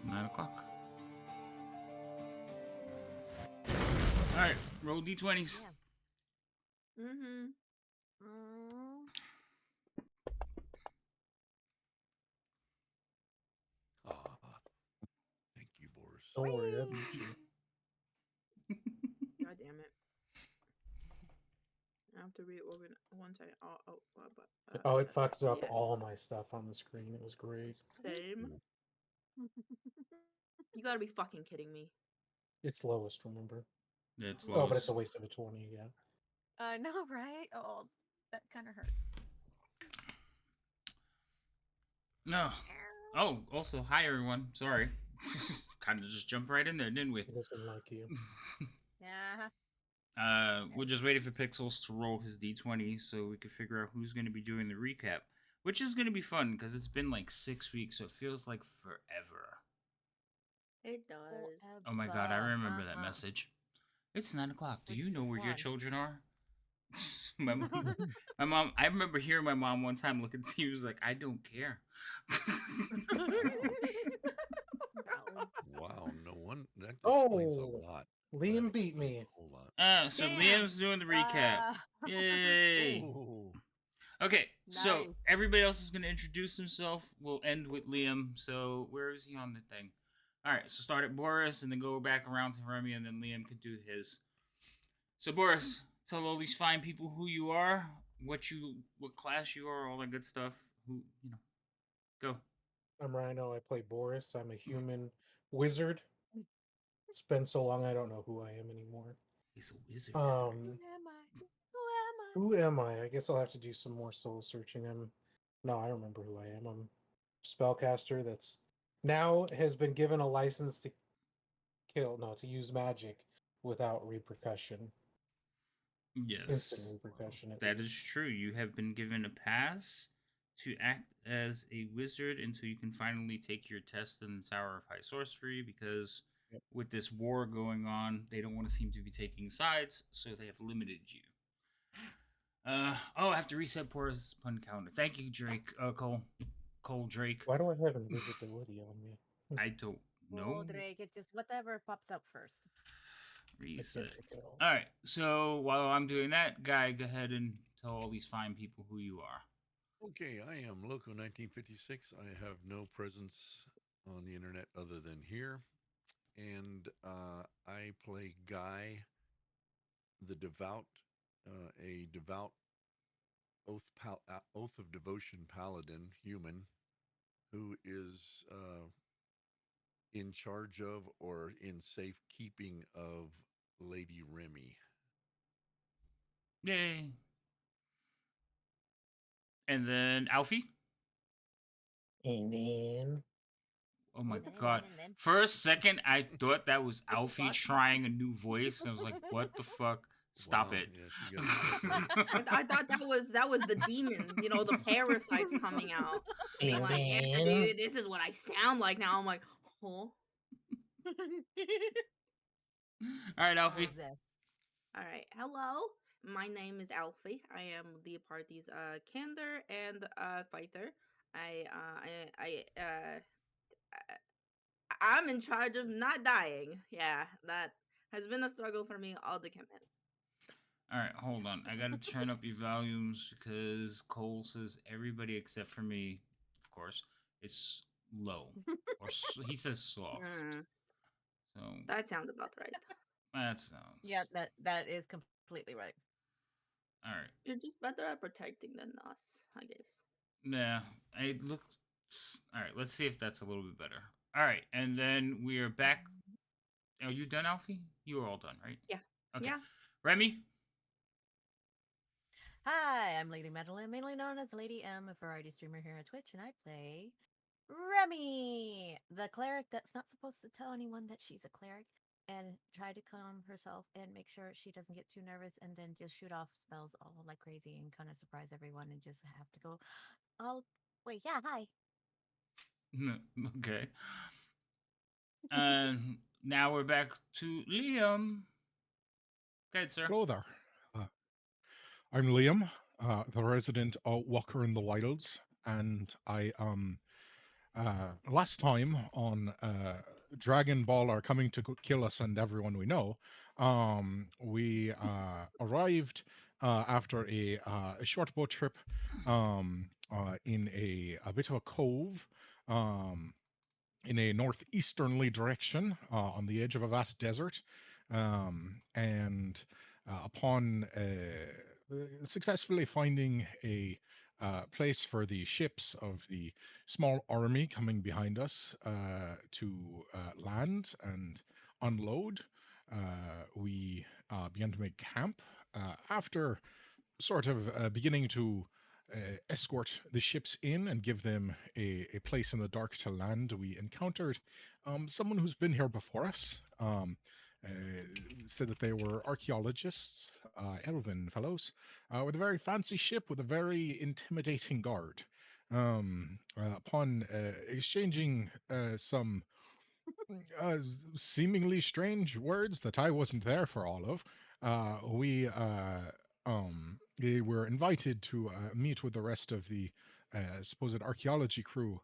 It's 9 o'clock. Alright, roll d20s. Yeah. Mm-hmm. Thank you, Boris. Don't worry, I beat you. God damn it. I have to reorganize one second. Oh, it fucked up yeah. all my stuff on the screen. It was great. Same. You gotta be fucking kidding me. It's lowest, remember? It's Oh, but it's a lowest. waste of a 20, yeah. No, right? Oh, that kind of hurts. No. Oh, also, hi everyone. Sorry. Kind of just jumped right in there, didn't we? It doesn't like you. Yeah. We're just waiting for Pixels to roll his d20 so we can figure out who's going to be doing the recap, which is going to be fun because it's been like 6 weeks, so it feels like forever. It does. Oh my god, I remember that message. It's 9 o'clock. Do you know where your children are? my mom. I remember hearing my mom one time look at me. She was like, "I don't care." Wow, no one. That explains a lot. Liam beat me. A whole lot. So Damn. Liam's doing the recap. Yay! Ooh. Okay, so Nice. everybody else is going to introduce himself. We'll end with Liam. So where is he on the thing? All right, so start at Boris and then go back around to Remy, and then Liam could do his. So Boris, tell all these fine people who you are, what class you are, all that good stuff. Go. I'm Rhino. I play Boris. I'm a human wizard. It's been so long, I don't know who I am anymore. He's a wizard. Who am I? Who am I? I guess I'll have to do some more soul searching. No, I remember who I am. I'm a spellcaster that's now has been given a license to to use magic without repercussion. Yes. Instant repercussion. That is true. You have been given a pass to act as a wizard until you can finally take your test in the Tower of High Sorcery, because with this war going on, they don't want to seem to be taking sides, so they have limited you. I have to reset Poor's pun counter. Thank you, Drake. Cole Drake. Why do I have invisibility on me? I don't know. Oh, Drake, it's just whatever pops up first. Reset. All right. So while I'm doing that, Guy, go ahead and tell all these fine people who you are. Okay, I am Loco 1956. I have no presence on the internet other than here. And I play Guy, the devout, a devout oath of devotion paladin, human, who is in charge of or in safekeeping of Lady Remy. Yay. And then Alfie. And then. Oh my god. For a second, I thought that was Alfie trying a new voice. I was like, what the fuck? Stop it. Yes, I thought that was the demons, the parasites coming out. Being like, yeah, dude, this is what I sound like now. I'm like, huh? All right, Alfie. All right. Hello. My name is Alfie. I am the party's candor and fighter. I'm in charge of not dying. Yeah, that has been a struggle for me all the campaign. All right, hold on. I gotta turn up your volumes because Cole says everybody except for me, of course, is low, or he says soft. So that sounds about right. That sounds. Yeah, that is completely right. All right. You're just better at protecting than us, I guess. Yeah, I look. All right, let's see if that's a little bit better. All right, and then we are back. Are you done, Alfie? You are all done, right? Yeah. Okay. Yeah. Remy. Hi, I'm Lady Madeline, mainly known as Lady M, a variety streamer here on Twitch, and I play Remy, the cleric that's not supposed to tell anyone that she's a cleric, and try to calm herself and make sure she doesn't get too nervous, and then just shoot off spells all like crazy and kind of surprise everyone, and just have to go, oh, wait, yeah, hi. Okay. And now we're back to Liam. Go ahead, sir. Hello there. I'm Liam, the resident walker in the wilds, and I last time on Dragon Ball are coming to kill us and everyone we know, we arrived after a short boat trip in a bit of a cove um, in a northeasterly direction on the edge of a vast desert. And upon successfully finding a place for the ships of the small army coming behind us to land and unload, we began to make camp. After sort of beginning to escort the ships in and give them a place in the dark to land, we encountered someone who's been here before us. Said that they were archaeologists, elven fellows, with a very fancy ship with a very intimidating guard. Upon exchanging some seemingly strange words that I wasn't there for all of, they were invited to meet with the rest of the supposed archaeology crew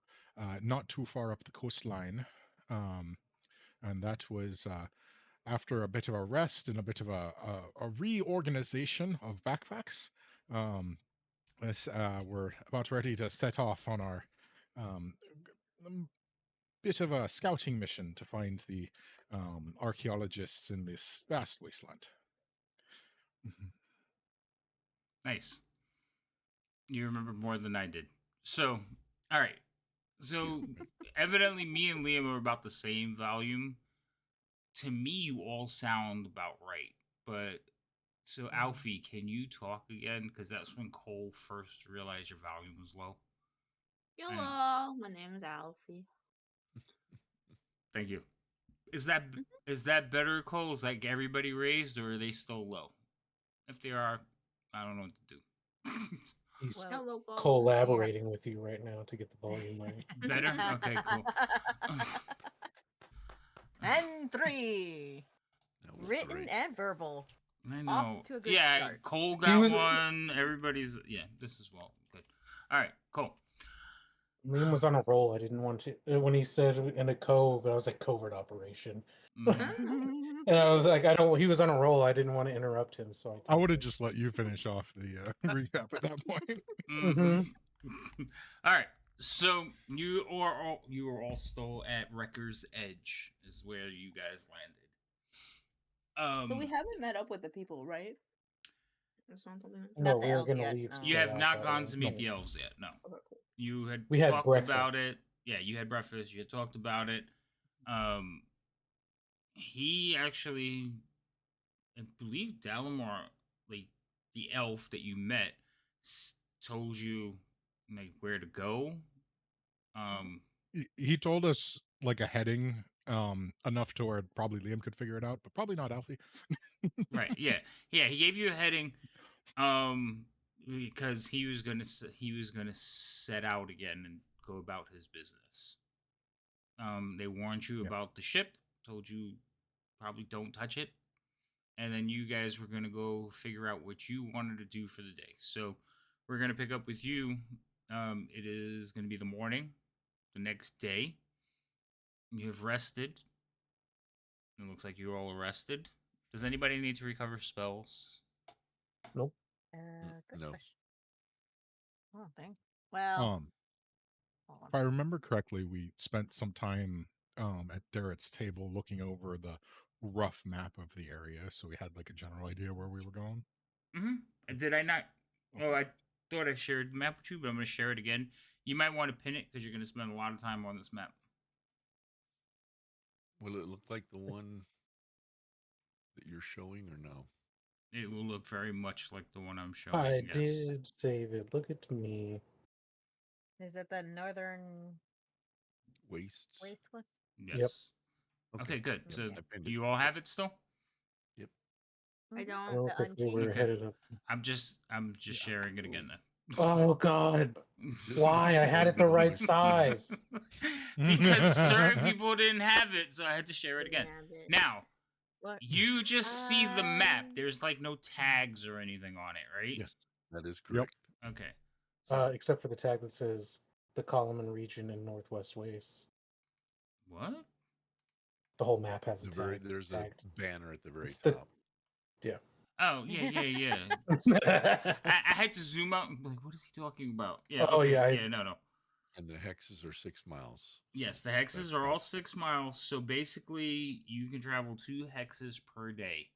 not too far up the coastline. Um, and that was after a bit of a rest and a bit of a reorganization of backpacks. Um, we're about ready to set off on our um, bit of a scouting mission to find the archaeologists in this vast wasteland. Mhm. Nice. You remember more than I did. So, all right. So, evidently, me and Liam are about the same volume. To me, you all sound about right. But, so Alfie, can you talk again? Because that's when Cole first realized your volume was low. Hello, my name is Alfie. Thank you. Is that better, Cole? Is like everybody raised, or are they still low? If they are, I don't know what to do. He's Well, Hello, Cole. collaborating with you right now to get the volume right. Better? Okay, cool. And 3. That was Written great. and verbal. I know. Off to a good yeah, start. Cole He got was- one. Everybody's this is well good. All right, Cole. Liam was on a roll. I didn't want to when he said in a cove. I was like covert operation, Mhm. and I was like, I don't. He was on a roll. I didn't want to interrupt him, so I would have just let you finish off the recap at that point. Mhm. All right. So you are all still at Wrecker's Edge is where you guys landed. So we haven't met up with the people, right? It's not something. No, Not the we're elf gonna yet, leave. no. to You go have out not that gone way. to meet No. the elves yet. No. Okay, cool. You had We had talked about breakfast. it. Yeah, you had breakfast. You had talked about it. He actually, I believe Dalamar, like the elf that you met, told you like where to go. He told us like a heading enough to where probably Liam could figure it out, but probably not Alfie. Right. Yeah. Yeah. He gave you a heading. Because he was gonna set out again and go about his business. They warned you Yeah. about the ship, told you probably don't touch it, and then you guys were gonna go figure out what you wanted to do for the day. So we're gonna pick up with you. It is gonna be the morning, the next day. You have rested. It looks like you're all rested. Does anybody need to recover spells? Nope. Good No. question. Oh, dang. Well, hold on. If I remember correctly, we spent some time at Darrett's table looking over the rough map of the area, so we had like a general idea where we were going. Mm-hmm. Did I not? Oh, Okay. I thought I shared the map with you, but I'm going to share it again. You might want to pin it because you're going to spend a lot of time on this map. Will it look like the one that you're showing or no? It will look very much like the one I'm showing. I yes. did save it. Look at me. Is it the northern Wastes. waste one? Yes. Okay, good. Yep, So I pinned do it. you all have it still? Yep. I Mhm. don't. Real The quickly, we're unchanged. headed up. I'm just Yeah. sharing it again then. Oh God! Why? I had it the right size. Because certain people didn't have it, so I had to share it again. Damn it. Now, What? you just see the map. Um, There's like no tags or anything on it, right? Yes, that is Yep. correct. Okay. So Except for the tag that says the Kalaman region in Northwest Wales. What? The whole map has a The tag. there's a Tagged. banner at the very It's the top. yeah. Oh yeah. I had to zoom out and be like, what is he talking about? Yeah. Oh, Okay. yeah, Yeah. No. And the hexes are 6 miles. Yes, the that's hexes are right. all 6 miles. So basically, you can travel 2 hexes per day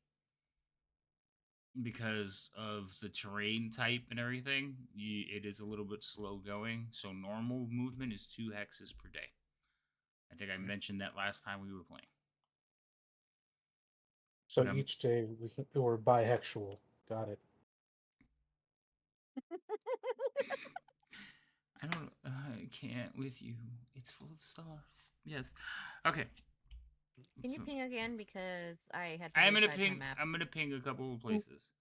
because of the terrain type and everything. It is a little bit slow going. So normal movement is 2 hexes per day. I think I mentioned that last time we were playing. So But each day we're bihexual. Got it. I don't. I can't with you. It's full of stars. Yes. Okay. Can you So, ping again because I had to I'm gonna resize ping. my map. I'm gonna ping a couple of places.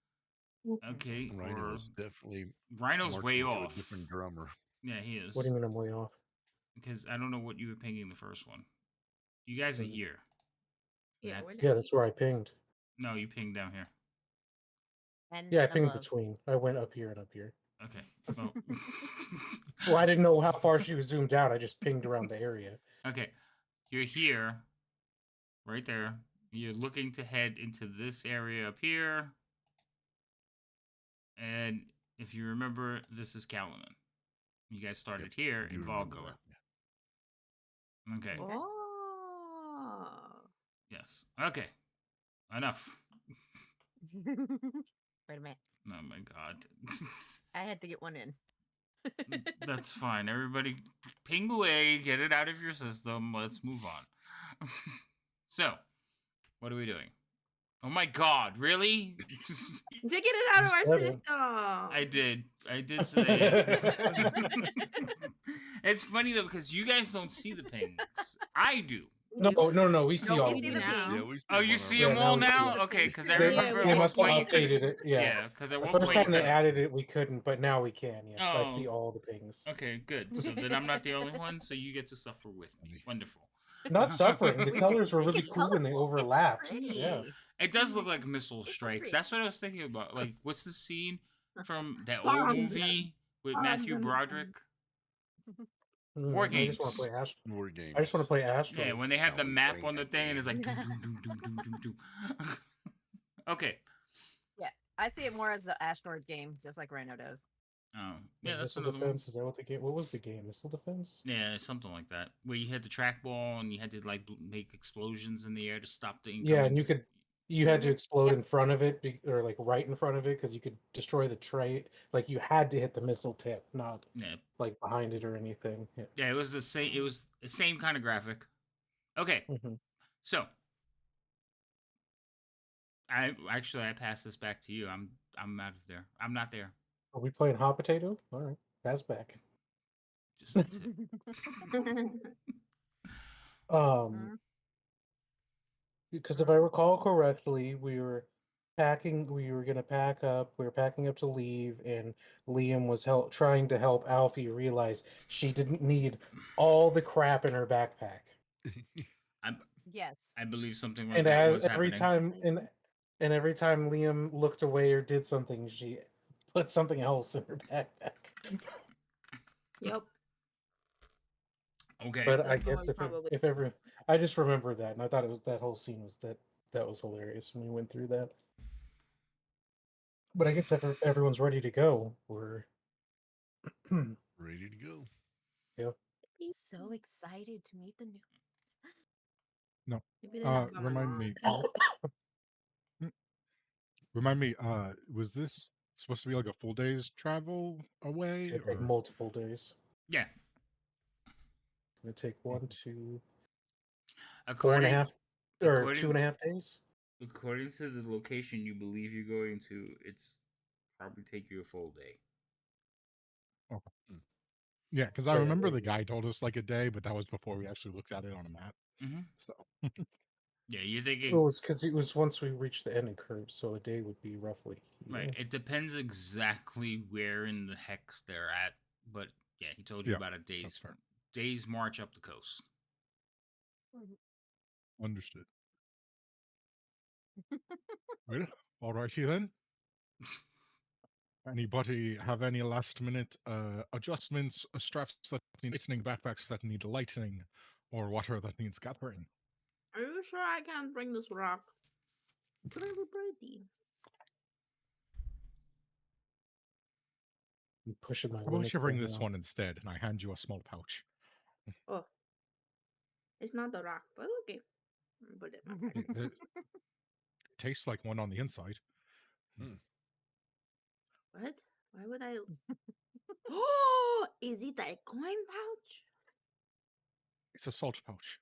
Okay. Rhino Or is definitely Rhino's way marching to a off. different drummer. Yeah, he What do is. you mean I'm way off? Because I don't know what you were pinging the first one. You guys are Mhm. here. Yeah, That's- we're Yeah, down. that's where I pinged. No, you pinged down here. And Yeah, I pinged above. between. I went up here and up here. Okay. Well. Well, I didn't know how far she was zoomed out. I just pinged around the area. Okay. You're here. Right there. You're looking to head into this area up here. And if you remember, this is Kalaman. You guys started here I do in remember Valgoa. that. Yeah. Okay. Okay. Oh. Yes. Okay. Enough. Wait a minute. Oh my god. I had to get one in. That's fine. Everybody ping away, get it out of your system. Let's move on. So, what are we doing? Oh my god, really? To get it out of our said it. system. I did say it. It's funny though because you guys don't see the pings. I do. No, we see No, all we of see them. the Yeah, pings. we see Oh, them you on see our them Yeah, all now we see now? it. Okay, because I Yeah, remember we at They one must have point you updated couldn't. it. Yeah. Yeah, because at The one first point you time they couldn't. added it, we couldn't, but now we can. Yes, I Oh. see all the pings. Okay, good. So then I'm not the only one. So you get to suffer with me. Wonderful. Not suffering. The We colors were make really it cool when they colorful. It's overlapped. pretty. Yeah. It does look like missile It's strikes. pretty. That's what I was thinking about. Like, what's the scene from that Bomb old them. movie with Bomb Matthew them. Broderick? War I just want games. to play War games. I just want to play Asteroids. Yeah, when they have the Now we map play on the that thing and it's like game. doom, doom, doom, doom, doom, doom, doom. Okay. Yeah, I see it more as an asteroid game, just like Rhino does. Oh, yeah, that's Missile another one. Defense. Is that what the game? What was the game? Missile Defense. Yeah, something like that. Where you had the trackball and you had to like make explosions in the air to stop the incoming. Yeah, and you had to explode Yep. in front of it, or like right in front of it, because you could destroy the tray. Like you had to hit the missile tip, not Yeah, like behind it or anything. Yeah. yeah, it was the same. It was the same kind of graphic. Okay, Mhm. so I pass this back to you. I'm out of there. I'm not there. Are we playing hot potato? All right, pass back. Just a tip. Because if I recall correctly, we were gonna pack up. We were packing up to leave, and Liam was trying to help Alfie realize she didn't need all the crap in her backpack. Yes. I believe something like And that as was every happening. time and every time Liam looked away or did something, she put something else in her backpack. Yep. Okay. But I That's guess all probably. if ever I just remember that, and I thought it was that whole scene was that was hilarious when we went through that. But I guess if everyone's ready to go, we're Ready to go. yeah. So excited to meet the new ones. No. Maybe they're not by my Remind mom. me. Remind me. Was this supposed to be like a full day's travel away, It'd take or multiple days. Yeah. It's gonna take 1, 2, 4 and a According half, or according 2.5 days. according to the location you believe you're going to, it's probably take you a full day. okay. Mm. Yeah, because I Yeah, remember the guy told us like a day, but that was before we actually looked at it on a map. Mm-hmm. So Yeah, you're It thinking was because it was once we reached the ending curve, so a day would be roughly. right. It depends exactly where in the hex they're at, but yeah, he told you Yeah, about a day's march up the coast. understood. Right. All righty then. Anybody have any last minute adjustments, straps that need lightening, backpacks that need lightening, or water that needs gathering? Are you sure I can't bring this rock? It's really pretty. I'm pushing my How about limits you bring right this now. one instead, and I hand you a small pouch? Oh, it's not the rock, but okay. Put it in my It, bag. it tastes like one on the inside. Hmm. What? Why would I? Oh, is it a coin pouch? It's a salt pouch.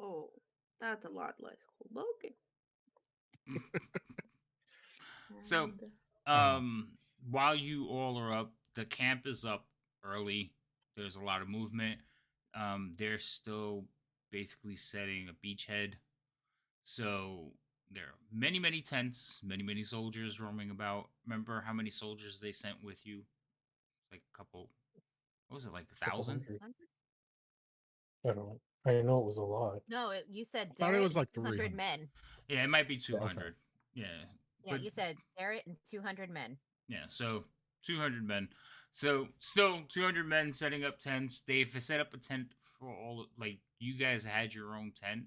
Oh, that's a lot less cool. But okay. So, And Um, while you all are up, the camp is up early. There's a lot of movement. They're still basically setting a beachhead. So there are many, many tents, many, many soldiers roaming about. Remember how many soldiers they sent with you? Like a couple. What was it? Like a Couple thousand? hundred. I don't know. I know it was a lot. No, you said I thought it Darrett was and like 200 300. men. Yeah, it might be two Okay. hundred. Yeah, Yeah, but you said Darrett and 200 men. yeah, so 200 men. So still 200 men setting up tents. They've set up a tent for all. Like you guys had your own tent,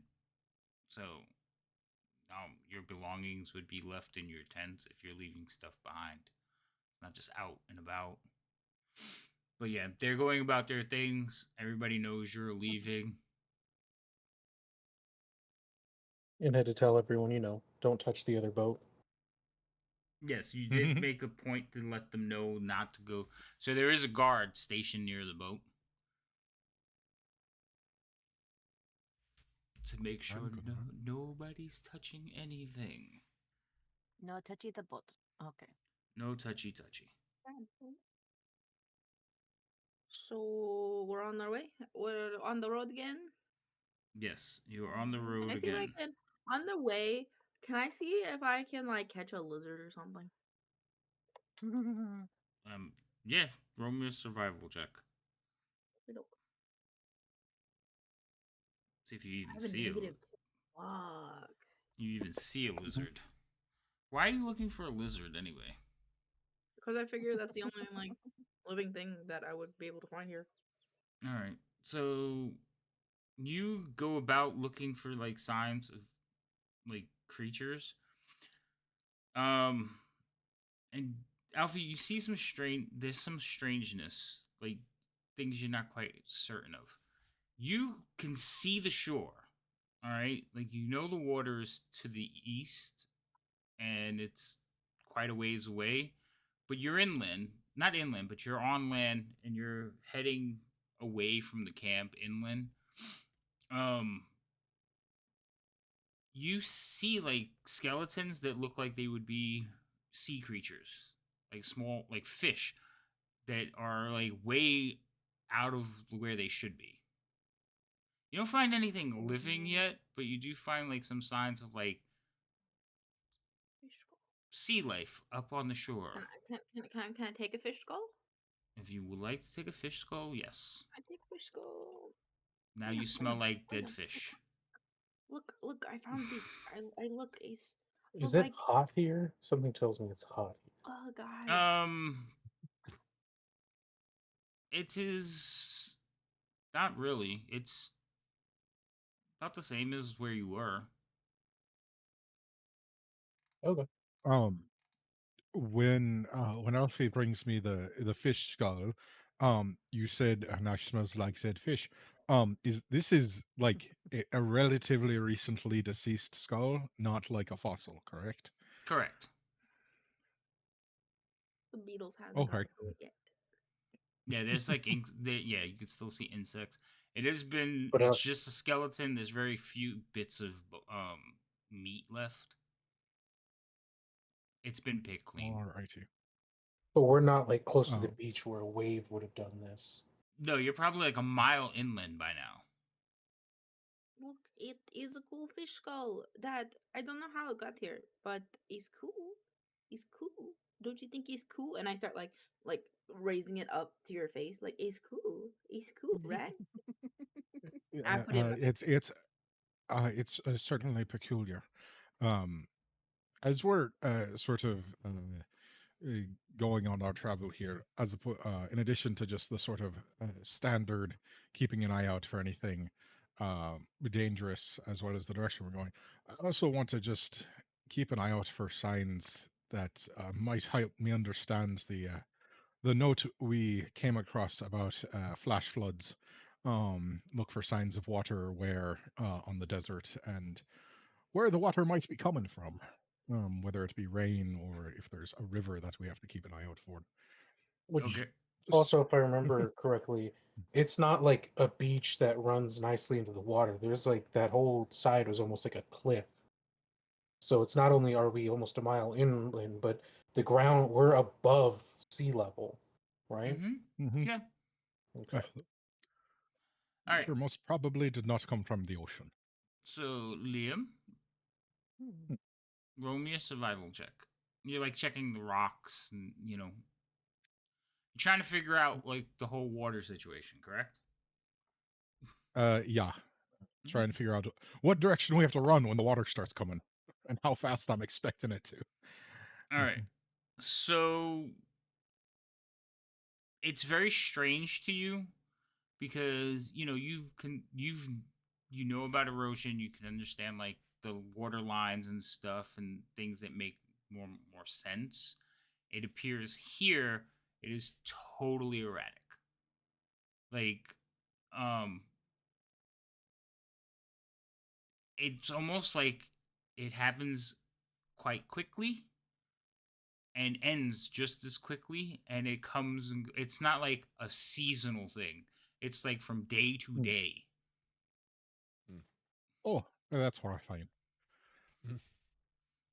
so your belongings would be left in your tents if you're leaving stuff behind. It's not just out and about. But yeah, they're going about their things. Everybody knows you're leaving. And had to tell everyone, don't touch the other boat. Yes, you did make a point to let them know not to go. So there is a guard stationed near the boat to make sure nobody's touching anything. No touchy the boat. Okay. No touchy touchy. so we're on our way. We're on the road again. Yes, you are on the Can road I see if I again. can on the way? Can I see if I can like catch a lizard or something? Um, yeah, roll me a survival check. I don't. See if you I even have a see negative two. Fuck. you even see a lizard. Why are you looking for a lizard anyway? Because I figure that's the only like living thing that I would be able to find here. All right, so you go about looking for like signs of like creatures. Um, and Alfie, you see some strange. There's some strangeness, like things you're not quite certain of. You can see the shore. All right, like you know the water is to the east, and it's quite a ways away. But you're inland, not inland, but you're on land, and you're heading away from the camp inland. Um, you see like skeletons that look like they would be sea creatures, like small, like fish that are like way out of where they should be. You don't find anything living yet, but you do find like some signs of like Fish skull. sea life up on the shore. Can I take a fish skull? If you would like to take a fish skull, yes. I take fish skull. Now Bam, you smell bam, like dead bam. fish. Look! I found this. I look. Is Look it like hot here? Something tells me it's hot here. oh god. Um, it is not really. It's about the same as where you were. Okay. um, when Alfie brings me the fish skull, you said now she smells like said fish. Is like a relatively recently deceased skull, not like a fossil, correct? Correct. The beetles haven't got Okay. to it yet. Yeah, there's like yeah, you can still see insects. It has been. But It's just a skeleton. There's very few bits of meat left. It's been picked clean. Alrighty. we're not like close to the Oh, beach where a wave would have done this. No, you're probably like a mile inland by now. Look, it is a cool fish skull that I don't know how it got here, but it's cool. It's cool. Don't you think it's cool? And I start like raising it up to your face, like it's cool. It's cool, right? I put it. it's certainly peculiar. Um, as we're sort of going on our travel here, in addition to just the sort of standard keeping an eye out for anything dangerous, as well as the direction we're going, I also want to just keep an eye out for signs that might help me understand the note we came across about flash floods. Look for signs of water where on the desert and where the water might be coming from, whether it be rain or if there's a river that we have to keep an eye out for. Which Okay. Just also, if I remember correctly, it's not like a beach that runs nicely into the water. There's like that whole side was almost like a cliff. So it's not only are we almost a mile inland, but the ground we're above sea level, right? Mm-hmm. Mhm. Yeah. Uh, Okay. All right. water most probably did not come from the ocean. So Liam, Hmm. roll me a survival check. You're like checking the rocks, and you're trying to figure out like the whole water situation. Correct? Yeah, Mm-hmm. trying to figure out what direction we have to run when the water starts coming, and how fast I'm expecting it to. All right. So it's very strange to you because you know about erosion. You can understand like the water lines and stuff and things that make more sense. It appears here it is totally erratic. Like um it's almost like it happens quite quickly and ends just as quickly, and it comes and it's not like a seasonal thing. It's like from day to Hmm. day. Mm. Oh, that's horrifying. Mm.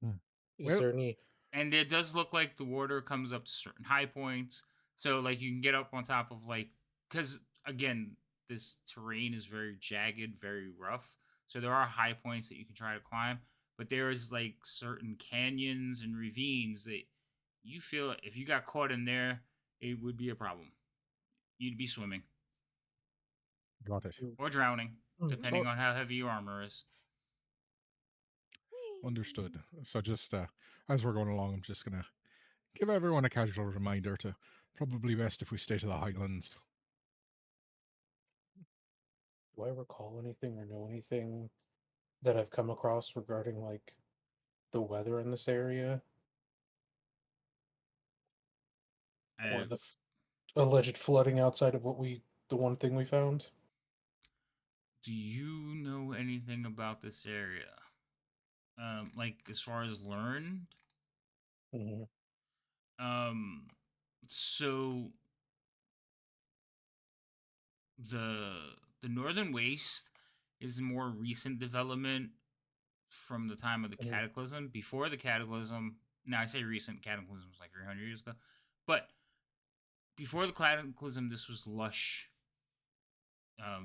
Hmm. Is Well, there any? And it does look like the water comes up to certain high points, so like you can get up on top of like, because again this terrain is very jagged, very rough, so there are high points that you can try to climb, but there is like certain canyons and ravines that you feel if you got caught in there it would be a problem. You'd be swimming got it. or drowning Mm, depending Oh, on how heavy your armor is. understood. So just as we're going along, I'm just gonna give everyone a casual reminder to probably best if we stay to the highlands. do I recall anything or know anything that I've come across regarding like the weather in this area or uh, the alleged flooding outside of the one thing we found? do you know anything about this area, like as far as learned? Hmm. Um, so the the Northern Waste is a more recent development from the time of the Hmm. Cataclysm. Before the Cataclysm, now I say recent, Cataclysm was like 300 years ago, but before the Cataclysm, this was lush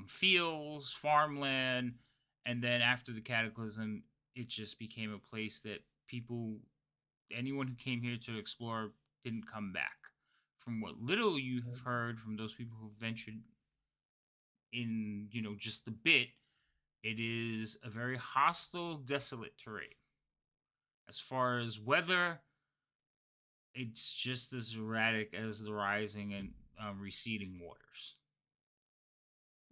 fields, farmland, and then after the Cataclysm, it just became a place that anyone who came here to explore, didn't come back. From what little you have heard from those people who ventured in, just a bit, it is a very hostile, desolate terrain. As far as weather, it's just as erratic as the rising and receding waters.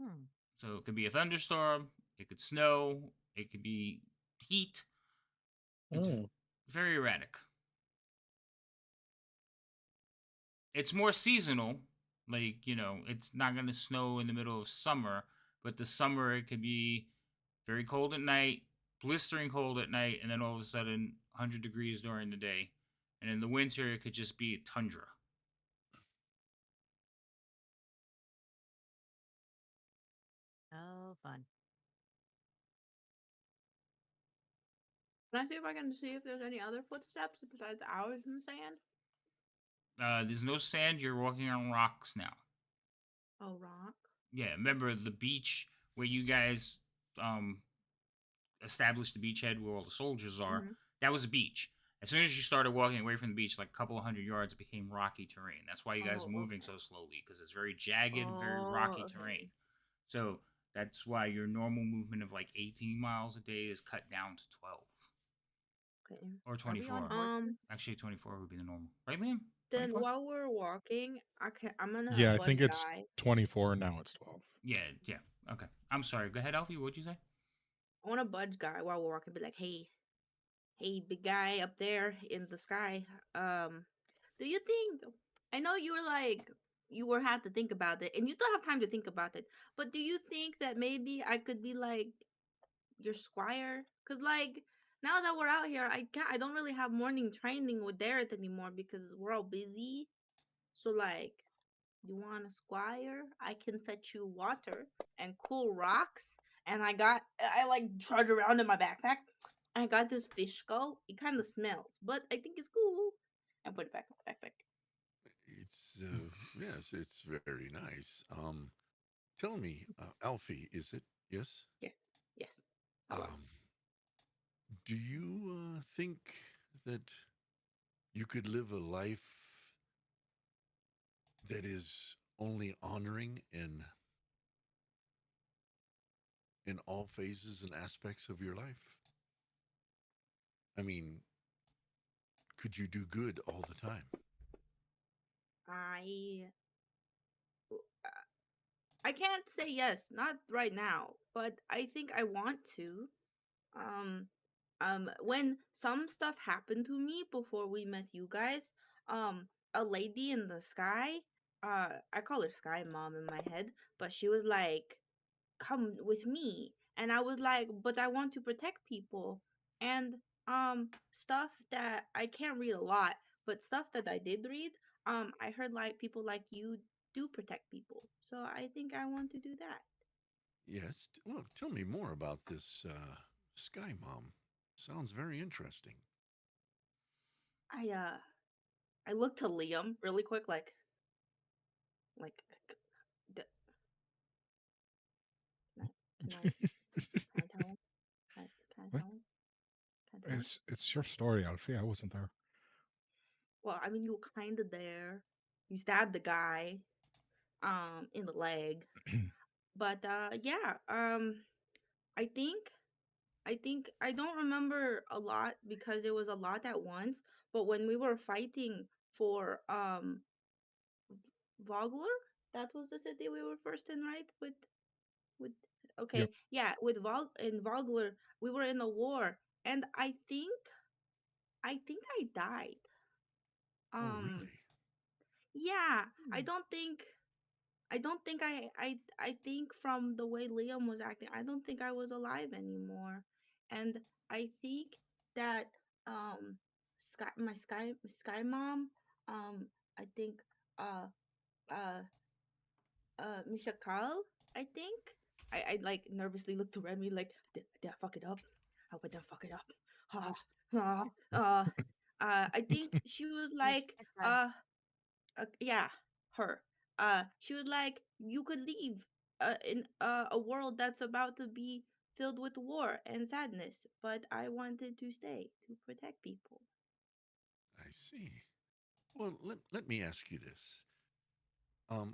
Hmm. So it could be a thunderstorm, it could snow, it could be heat. It's Mm. very erratic. It's more seasonal. Like, it's not going to snow in the middle of summer, but the summer it could be very cold at night, blistering cold at night, and then all of a sudden 100 degrees during the day. And in the winter, it could just be tundra. Oh, fun. Can I see if I can see if there's any other footsteps besides ours in the sand? There's no sand. You're walking on rocks now. Oh, rock. Yeah, remember the beach where you guys um, established the beachhead where all the soldiers are? Mm-hmm. That was a beach. As soon as you started walking away from the beach, like a couple of 100 yards, it became rocky terrain. That's why you guys are Oh, moving okay. so slowly, because it's very jagged, very Oh, rocky terrain. okay. So that's why your normal movement of like 18 miles a day is cut down to 12. Okay. Or Are we on 24. horses? Actually, 24 would be the normal. Right, Liam? Then 24? while we're walking, I'm gonna Yeah, I budge think it's guy. 24 now. It's 12. Yeah, yeah. Okay. I'm sorry. Go ahead, Alfie. What'd you say? I want to budge guy while we're walking. Be like, hey, big guy up there in the sky. Do you think? I know you were like you were had to think about it, and you still have time to think about it. But do you think that maybe I could be like your squire? Cause like now that we're out here, I don't really have morning training with Dareth anymore because we're all busy. So like, you want a squire? I can fetch you water and cool rocks. And I like trudge around in my backpack. I got this fish skull. It kind of smells, but I think it's cool. I put it back in my backpack. It's yes, it's very nice. Tell me, Alfie, is it? Yes. Yes, yes. Hello. Um, do you think that you could live a life that is only honoring in all phases and aspects of your life? I mean, could you do good all the time? I I can't say yes, not right now, but I think I want to. Um when some stuff happened to me before we met you guys, a lady in the sky, I call her Sky Mom in my head, but she was like, "Come with me." And I was like, "But I want to protect people." And stuff that I can't read a lot, but stuff that I did read, I heard like people like you do protect people. So I think I want to do that. Yes. Well, tell me more about this Sky Mom. Sounds very interesting. I I looked to Liam really quick, like d- can I can I tell him? Can I What? tell him? Can I tell him? It's your story, Alfie. I wasn't there. Well, I mean, you were kind of there. You stabbed the guy, in the leg. But yeah, I think I don't remember a lot because it was a lot at once. But when we were fighting for Vogler, that was the city we were first in, right? With Yep. okay, yeah, with Vogler, we were in a war, and I think I died. Oh, Um, really? yeah, I Hmm. don't think I don't think I think from the way Liam was acting, I don't think I was alive anymore. And I think that Sky Mom, I think uh uh Mishakal, I think. I like nervously looked to Remy like, did I fuck it up? I would not fuck it up. Ah, ah, I think she was Miss like, Becca. yeah, her. She was like, you could leave in a world that's about to be filled with war and sadness, but I wanted to stay to protect people. I see. Well, let me ask you this.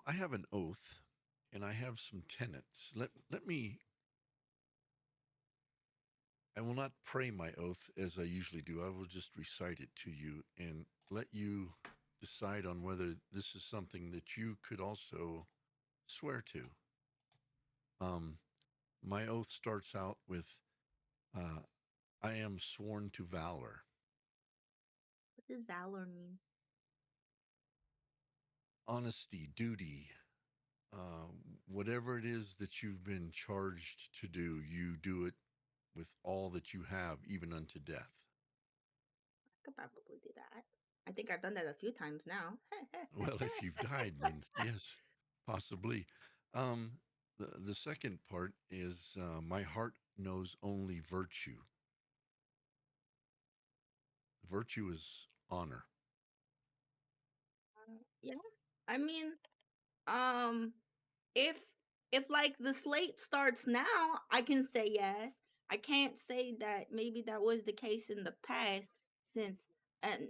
I have an oath and I have some tenets. Let me, I will not pray my oath as I usually do. I will just recite it to you and let you decide on whether this is something that you could also swear to. Um, my oath starts out with uh, I am sworn to valor, What does valor mean? honesty, duty, uh, whatever it is that you've been charged to do, you do it with all that you have, even unto death. I could probably do that. I think I've done that a few times now. Well, if you've died, then yes, possibly. Um, the second part is my heart knows only virtue. Virtue is honor. Yeah. I mean, um, if if like the slate starts now, I can say yes. I can't say that maybe that was the case in the past since and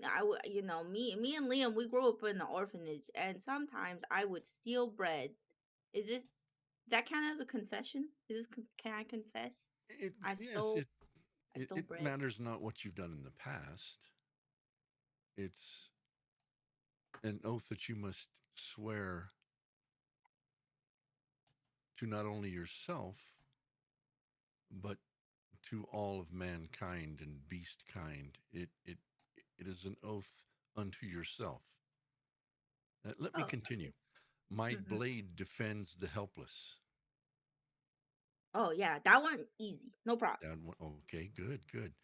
me and Liam we grew up in an orphanage and sometimes I would steal bread. Is that count as a confession? Can I confess? It I yes, stole. I It, stole it bread. matters not what you've done in the past. It's an oath that you must swear to not only yourself, but to all of mankind and beast kind. It is an oath unto yourself. Let me Oh, continue. okay. My Mhm. blade defends the helpless. Oh yeah, that one easy, no problem. That one, okay, good, good.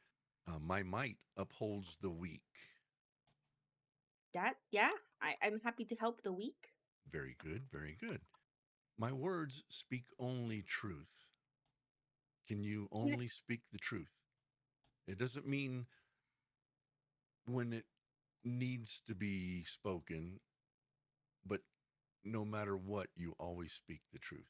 My might upholds the weak. That yeah, I'm happy to help the weak. Very good, very good. My words speak only truth. Can you Can only speak the truth? It doesn't mean when it needs to be spoken, but no matter what, you always speak the truth.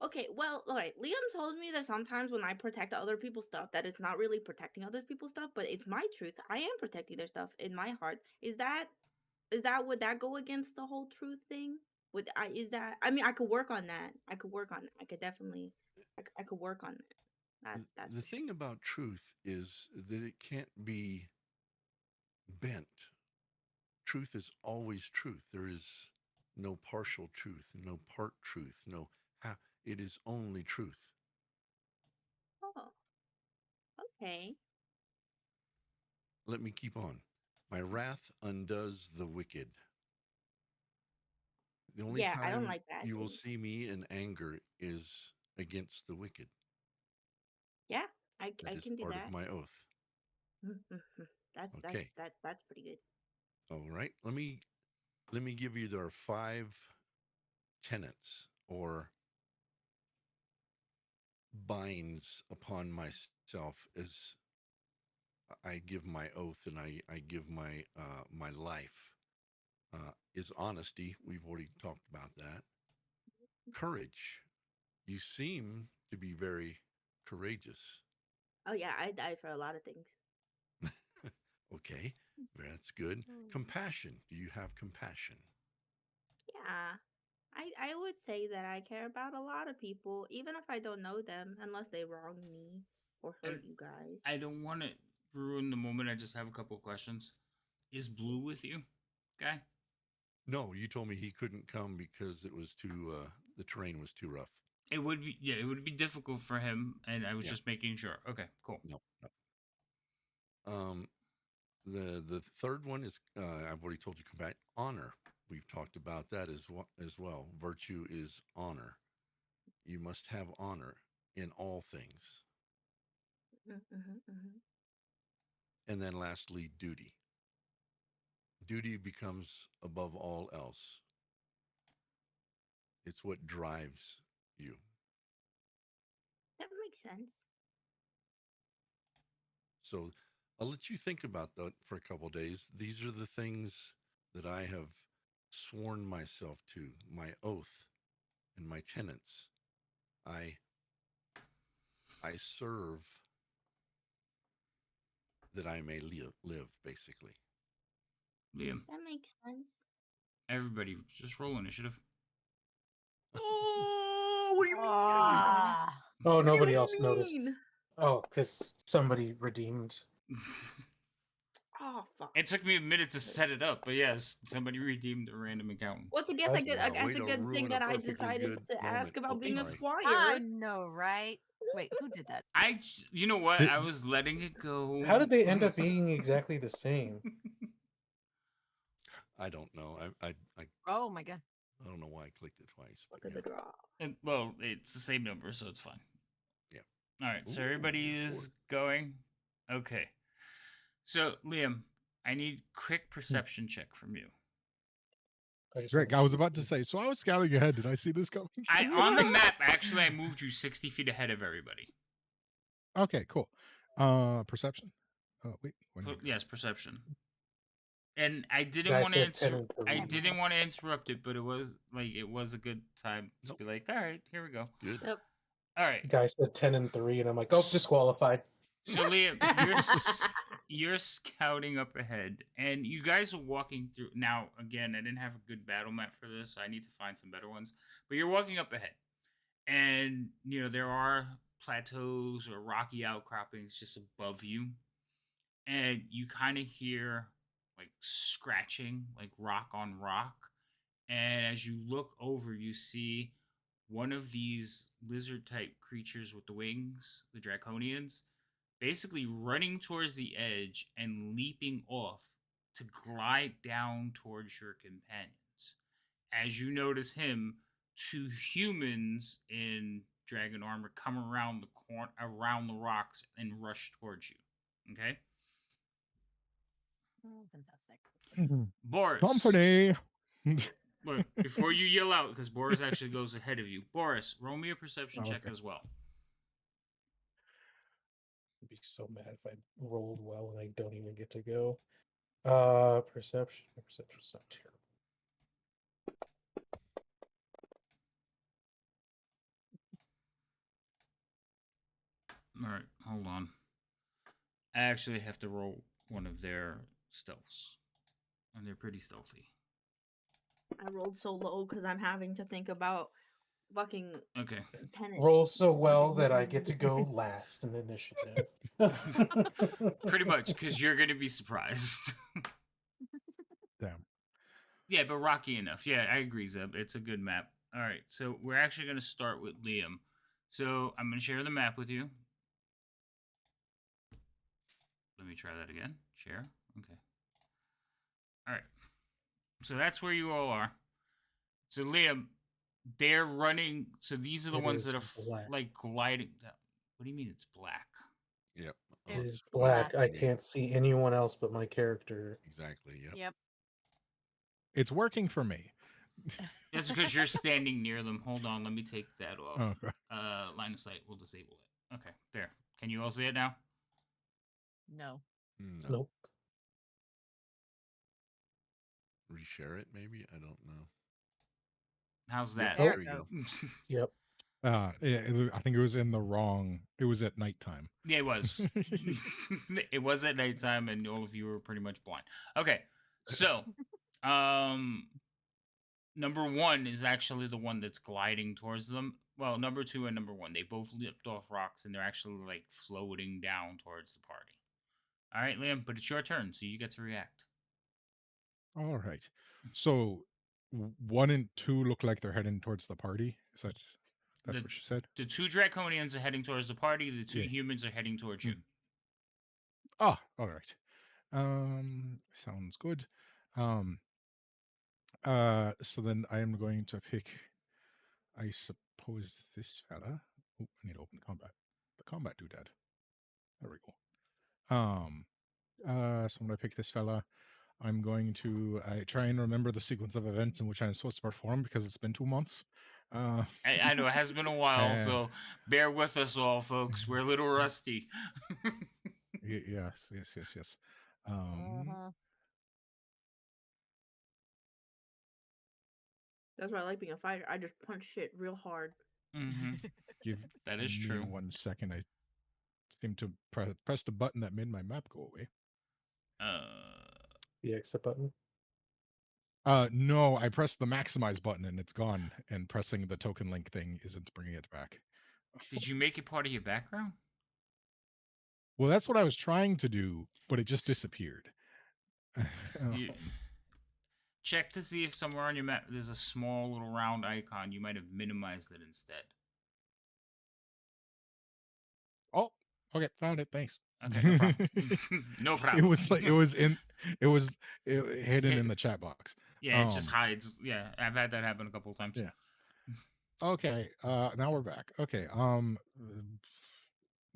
Okay, well, all right. Liam told me that sometimes when I protect other people's stuff, that it's not really protecting other people's stuff, but it's my truth. I am protecting their stuff in my heart. Is that would that go against the whole truth thing? Would I is that I mean I could work on that. I could work on it. I could definitely I could work on it. That's The for sure. thing about truth is that it can't be bent. Truth is always truth. There is no partial truth, no part truth, no half. It is only truth. Oh, okay. Let me keep on. My wrath undoes the wicked. The only Yeah, I don't time like bad you will things. see me in anger is against the wicked. Yeah, That I is can do part of that. my oath. Okay. That's pretty good. All right. Let me give you their 5 tenets or binds upon myself as I give my oath and I give my life. Is honesty. We've already talked about that. Courage. You seem to be very courageous. Oh yeah, I die for a lot of things. Okay, that's good. Hmm. Compassion. Do you have compassion? Yeah. I would say that I care about a lot of people, even if I don't know them, unless they wrong me or And hurt you guys. I don't want to ruin the moment. I just have a couple of questions. Is Blue with you, guy? No, you told me he couldn't come because it was too. The terrain was too rough. It would be, yeah, it would be difficult for him, and I was Yeah. just making sure. Okay, cool. No. No. The third one is I've already told you combat honor. We've talked about that as well. Virtue is honor. You must have honor in all things. Mm-hmm. And then lastly, duty. Duty becomes above all else. It's what drives you. That makes sense. So I'll let you think about that for a couple of days. These are the things that I have sworn myself to, my oath and my tenets. I I serve that I may live basically. Liam, That makes sense. everybody, just roll initiative. Oh, what do you mean? Ah. Oh, What do nobody you else noticed. mean? Oh, because somebody redeemed. Oh fuck. It took me a minute to set it up, but yes, somebody redeemed a random account. What's I guess I, I Wow, guess way a to good thing ruin a that I perfectly decided good to moment. ask about Oh, being a sorry. I squire. know, right? Wait, who did that? You know what? Did, I was letting it go. how did they end up being exactly the same? I don't know. Oh my god. I don't know why I clicked it twice, but Look at yeah, the draw. Well, it's the same number, so it's fine. yeah. All right, so Ooh, everybody four. is going. Okay. So, Liam, I need quick perception check from you. I just want Greg, to I was see. about to say, so I was scouting ahead. Did I see this coming? I on the map, actually I moved you 60 feet ahead of everybody. Okay, cool. Perception. Oh, wait. When did it go? Yes, perception. And I didn't Guy want to said 10 and I 3. didn't want to Yes. interrupt it, but it was a good time to Nope. be like, all right, here we go. Good. Yep. All right. Guy said 10 and 3, and I'm like, oh, disqualified. So Liam, you're scouting up ahead, and you guys are walking through. Now, again, I didn't have a good battle map for this. So I need to find some better ones. But you're walking up ahead, and there are plateaus or rocky outcroppings just above you, and you kind of hear like scratching, like rock on rock. And as you look over, you see one of these lizard type creatures with the wings, the draconians, basically running towards the edge and leaping off to glide down towards your companions. As you notice him, two humans in dragon armor come around the corner, around the rocks, and rush towards you. Okay, Oh, fantastic. Boris. Company. Look, before you yell out, because Boris actually goes ahead of you. Boris, roll me a perception check Okay. as well. I'd be so mad if I rolled well and I don't even get to go. Perception. My perception's not terrible. All right, hold on. I actually have to roll one of their stealths, and they're pretty stealthy. I rolled so low because I'm having to think about fucking Okay. tenants. Roll so well that I get to go last in initiative. Pretty much, because you're going to be surprised. Damn. Yeah, but rocky enough. Yeah, I agree, Zeb. It's a good map. All right, so we're actually going to start with Liam. So I'm going to share the map with you. Let me try that again. Share. Okay. All right. So that's where you all are. So Liam, they're running. So these are the It ones is that are black. like gliding. What do you mean it's black? Yep. It It's is black. I black. can't see anyone else but my character. Exactly. Yep. Yep. It's working for me. That's because you're standing near them. Hold on, let me take that off. Okay. Line of sight. We'll disable it. Okay, there. Can you all see it now? No. No. Nope. Reshare it, maybe. I don't know. How's Yep, that? There there it you goes. go. Yep. I think it was in the wrong. It was at nighttime. Yeah, it was. It was at nighttime, and all of you were pretty much blind. Okay, so number one is actually the one that's gliding towards them. Well, number two and number one, they both leaped off rocks, and they're actually like floating down towards the party. All right, Liam, but it's your turn, so you get to react. All right. So 1 and 2 look like they're heading towards the party. Is that's The what you said? the two draconians are heading towards the party. The two Yeah. humans are heading towards you. Ah, all right. Sounds good. Um, so then I am going to pick, I suppose, this fella. Oh, I need to open the combat doodad. There we go. So I'm going to pick this fella. I'm going to try and remember the sequence of events in which I'm supposed to perform because it's been 2 months. I know it has been a while, uh, so bear with us all, folks. We're a little rusty. yes. Uh-huh. That's why I like being a fighter. I just punch shit real hard. Mm-hmm. Give That is me true. 1 second. I seem to press the button that made my map go away. The exit button. No, I pressed the maximize button and it's gone. And pressing the token link thing isn't bringing it back. Did you make it part of your background? Well, that's what I was trying to do, but it just disappeared. You check to see if somewhere on your map there's a small little round icon. You might have minimized it instead. Oh, okay, found it. Thanks. Okay, no problem. No problem. It was like it was hidden in the chat box. Yeah, it just hides. Yeah, I've had that happen a couple of times. Yeah. Okay, now we're back. Okay,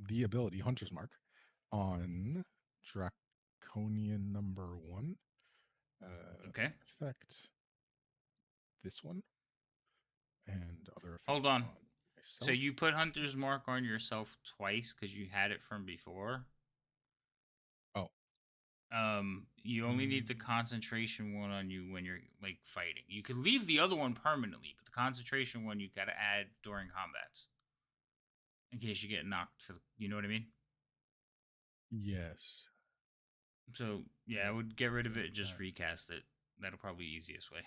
the ability Hunter's Mark on Draconian number 1. Okay. Effect this one and other effect Hold on. myself. So you put Hunter's Mark on yourself twice because you had it from before. Oh. You only need the concentration one on you when you're like fighting. You could leave the other one permanently, but the concentration one you got to add during combats in case you get knocked for. You know what I mean? Yes. So yeah, I would get rid of it and just recast it. That'll probably be the easiest way.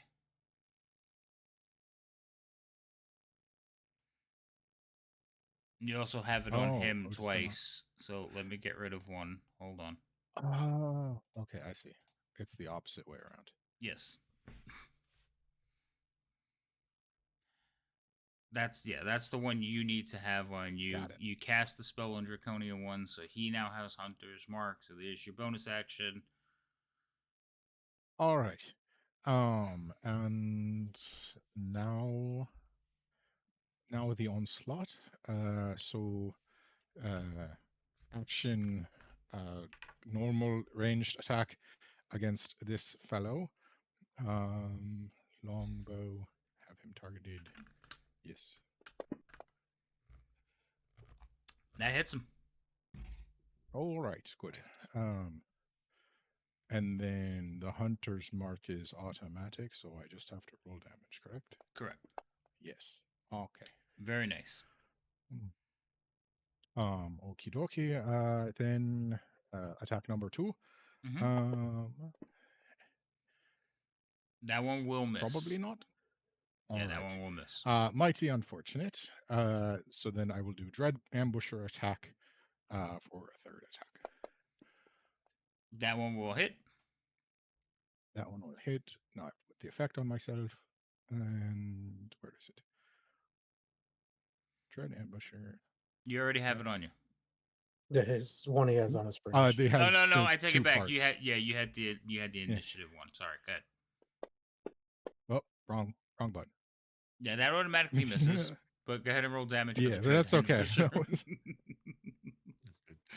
You also have it on Oh, him it's not. twice. So let me get rid of one. Hold on. Oh, okay, I see. It's the opposite way around. Yes. That's the one you need to have on you. Got it. You cast the spell on Draconian one, so he now has Hunter's Mark. So there's your bonus action. All right. And now the onslaught. So action, normal ranged attack against this fellow. Longbow, have him targeted. Yes. That hits him. All right, good. And then the hunter's mark is automatic, so I just have to roll damage, correct? Correct. Yes. Okay. Very nice. Okie dokie. Then attack number 2. Mm-hmm. That one will miss. Probably not. Yeah, All that right. one will miss. Mighty unfortunate. So then I will do Dread Ambusher attack for a third attack. That one will hit. That one will hit. Now I put the effect on myself. And where is it? Dread Ambusher. You already have it on you. Yeah, his one he has on his furnish. They has No. I take two it back. parts. You had the initiative one. Sorry, go ahead. Oh, wrong button. Yeah, that automatically misses. But go ahead and roll damage for Yeah, the Dread that's okay. Ambusher.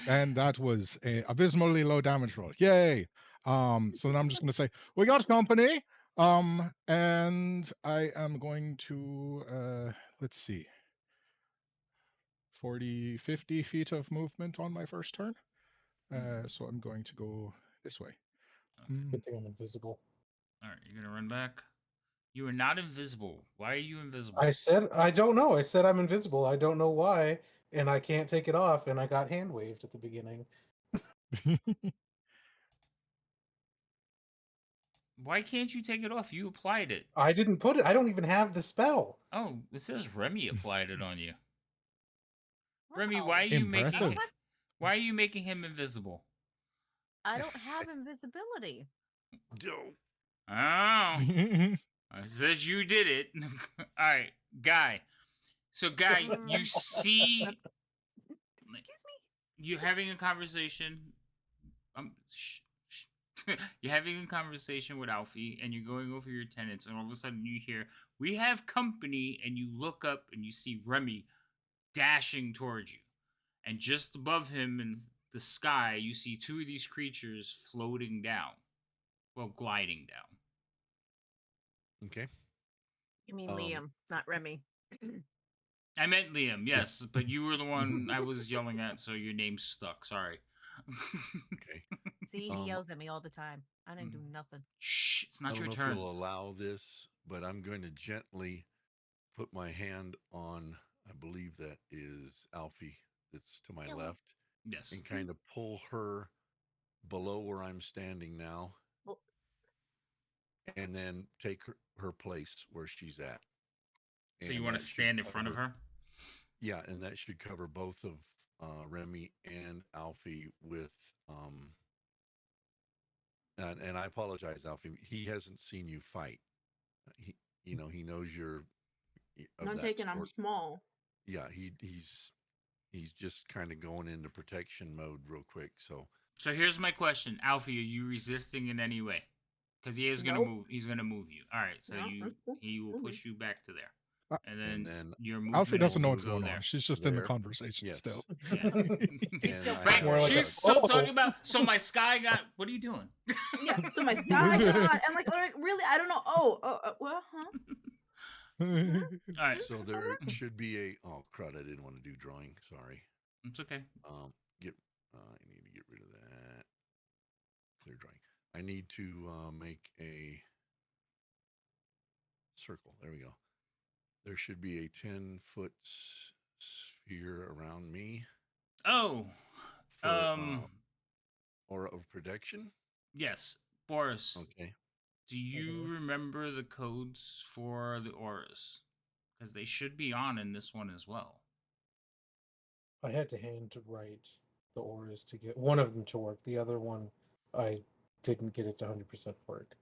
And that was a abysmally low damage roll. Yay! So then I'm just going to say we got company. And I am going to let's see, 40, 50 feet of movement on my first turn. So I'm going to go this way. Good thing I'm invisible. All right, you're gonna run back. You are not invisible. Why are you invisible? I said I don't know. I said I'm invisible. I don't know why, and I can't take it off. And I got hand waved at the beginning. Why can't you take it off? You applied it. I didn't put it. I don't even have the spell. Oh, it says Remy applied it on you. Remy, Wow. why are you Impressive. why are you making him invisible? I don't have invisibility. Oh, I said you did it. All right, Guy. So, Guy, you see, Excuse me? you're having a conversation. You're having a conversation with Alfie, and you're going over your tenants, and all of a sudden you hear, "We have company," and you look up and you see Remy dashing towards you, and just above him in the sky, you see two of these creatures floating down, well, gliding down. Okay. You mean Um, Liam, not Remy. I meant Liam, yes, but you were the one I was yelling at, so your name stuck. Sorry. Okay. See, he yells at me all the time. I didn't do nothing. Shh, it's I not don't your know if turn. you'll allow this, but I'm going to gently put my hand on, I believe that is Alfie that's to my Hello. left, Yes. and kind of pull her below where I'm standing now, Well, and then take her place where she's at. So you And want to that should stand in front of cover- her? Yeah, and that should cover both of Remy and Alfie with. And I apologize, Alfie. He hasn't seen you fight. He, he knows you're of not that taking. I'm sort. small. Yeah, he's just kind of going into protection mode real quick. So So here's my question, Alfie: are you resisting in any way? Because he is gonna Nope. move. He's gonna move you. All right. So No, that's cool. he will Mhm. push you back to there, Uh, and and then then your Alfie movement doesn't know will what's go going there. on. She's just in the There. conversation Yes. still. Yeah. He's And still I Right. have More like She's a- still Oh. talking about. So my sky got. What are you doing? Yeah. So my sky god. I'm like, really? I don't know. Well, huh? All right. So there should be a. Oh crud! I didn't want to do drawing. Sorry. It's okay. Get. I need to get rid of that. Clear drawing. I need to make a circle. There we go. There should be a 10-foot sphere around me Oh. for aura of protection. Yes, Boris. Okay. Do you remember the codes for the auras? Because they should be on in this one as well. I had to hand to write the auras to get one of them to work. The other one, I didn't get it to 100% work.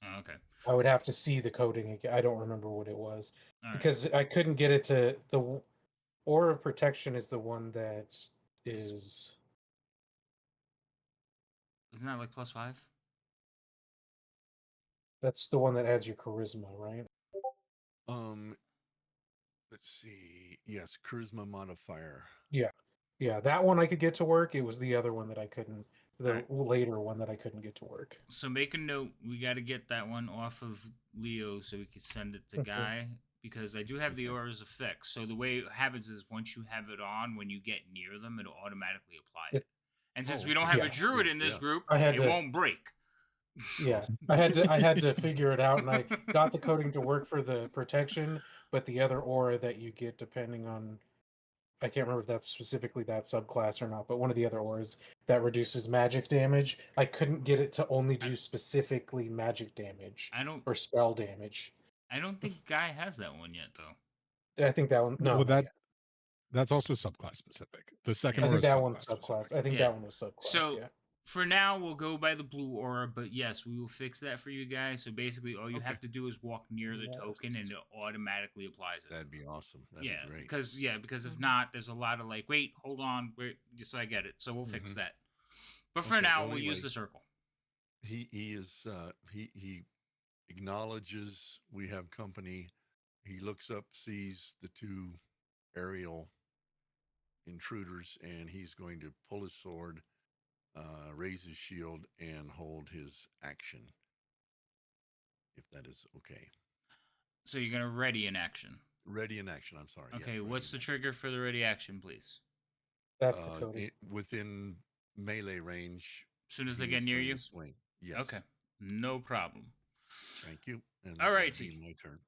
Oh, okay. I would have to see the coding again. I don't remember what it was All right. because I couldn't get it to the aura of protection is the one that is Isn't that like +5? that's the one that adds your charisma, right? Um, let's see. Yes, charisma modifier. Yeah. Yeah, that one I could get to work. It was the other one that I couldn't the Alright. later one that I couldn't get to work. So make a note. We got to get that one off of Leo so we can send it to Guy because I do have the Okay. aura's effects. So the way it happens is once you have it on, when you get near them, it'll automatically apply It- it. And since Oh, we don't okay. have Yeah. a druid in this Yeah. group, I had it to won't break. Yeah, I had to figure it out, and I got the coding to work for the protection, but the other aura that you get depending on I can't remember if that's specifically that subclass or not, but one of the other auras that reduces magic damage, I couldn't get it to only do specifically magic damage I don't. or spell damage. I don't think Guy has that one yet, though. I think that one no, Well, not yet. that's also subclass specific. The second Yeah. I aura think is that one's subclass specific. subclass. I think Yeah. that one was subclass. So Yeah. for now, we'll go by the blue aura, but yes, we will fix that for you guys. So basically, all you Okay. have to do is walk near the token, and Yes. it automatically applies it. That'd be awesome. That'd Yeah, be great. because if Mhm. not, there's a lot of like, wait, hold on, wait, just so I get it. So we'll fix Mhm. that. But for Okay, now, well, we'll use anyway. the circle. He is he acknowledges we have company. He looks up, sees the two aerial intruders, and he's going to pull his sword, raise his shield, and hold his action. If that is okay. So you're gonna ready in action. Ready in action. I'm sorry. Okay, yes, what's the trigger for the ready action, please? That's the coding. Within melee range, As soon as they he get is near going you. to swing. Yes. Okay, no problem. Thank you. And All that would be righty, my turn.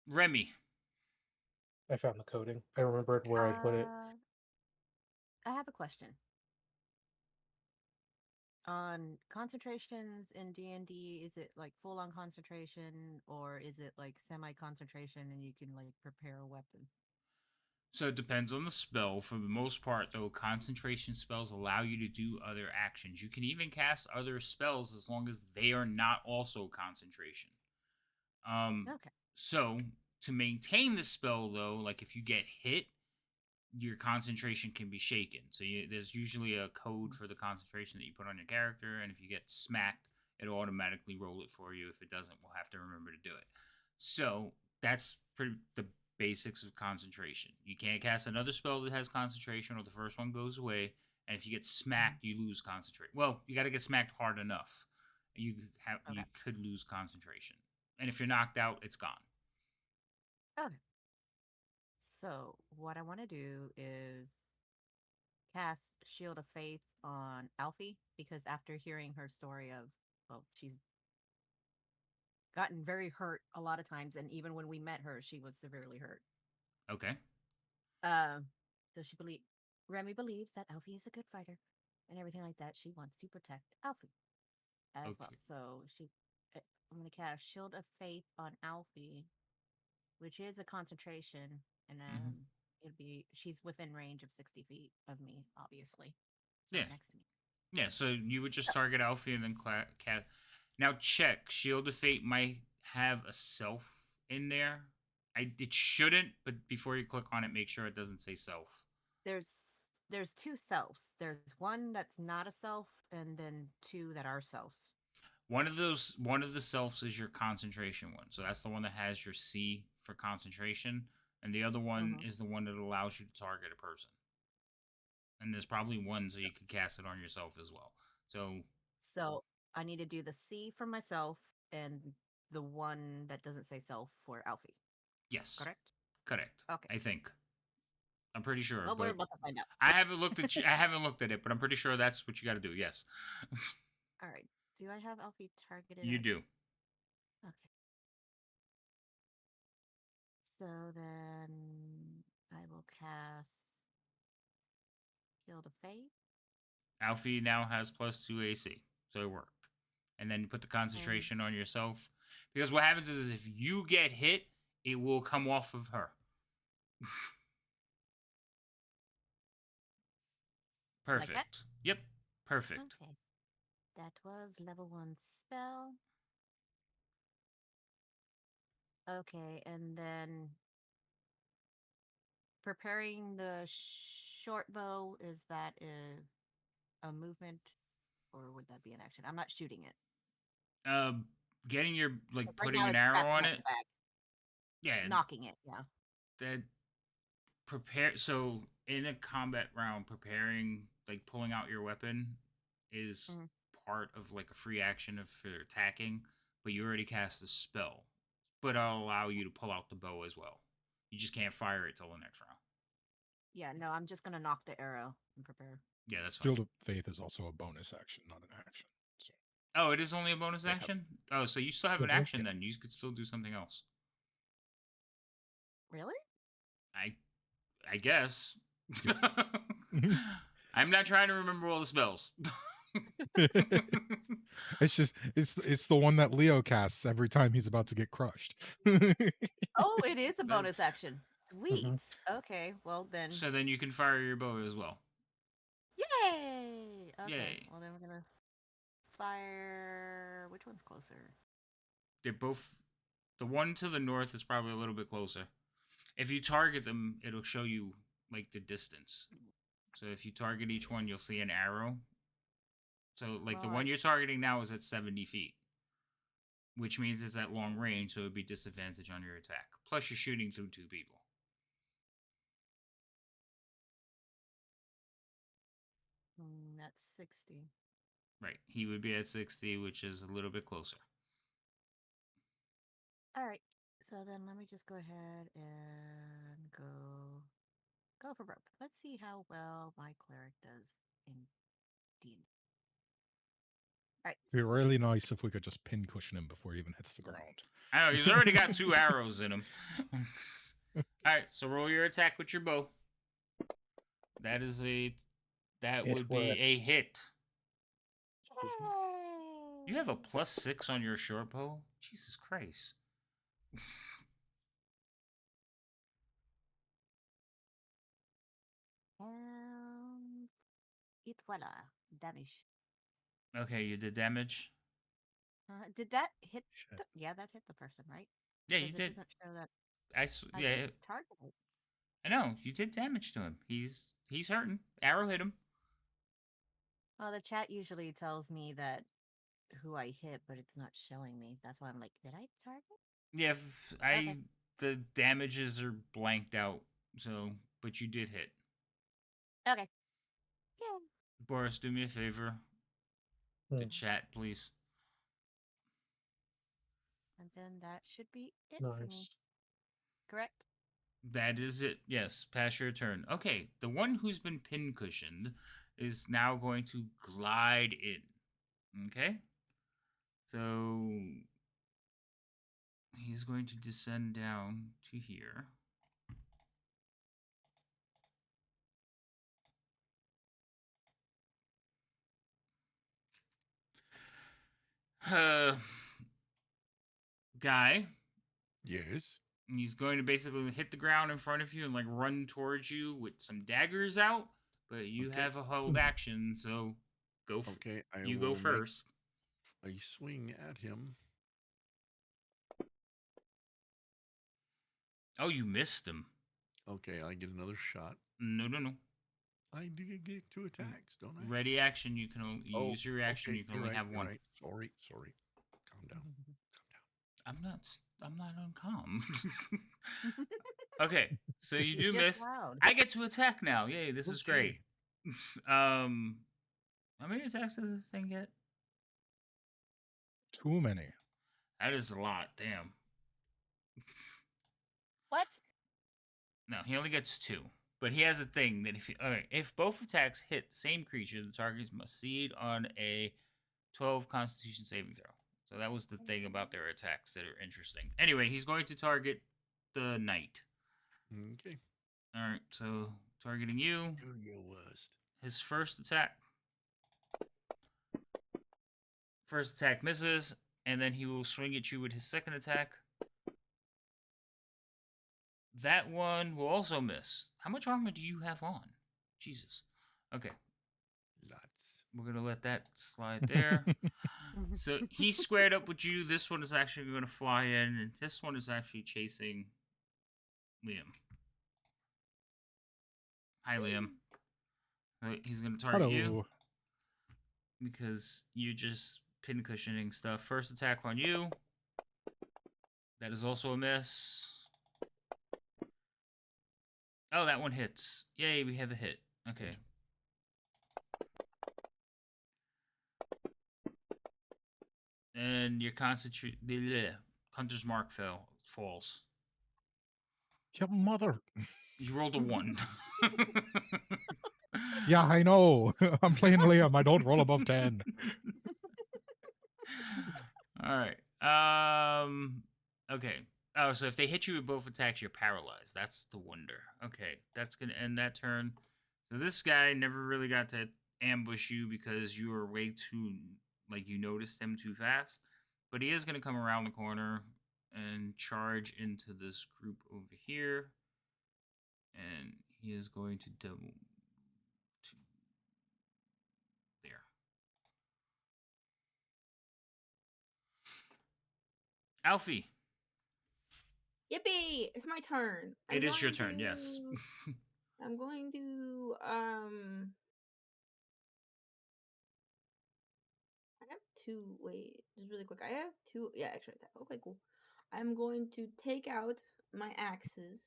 Remy. I found the coding. I remembered where I put it. I have a question. On concentrations in D&D, is it like full on concentration or is it like semi concentration and you can like prepare a weapon? So it depends on the spell. For the most part, though, concentration spells allow you to do other actions. You can even cast other spells as long as they are not also concentration. Okay. So to maintain the spell, though, like if you get hit, your concentration can be shaken. So there's usually a code for the concentration that you put on your character, and if you get smacked, it'll automatically roll it for you. If it doesn't, we'll have to remember to do it. So that's pretty the basics of concentration. You can't cast another spell that has concentration, or the first one goes away. And if you get smacked, you lose concentration. Well, you got to get smacked hard enough. You Okay. could lose concentration, and if you're knocked out, it's gone. Okay. So what I want to do is cast Shield of Faith on Alfie because after hearing her story of, well, she's gotten very hurt a lot of times, and even when we met her, she was severely hurt. Okay. Does she believe? Remy believes that Alfie is a good fighter, and everything like that. She wants to protect Alfie as well. Okay. So I'm going to cast Shield of Faith on Alfie, which is a concentration, and she's within range of 60 feet of me, obviously. It's Yeah. right next to me. Yeah, so you would just target Alfie and then cast. Now check. Shield of Fate might have a self in there. It shouldn't, but before you click on it, make sure it doesn't say self. There's two selves. There's one that's not a self, and then two that are selves. One of the selves is your concentration one. So that's the one that has your C for concentration, and the other one is the one that allows you to target a person. And there's probably one so you could cast it on yourself as well. So I need to do the C for myself and the one that doesn't say self for Alfie. Yes. Correct? Okay. I think. I'm pretty sure. Well, but we're about to find out. I haven't looked at it, but I'm pretty sure that's what you got to do. Yes. All right. Do I have Alfie targeted? You do. Okay. So then I will cast Shield of Faith. Alfie now has +2 AC, so it worked. And then you put the concentration on yourself, because what happens is if you get hit, it will come off of her. Perfect. that? Yep. Perfect. Okay. That was level 1 spell. Okay, and then preparing the short bow, is that a movement or would that be an action? I'm not shooting it. Getting your like Right putting now an it's arrow strapped to on my it. back. Yeah, Knocking it, yeah. that prepare. So in a combat round, preparing like pulling out your weapon is Mhm. part of like a free action of for attacking, but you already cast the spell. But I'll allow you to pull out the bow as well. You just can't fire it till the next round. Yeah, no, I'm just gonna knock the arrow and prepare. Yeah, that's fine. Shield of Faith is also a bonus action, not an action. So Oh, it is only a bonus Yep. action? Oh, so you still have an Mhm. action then. You could still do something else. Really? I guess. Mhm. I'm not trying to remember all the spells. it's the one that Leo casts every time he's about to get crushed. Oh, it is a That- bonus action. Sweet. Okay, well then. So then you can fire your bow as well. Yay! Okay, Yay. well then we're gonna fire. Which one's closer? They're both. The one to the north is probably a little bit closer. If you target them, it'll show you like the distance. So if you target each one, you'll see an arrow. So like the Well, one you're targeting now is at 70 feet, which means it's at long range, so it would be disadvantage on your attack. Plus, you're shooting through two people. That's 60. Right. He would be at 60, which is a little bit closer. All right. So then let me just go ahead and go for broke. Let's see how well my cleric does in D&D. All right. It'd be really nice if we could just pin cushion him before he even hits the ground. I know, he's already got 2 arrows in him. Alright, so roll your attack with your bow. That It would be a works. hit. Yay! You have a +6 on your short bow? Jesus Christ. Et voila. Damage. Okay, you did damage? Did that hit? Shit. Yeah, that hit the person, right? Yeah, you Because it did. doesn't show that I Yeah, did target it. I know. You did damage to him. He's hurting. Arrow hit him. Well, the chat usually tells me that who I hit, but it's not showing me. That's why I'm like, did I target? Yeah, Okay. the damages are blanked out. So, but you did hit. Okay. Yeah. Boris, do me a favor. The Hmm. chat, please. And then that should be it for me. Nice. Correct? That is it. Yes, pass your turn. Okay, the one who's been pincushioned is now going to glide in. Okay? So he's going to descend down to here. Uh, guy, Yes. and he's going to basically hit the ground in front of you and like run towards you with some daggers out. But you Okay. have a hold action, so go. Okay, I You will go make first. a swing at him. Oh, you missed him. Okay, I get another shot. No, no, no. I do get 2 attacks, don't I? Ready action. You can only use your reaction. Okay, You can you're only right, have you're one. right. Sorry. Calm down. I'm not uncalm. Okay, so you It's do just miss. loud. I get to attack now. Yay, this is great. Okay. How many attacks does this thing get? Too many. That is a lot. Damn. What? No, he only gets 2. But he has a thing that if both attacks hit the same creature, the target must succeed on a 12 Constitution saving throw. So that was the thing about their attacks that are interesting. Anyway, he's going to target the knight. Okay. All right, so targeting you. Do your worst. His first attack. First attack misses, and then he will swing at you with his second attack. That one will also miss. How much armor do you have on? Jesus. Okay. we're gonna let that slide there. So he's squared up with you. This one is actually going to fly in, and this one is actually chasing Liam. Hi, Liam. He's going to target you Hello. because you're just pincushioning stuff. First attack on you. That is also a miss. Oh, that one hits. Yay, we have a hit. Okay. And your Hunter's Mark falls. Your mother. You rolled a 1. Yeah, I know. I'm playing Liam. I don't roll above 10. All right. Okay. Oh, so if they hit you with both attacks, you're paralyzed. That's the wonder. Okay, that's gonna end that turn. So this guy never really got to ambush you because you were way too, like, you noticed him too fast. But he is gonna come around the corner and charge into this group over here, and he is going to double to there. Alfie, Yippee! It's my turn. it is your turn. Yes. I'm going to I have two. Wait, just really quick. I have two. Yeah, actually, okay, cool. I'm going to take out my axes.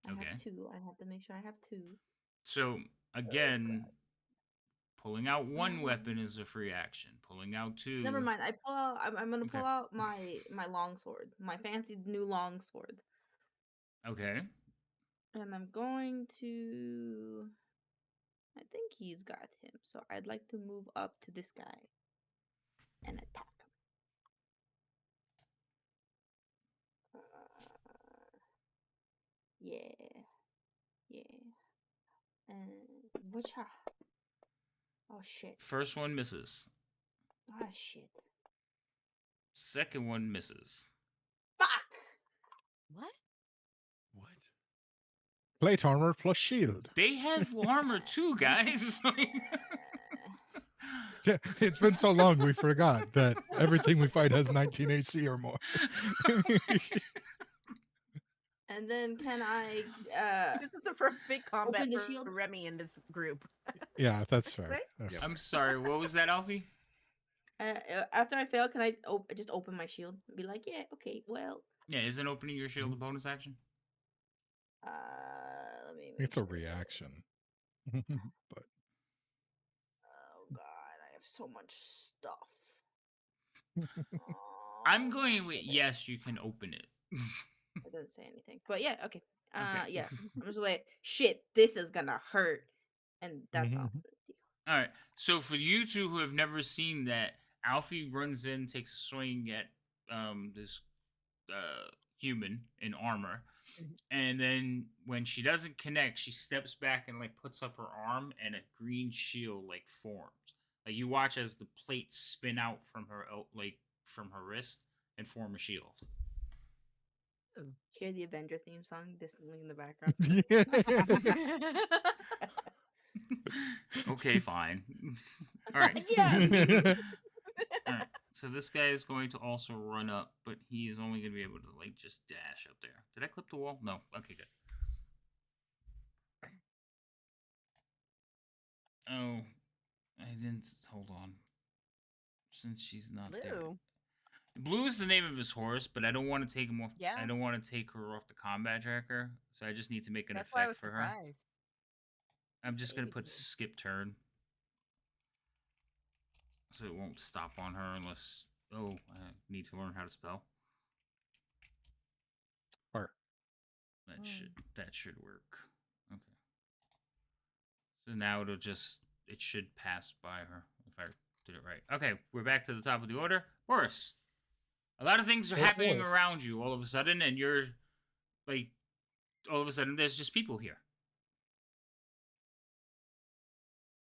I have Okay. two. I have to make sure I have two. So Oh again, god. pulling out one weapon Um, is a free action. Pulling out Never two. mind. I pull out. I'm gonna Okay. pull out my long sword, my fancy new long sword, Okay. and I'm going to. I think he's got him, so I'd like to move up to this guy and attack him. Yeah, yeah. And whatcha? Oh shit! First one misses. Ah shit! Second one misses. Fuck! What? What? Plate armor plus shield. They have armor too, guys. Yeah, it's been so long we forgot that everything we fight has 19 AC or more. And then can I This is the first big combat open the for shield? Remy in this group. Yeah, that's fair. Right? That's Yep. fair. I'm sorry. What was that, Alfie? After I fail, can I just open my shield and be like, yeah, okay, well, Yeah, isn't opening your shield a bonus action? let me make It's a sure. reaction. But Oh god, I have so much stuff. I'm Oh going gosh, with okay. yes, you can open it. It doesn't say anything, but yeah, okay. Okay. Yeah, I'm just like, shit, this is gonna hurt, and that's all. I'm gonna do. All right. So for you two who have never seen that, Alfie runs in, takes a swing at this human in armor, and then when she doesn't connect, she steps back and like puts up her arm, and a green shield like forms. Like you watch as the plates spin out from her from her wrist and form a shield. Hear the Avenger theme song distantly in the background. Okay, fine. All right. Yeah. All right. So this guy is going to also run up, but he is only going to be able to like just dash up there. Did I clip the wall? No. Okay, good. Oh, I didn't. Hold on. Since she's not there. Blue. Blue is the name of his horse, but I don't want to take him off. Yeah. I don't want to take her off the combat tracker, so I just need to make an That's why I effect was for her. surprised. I'm just gonna put skip turn, so it won't stop on her unless. Oh, I need to learn how to spell. Or That should work. Okay. So now it should pass by her if I did it right. Okay, we're back to the top of the order. Horace, a lot of things are Oh, happening boy. around you all of a sudden, and you're like, all of a sudden there's just people here.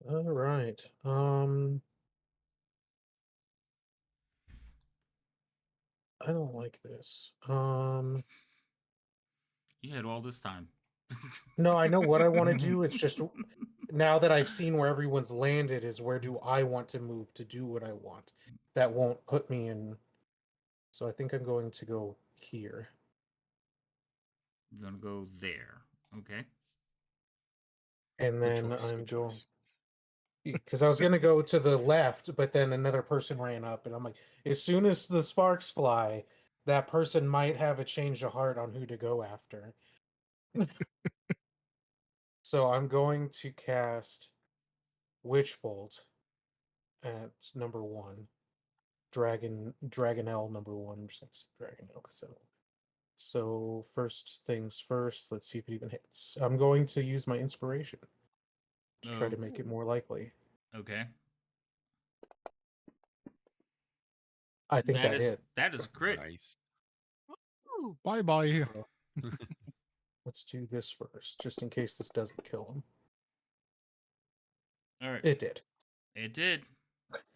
All right. I don't like this. You had all this time. No, I know what I want to do. It's just now that I've seen where everyone's landed, is where do I want to move to do what I want? That won't put me in. So I think I'm going to go here. I'm gonna go there. Okay. And Good then choice. I'm Good going choice. because I was going to go to the left, but then another person ran up, and I'm like, as soon as the sparks fly, that person might have a change of heart on who to go after. So I'm going to cast Witch Bolt at number 1. Dragonelle number 1. I'm just gonna say Dragonelle because I don't. So first things first, let's see if it even hits. I'm going to use my inspiration to try Oh, to make it more likely. okay. I think that hit. That is a crit. Nice. Ooh. Bye bye. So let's do this first, just in case this doesn't kill him. All right. It did. It did.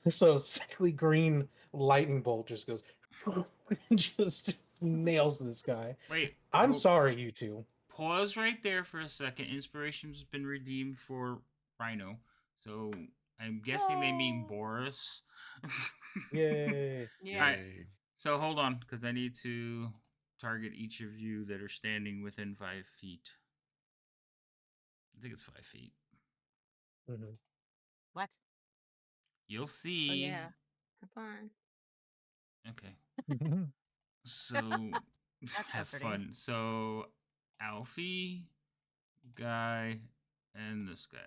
So sickly green lightning bolt just goes and just nails this guy. Wait. I'm sorry, you two. Pause right there for a second. Inspiration's been redeemed for Rhino, so I'm guessing they mean Yay. Boris. Yay. Yeah. Alright, Yay. so hold on, because I need to target each of you that are standing within 5 feet. I think it's 5 feet. Mhm. What? You'll Oh see. yeah. Have fun. Okay. So That's have comforting. fun. So Alfie, Guy, and this guy.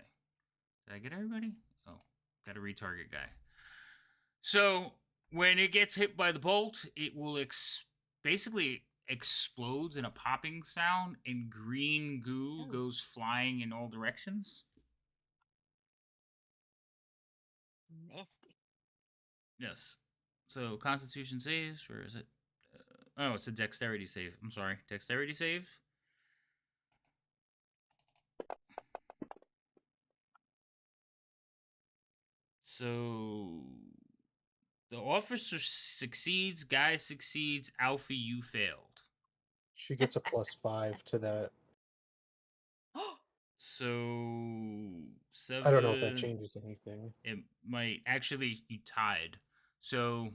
Did I get everybody? Oh, got to retarget Guy. So when it gets hit by the bolt, it will basically explodes in a popping sound, and green goo Oh. goes flying in all directions. Nasty. Yes. So Constitution saves, where is it? Oh, it's a Dexterity save. I'm sorry, Dexterity save. So the officer succeeds, Guy succeeds, Alfie, you failed. She gets a +5 to that. So I don't know if that 7. changes anything. It might actually, you tied. So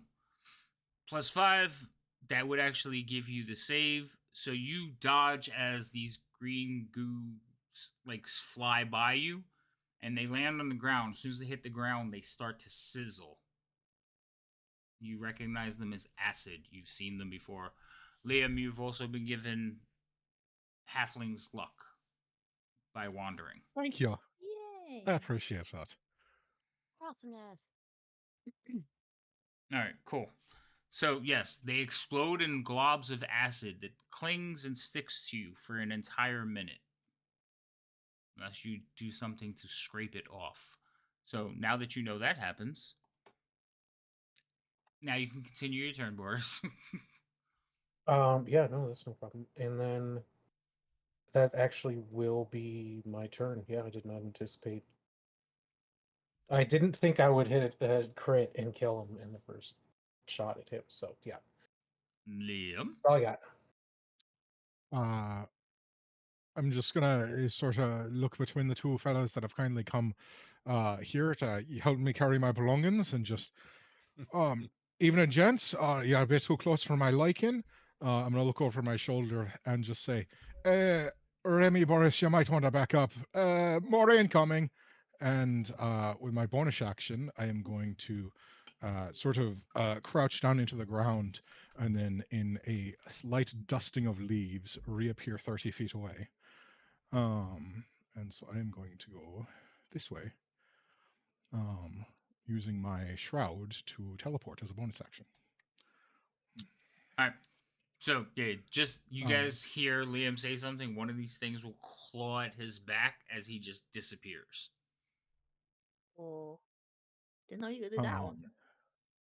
+5, that would actually give you the save. So you dodge as these green goo like fly by you, and they land on the ground. As soon as they hit the ground, they start to sizzle. You recognize them as acid. You've seen them before. Liam, you've also been given Halfling's Luck by wandering. Thank you. Yay. I appreciate that. Awesomeness. All right, cool. So, yes, they explode in globs of acid that clings and sticks to you for an entire minute. Unless you do something to scrape it off. So, now that you know that happens, now you can continue your turn, Boris. Yeah, no, that's no problem. And then that actually will be my turn. Yeah, I did not anticipate. I didn't think I would hit a crit and kill him in the first shot at him. So yeah, Liam. all I got. Uh, I'm just gonna sort of look between the two fellows that have kindly come here to help me carry my belongings and just um evening gents, you're a bit too close for my liking. I'm gonna look over my shoulder and just say, Remy Boris, you might want to back up. More incoming. And with my bonus action, I am going to sort of crouch down into the ground and then in a slight dusting of leaves reappear 30 feet away. And so I am going to go this way, um, using my shroud to teleport as a bonus action. All right. So, yeah, just you Um, guys hear Liam say something. One of these things will claw at his back as he just disappears. Oh, didn't know you could do that um, one.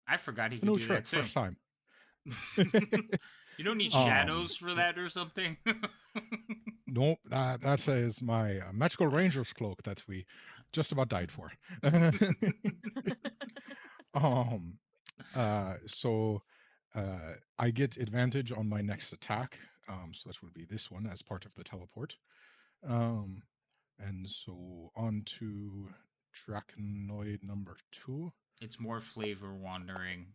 I forgot he it's a could new do that trick, too. first time. You don't need um, shadows for that or something? nope, that is my magical ranger's cloak that we just about died for. um, so I get advantage on my next attack. So that would be this one as part of the teleport. Um, and so on to Dracanoid number 2. It's more flavor wandering.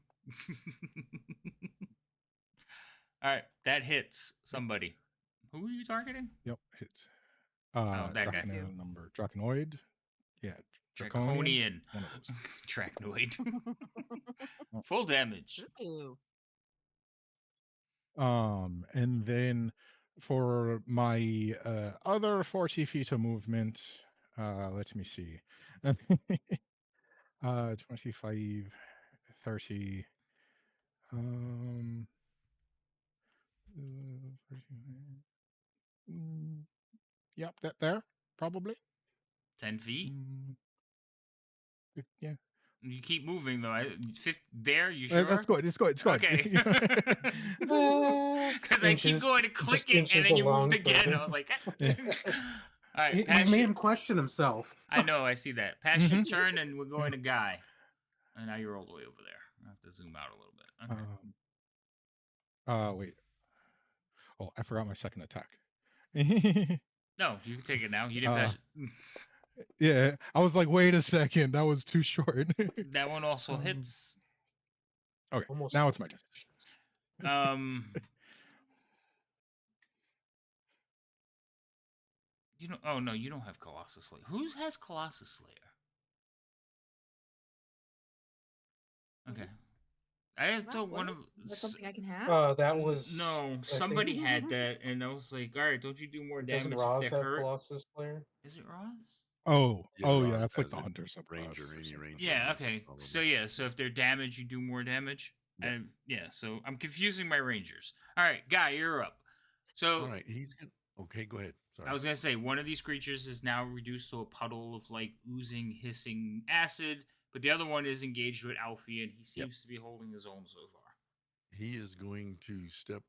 All right, that hits somebody. Who are you targeting? Yep, hits. Oh, that guy. Two. Dracanoid. Yeah, Draconian. Draconian. One of those. Trachnoid. Full damage. Ooh. And then for my other 40 feet of movement, let me see. 25, 30. Um, 30, yep, that there, probably. 10 feet? Yeah. You keep moving though. There, you sure? That's good. It's good. It's good. Okay. Because I keep Inches, going to just click it and inches then you along moved again. further. I was like, Yeah. all right, You pass made your- him question himself. I know, I see that. Pass your Mhm. turn and we're going to Guy. And now you're all the way over there. I have to zoom out a little bit. Okay. Wait. Oh, I forgot my second attack. No, you can take it now. You didn't pass. Yeah, I was like, wait a second, that was too short. That one also hits. Okay, Almost now all it's my turn. Um, you don't. Oh no, you don't have Colossus Slayer. Who has Colossus Slayer? Okay, I thought one of That's something I can have. That was no. I Somebody think- had that, and I was like, all right, don't you do more Doesn't damage if Roz they're have hurt? Colossus Slayer? Is it Roz? Oh, Ross yeah, it's like has the it. hunter subclass. Ranger, or any something. ranger. Yeah. has it, Okay. probably. So yeah. So if they're damaged, you do more damage. Yeah. And yeah. So I'm confusing my rangers. All right, Guy, you're up. So All right, he's gonna. Okay, go ahead. Sorry. I was gonna say one of these creatures is now reduced to a puddle of like oozing, hissing acid, but the other one is engaged with Alfie, and he seems to be holding his own so far. He is going to step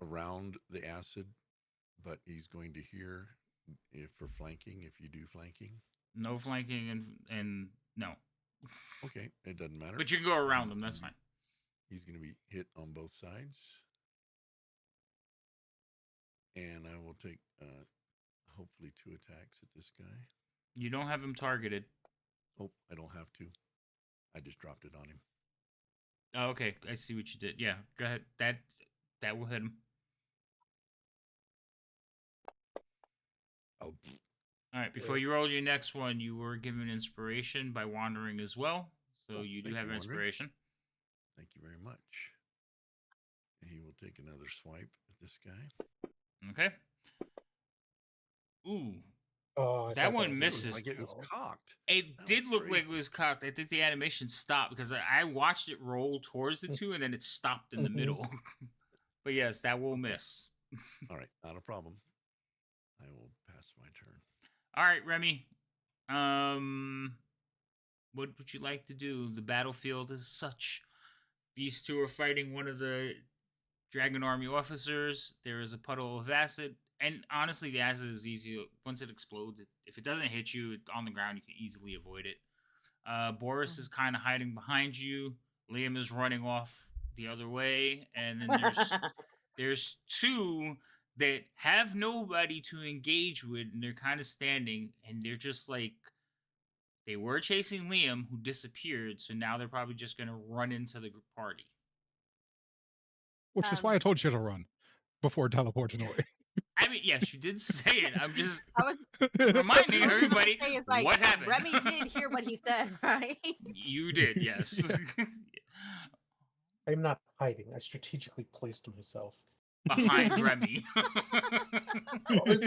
around the acid, but he's going to hear if for flanking. If you do flanking, No flanking and no. okay, it doesn't matter. But you can go around them. That's fine. He's going to be hit on both sides, and I will take hopefully 2 attacks at this guy. You don't have him targeted. Oh, I don't have to. I just dropped it on him. Oh, okay, I see what you did. Yeah, go ahead. That will hit him. Oh, All right. Before you roll your next one, you were given inspiration by wandering as well, so Oh, you do thank have you, Wandering. inspiration. thank you very much. And he will take another swipe at this guy. Okay. Ooh, Oh, I That thought one was misses. Like it was Oh. cocked. it That did was look like it crazy. was cocked. I think the animation stopped because I watched it roll towards the two and then it stopped in the Mhm. middle. But yes, that will Okay. miss. All right, not a problem. I will pass my turn. All right, Remy. What would you like to do? The battlefield is such. These two are fighting one of the Dragon Army officers. There is a puddle of acid, and honestly, the acid is easy. Once it explodes, if it doesn't hit you on the ground, you can easily avoid it. Boris is kind of hiding behind you. Liam is running off the other way, and then there's two that have nobody to engage with, and they're kind of standing, and they're just like they were chasing Liam, who disappeared. So now they're probably just gonna run into the party. Which is why I told you to run before teleporting away. I mean, yes, you did say it. I'm just I was reminding I was gonna everybody say, it's like, what happened. Remy did hear what he said, right? You did, yes. I'm not hiding. I strategically placed myself Behind Remy.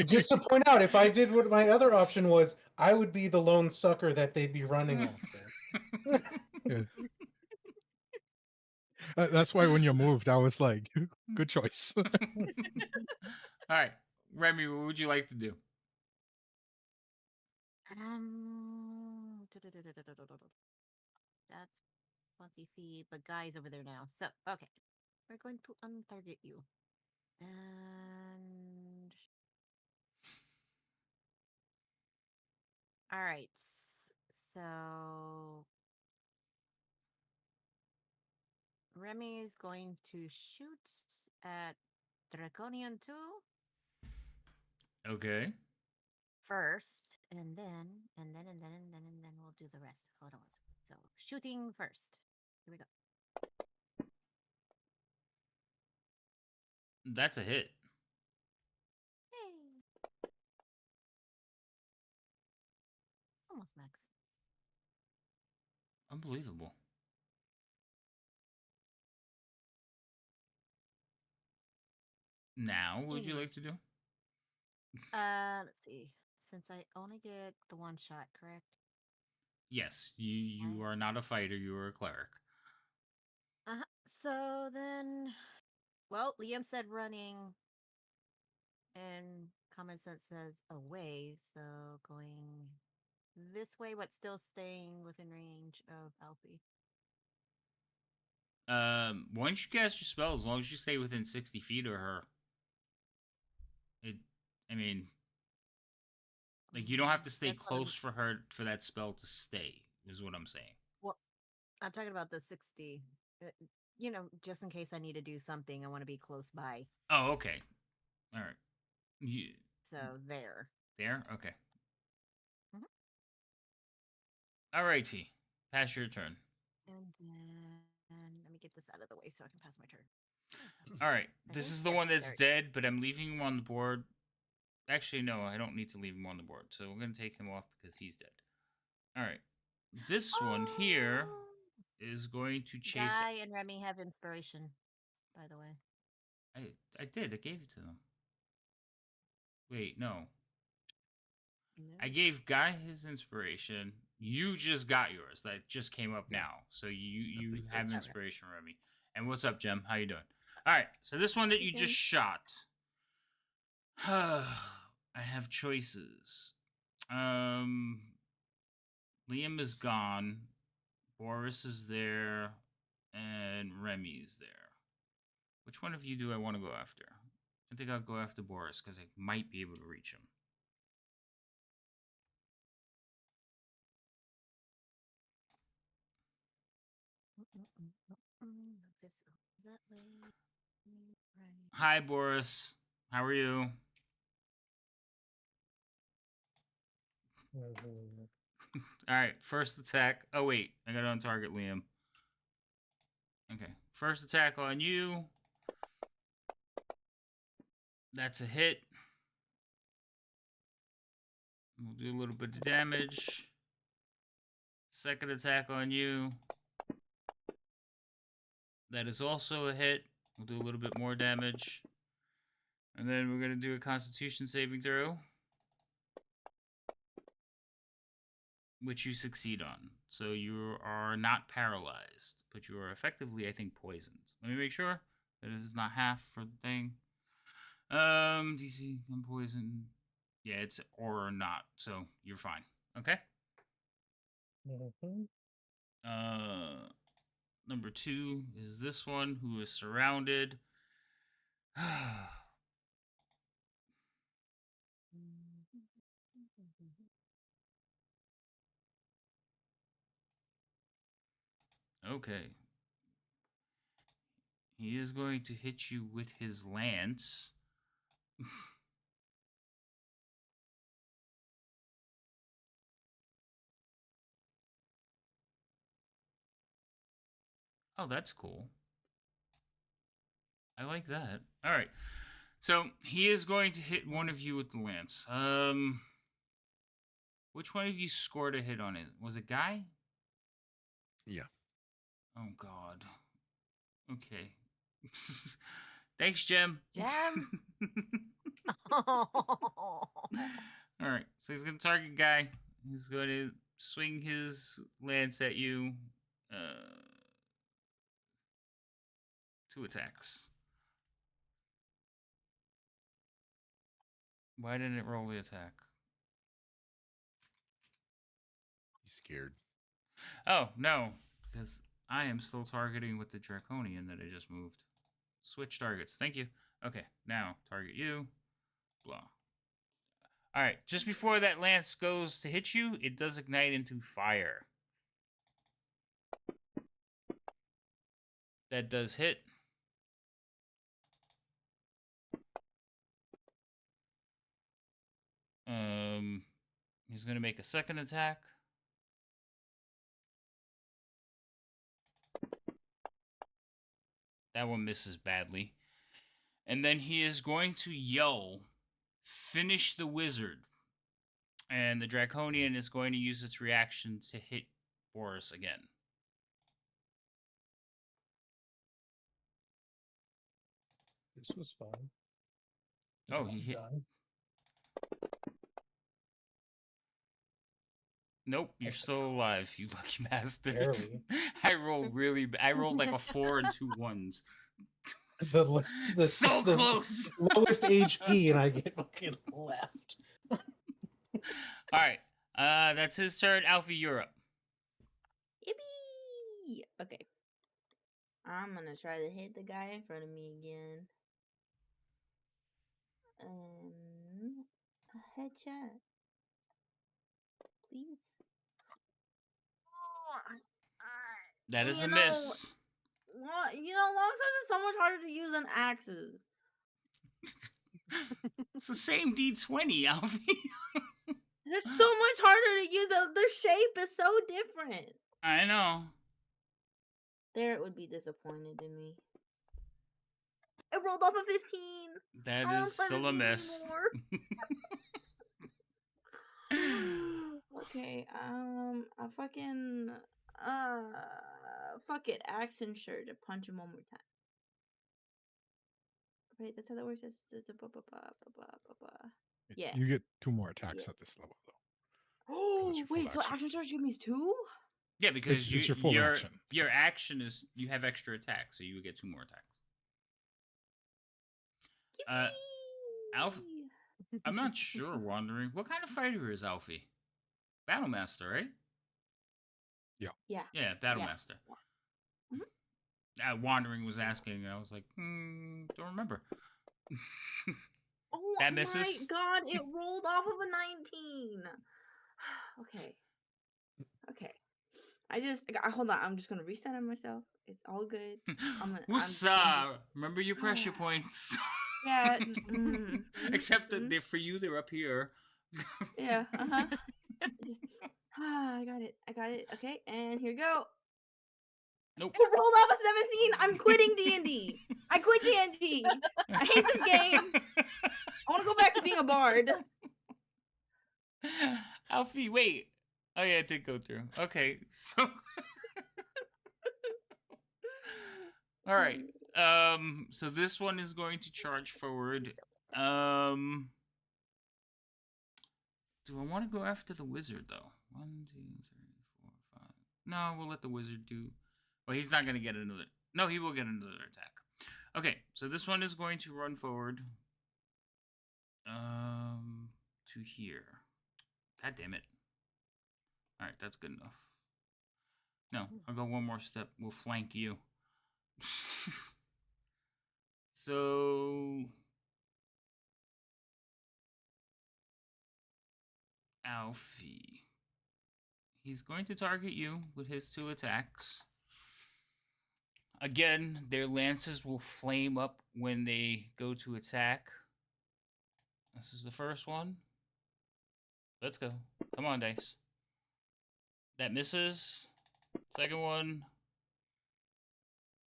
Just to point out, if I did what my other option was, I would be the lone sucker that they'd be running after. Yeah. That's why when you moved, I was like, good choice. All right, Remy, what would you like to do? That's 20 feet, but Guy's over there now. So, okay. We're going to untarget you. And. Alright. So. Remy is going to shoot at Draconian 2. Okay. first, and then we'll do the rest. Hold on. So shooting first. Here we go. That's a hit. Hey. Almost max. Unbelievable. Now, what would you like to do? Let's see. Since I only get the one shot, correct? Yes, you are not a fighter. You are a cleric. So then, well, Liam said running, and common sense says away. So going this way, but still staying within range of Alfie. Once you cast your spell, as long as you stay within 60 feet of her, I mean, like you don't have to stay That's what close for her for that spell to stay. Is what I'm saying. Well, I'm talking about the 60. Just in case I need to do something, I want to be close by. Oh, okay. All right. So there. There? Okay. Mhm. All righty. Pass your turn. And then let me get this out of the way so I can pass my turn. All right. I This think- is the yes, one that's there it is. dead, but I'm leaving him on the board. Actually, no, I don't need to leave him on the board. So we're going to take him off because he's dead. All right. This one here Oh! is going to chase. Guy and Remy have inspiration, by the way. I did. I gave it to them. Wait, no. I gave Guy his inspiration. You just got yours. That just came up now. So you think have that's- inspiration, Remy. And what's up, Jem? How you doing? All right. So this one that you just shot. I have choices. Liam is gone. Boris is there, and Remy's there. Which one of you do I want to go after? I think I'll go after Boris because I might be able to reach him. This that way. Right. Hi, Boris. How are you? Mhm. All right, first attack. Oh, wait. I got to untarget Liam. Okay. First attack on you. That's a hit. We'll do a little bit of damage. Second attack on you. That is also a hit. We'll do a little bit more damage. And then we're going to do a Constitution saving throw, which you succeed on. So you are not paralyzed, but you are effectively, I think, poisoned. Let me make sure that it is not half for the thing. DC, I'm poisoned. Yeah, it's or not, so you're fine. Okay? Mhm. Number 2 is this one who is surrounded. Okay. He is going to hit you with his lance. Oh, that's cool. I like that. All right. So he is going to hit one of you with the lance. Which one of you scored a hit on it? Was it Guy? Yeah. Oh God. Okay. Thanks, Jem. Jem? All right. So he's gonna target Guy. He's going to swing his lance at you. 2 attacks. Why didn't it roll the attack? He's scared. Oh, no. Because I am still targeting with the Draconian that I just moved. Switch targets. Thank you. Okay, now target you. Blah. All right, just before that lance goes to hit you, it does ignite into fire. That does hit. He's going to make a second attack. That one misses badly. And then he is going to yell, "Finish the wizard." And the Draconian is going to use its reaction to hit Boris again. This was fun. Oh, he hit. Done. Nope, you're still alive, you lucky bastard. Barely. I rolled like a 4 and 2 ones. So So close. Lowest HP, and I get fucking left. Alright. That's his turn. Alfie, you're up. Yippee! Okay. I'm gonna try to hit the guy in front of me again. A headshot. Please. That is You a know, miss. Well, longswords are so much harder to use than axes. It's the same D20, Alfie. They're so much harder to use. Their shape is so different. I know. There would be disappointed in me. It rolled off a 15. That I don't is play still this a game miss. Okay, I fucking fuck it, action shirt to punch him one more time. Right, that's how that works. Yeah. You get 2 more attacks Yeah. at this level, though. Oh your full wait, so action. action shirt give me 2? Yeah, because It's your full action, your so. action is you have extra attacks, so you would get 2 more attacks. Alfie, I'm not sure. Wandering, what kind of fighter is Alfie? Battlemaster, right? Yeah. Yeah, Battlemaster. Wandering was asking, and I was like, don't remember. Oh That misses. my god, it rolled off of a 19. Okay. Hold on. I'm just gonna reset on myself. It's all good. Woosah! Remember your pressure points. Yeah. Except that for you, they're up here. Yeah. I got it. Okay, and here we go. Nope. It rolled off a 17. I'm quitting D&D. I quit D&D. I hate this game. I want to go back to being a bard. Alfie, wait. Oh yeah, it did go through. Okay, so all right. So this one is going to charge forward. Do I want to go after the wizard though? 1, 2, 3, 4, 5. No, we'll let the wizard do. Well, he's not gonna get another. No, he will get another attack. Okay, so this one is going to run forward. To here. God damn it. All right, that's good enough. No, I'll go one more step. We'll flank you. So Alfie. He's going to target you with his 2 attacks. Again, their lances will flame up when they go to attack. This is the first one. Let's go. Come on, dice. That misses. Second one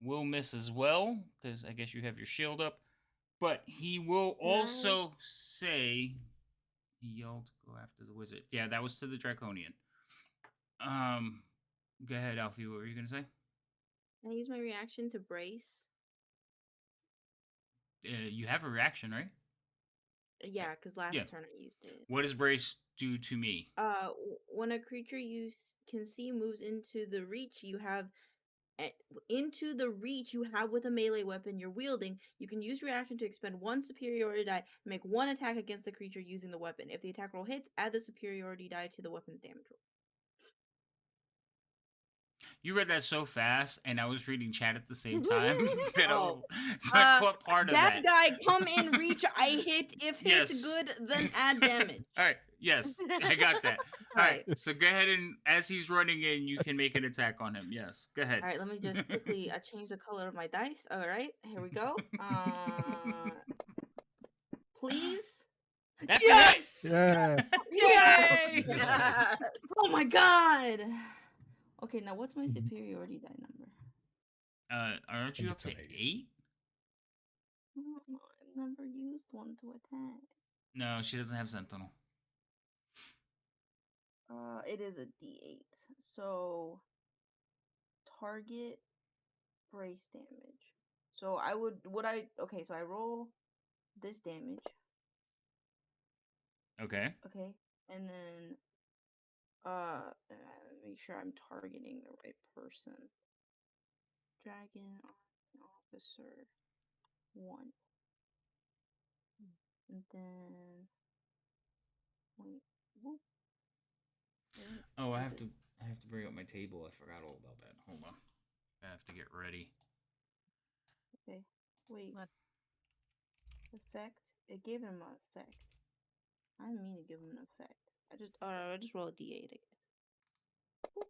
will miss as well, because I guess you have your shield up. But he will also say... He yelled, go after the wizard. Yeah, that was to the Draconian. Go ahead, Alfie. What were you going to say? Can I use my reaction to brace? You have a reaction, right? Yeah, because last turn I used it. What does brace do to me? When a creature you can see moves into the reach you have with a melee weapon you're wielding, you can use reaction to expend 1 superiority die and make 1 attack against the creature using the weapon. If the attack roll hits, add the superiority die to the weapon's damage roll. You read that so fast, and I was reading chat at the same time that so I I caught part of that. That guy come in reach. I hit. If hit good, then add damage. All right. Yes, I got that. All right. So go ahead and as he's running in, you can make an attack on him. Yes. Go ahead. All right. Let me just quickly change the color of my dice. All right. Here we go. Please. That's yes! Yeah. Yes! Oh my god. Okay, now what's my Mhm. superiority die number? Aren't think you up it's to an 8. 8? I don't know. I've never used one to attack. No, she doesn't have Sentinel. It is a D8. So target brace damage. So okay, so I roll this damage, Okay. okay? And then make sure I'm targeting the right person. Dragon Army Officer 1. And then wait, whoop. Wait, Oh, I does have it to bring up my table. I forgot all about that. Hold on. I have to get ready. okay. Wait. What? Effect? It gave him an effect. I didn't mean to give him an effect. I just roll a D8, I guess.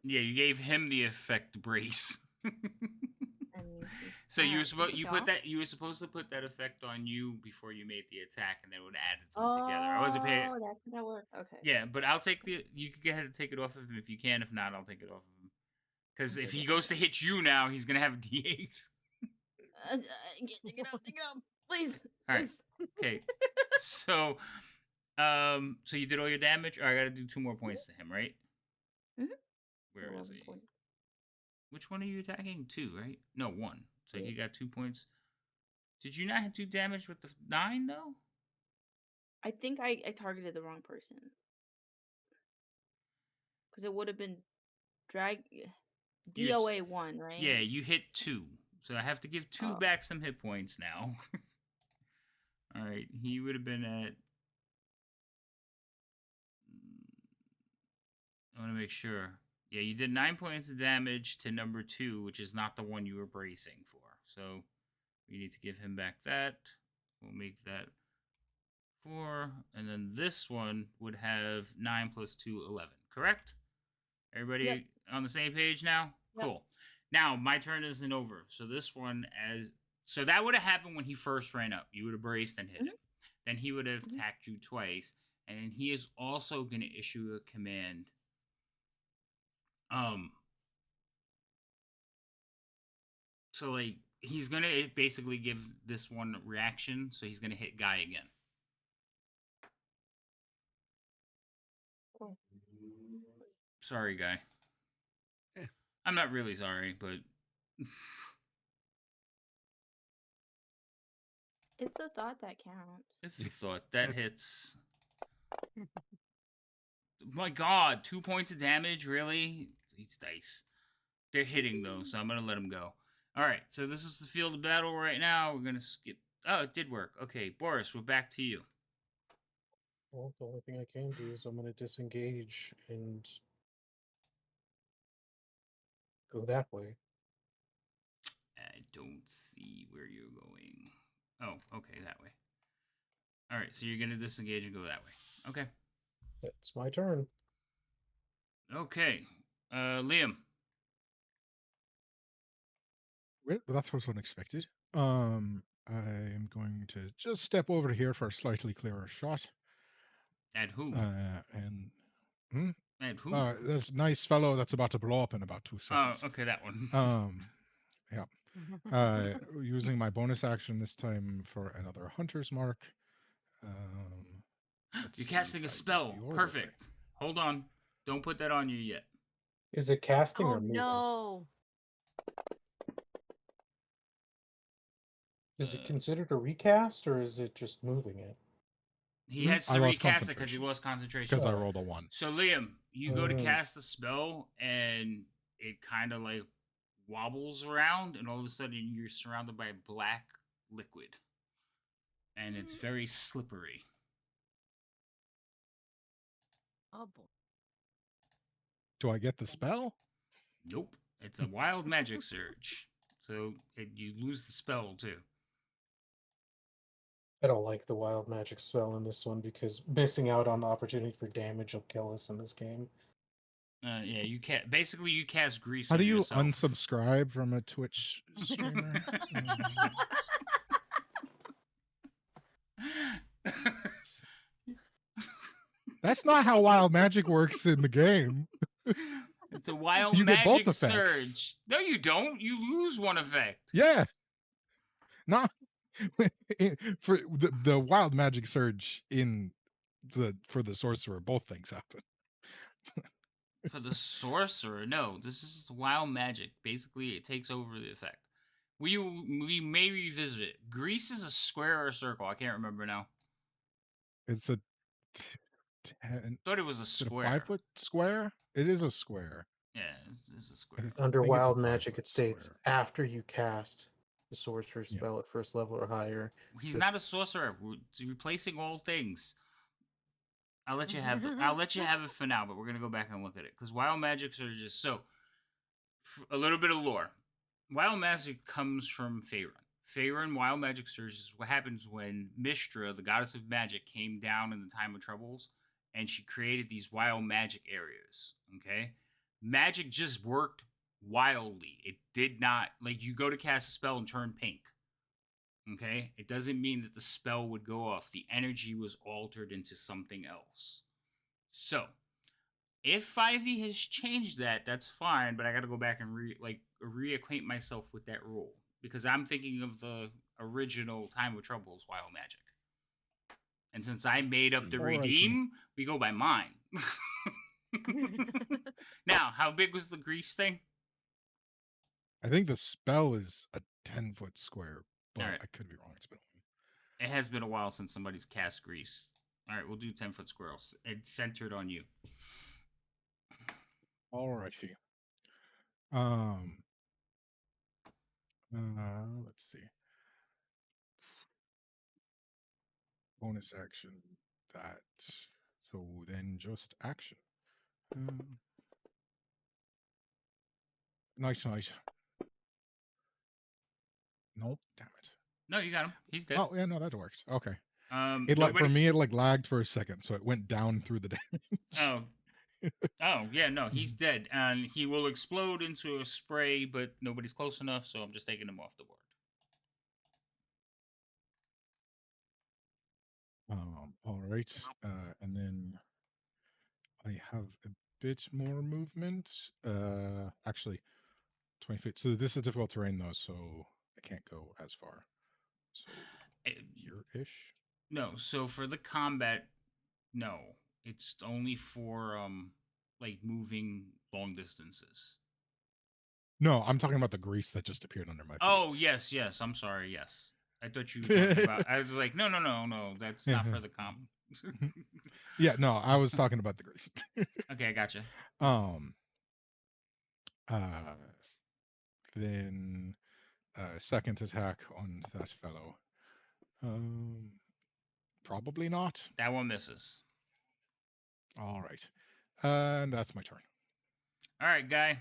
Yeah, you gave him the effect brace. I mean, So you were alright, supposed take it off. you were supposed to put that effect on you before you made the attack, and then it would add them together. I wasn't paying. Oh, that's how that works. Okay. Yeah, but I'll take the. You can go ahead and take it off of him if you can. If not, I'll take it off of him. Because I'll if take he it goes to off. hit you now, he's gonna have a D8. Take it up, please, All right. please. Okay. So, so you did all your damage. Or I gotta do 2 more points to him, right? Mhm. Where is 11 he? points. Which one are you attacking? 2, right? No, 1. So Yeah. he got 2 points. Did you not do damage with the 9 though? I think I targeted the wrong person. Because it would have been drag DOA 1, right? Yeah, you hit 2. So I have to give 2 Oh. back some hit points now. All right, he would have been at. I want to make sure. Yeah, you did 9 points of damage to number 2, which is not the one you were bracing for. So we need to give him back that. We'll make that 4. And then this one would have 9 plus 2, 11. Correct? Everybody Yep. on the same page now? Yep. Cool. Now, my turn isn't over. So this one, so that would have happened when he first ran up. You would have braced and hit him. Then he would have attacked you twice. And then he is also going to issue a command. So like he's gonna basically give this one reaction, so he's gonna hit Guy again. Sorry, Guy. Eh. I'm not really sorry, but It's the thought that counts. it's the thought that hits. My God, 2 points of damage, really? These dice. They're hitting though, so I'm gonna let him go. All right, so this is the field of battle right now. We're gonna skip. Oh, it did work. Okay, Boris, we're back to you. Well, the only thing I can do is I'm going to disengage and go that way. I don't see where you're going. Oh, okay, that way. All right, so you're gonna disengage and go that way. Okay. That's my turn. Okay. Liam. Well, that was unexpected. I'm going to just step over here for a slightly clearer shot. At who? And At who? there's a nice fellow that's about to blow up in about 2 Oh, seconds. okay, that one. Yeah. Using my bonus action this time for another hunter's mark. You're casting a spell. Perfect. Hold on. Don't put that on you yet. Is it casting Oh or moving? no! Is it considered a recast or is it just moving it? He has I to lost recast it because he concentration. lost concentration. Because I rolled a 1. So, Liam, you go to Mhm. cast the spell, and it kind of like wobbles around, and all of a sudden you're surrounded by black liquid. And it's very slippery. Oh boy. Do I get the spell? Nope. It's a wild magic surge. So you lose the spell, too. I don't like the wild magic spell in this one because missing out on the opportunity for damage will kill us in this game. Yeah, you can't. Basically, you cast grease How on do you yourself. unsubscribe from a Twitch streamer? That's not how wild magic works in the game. It's a wild You get both magic effects. surge. No, you don't. You lose one effect. Yeah. Not for the wild magic surge in for the sorcerer, both things happen. For the sorcerer, no. This is wild magic. Basically, it takes over the effect. We may revisit it. Greece is a square or a circle. I can't remember now. It's a 10. Thought it was a Is it a square. 5-foot square? It is a square. Yeah, it's a square. Under think it's a wild magic, 5-foot it states square. after you cast the sorcerer Yeah. spell at first level or higher. He's this- not a sorcerer. We're replacing all things. I'll let you have it for now, but we're gonna go back and look at it because wild magic are just so. A little bit of lore. Wild magic comes from Faerun. Faerun wild magic surge is what happens when Mystra, the goddess of magic, came down in the time of troubles, and she created these wild magic areas. Okay, magic just worked wildly. It did not like you go to cast a spell and turn pink. Okay, it doesn't mean that the spell would go off. The energy was altered into something else. So, if 5e has changed that, that's fine, but I got to go back and reacquaint myself with that rule because I'm thinking of the original Time of Troubles wild magic. And since I made up the Alrighty. redeem, we go by mine. Now, how big was the grease thing? I think the spell is a 10-foot square, but Alright. I could be wrong. It's been It has been a while since somebody's cast grease. All right, we'll do 10-foot squirrels. It's centered on you. alrighty. Let's see. Bonus action. That. So then just action. Night. Nope. Damn it. No, you got him. He's dead. Oh yeah, no, that worked. Okay. Um, It like for nobody's- me, it like lagged for a second, so it went down through the damage. Oh, yeah, no, he's dead, and he will explode into a spray, but nobody's close enough, so I'm just taking him off the board. All right. And then I have a bit more movement. Actually, 20 feet. So this is difficult terrain though, so I can't go as far. So here-ish. No, so for the combat, no, it's only for like moving long distances. No, I'm talking about the grease that just appeared under my feet. Oh, yes, I'm sorry, yes. I thought you were talking about. I was like, no, that's not for the comp. Yeah, no, I was talking about the grease. Okay, I gotcha. Then second attack on that fellow. Probably not. That one misses. All right. And that's my turn. All right, guy.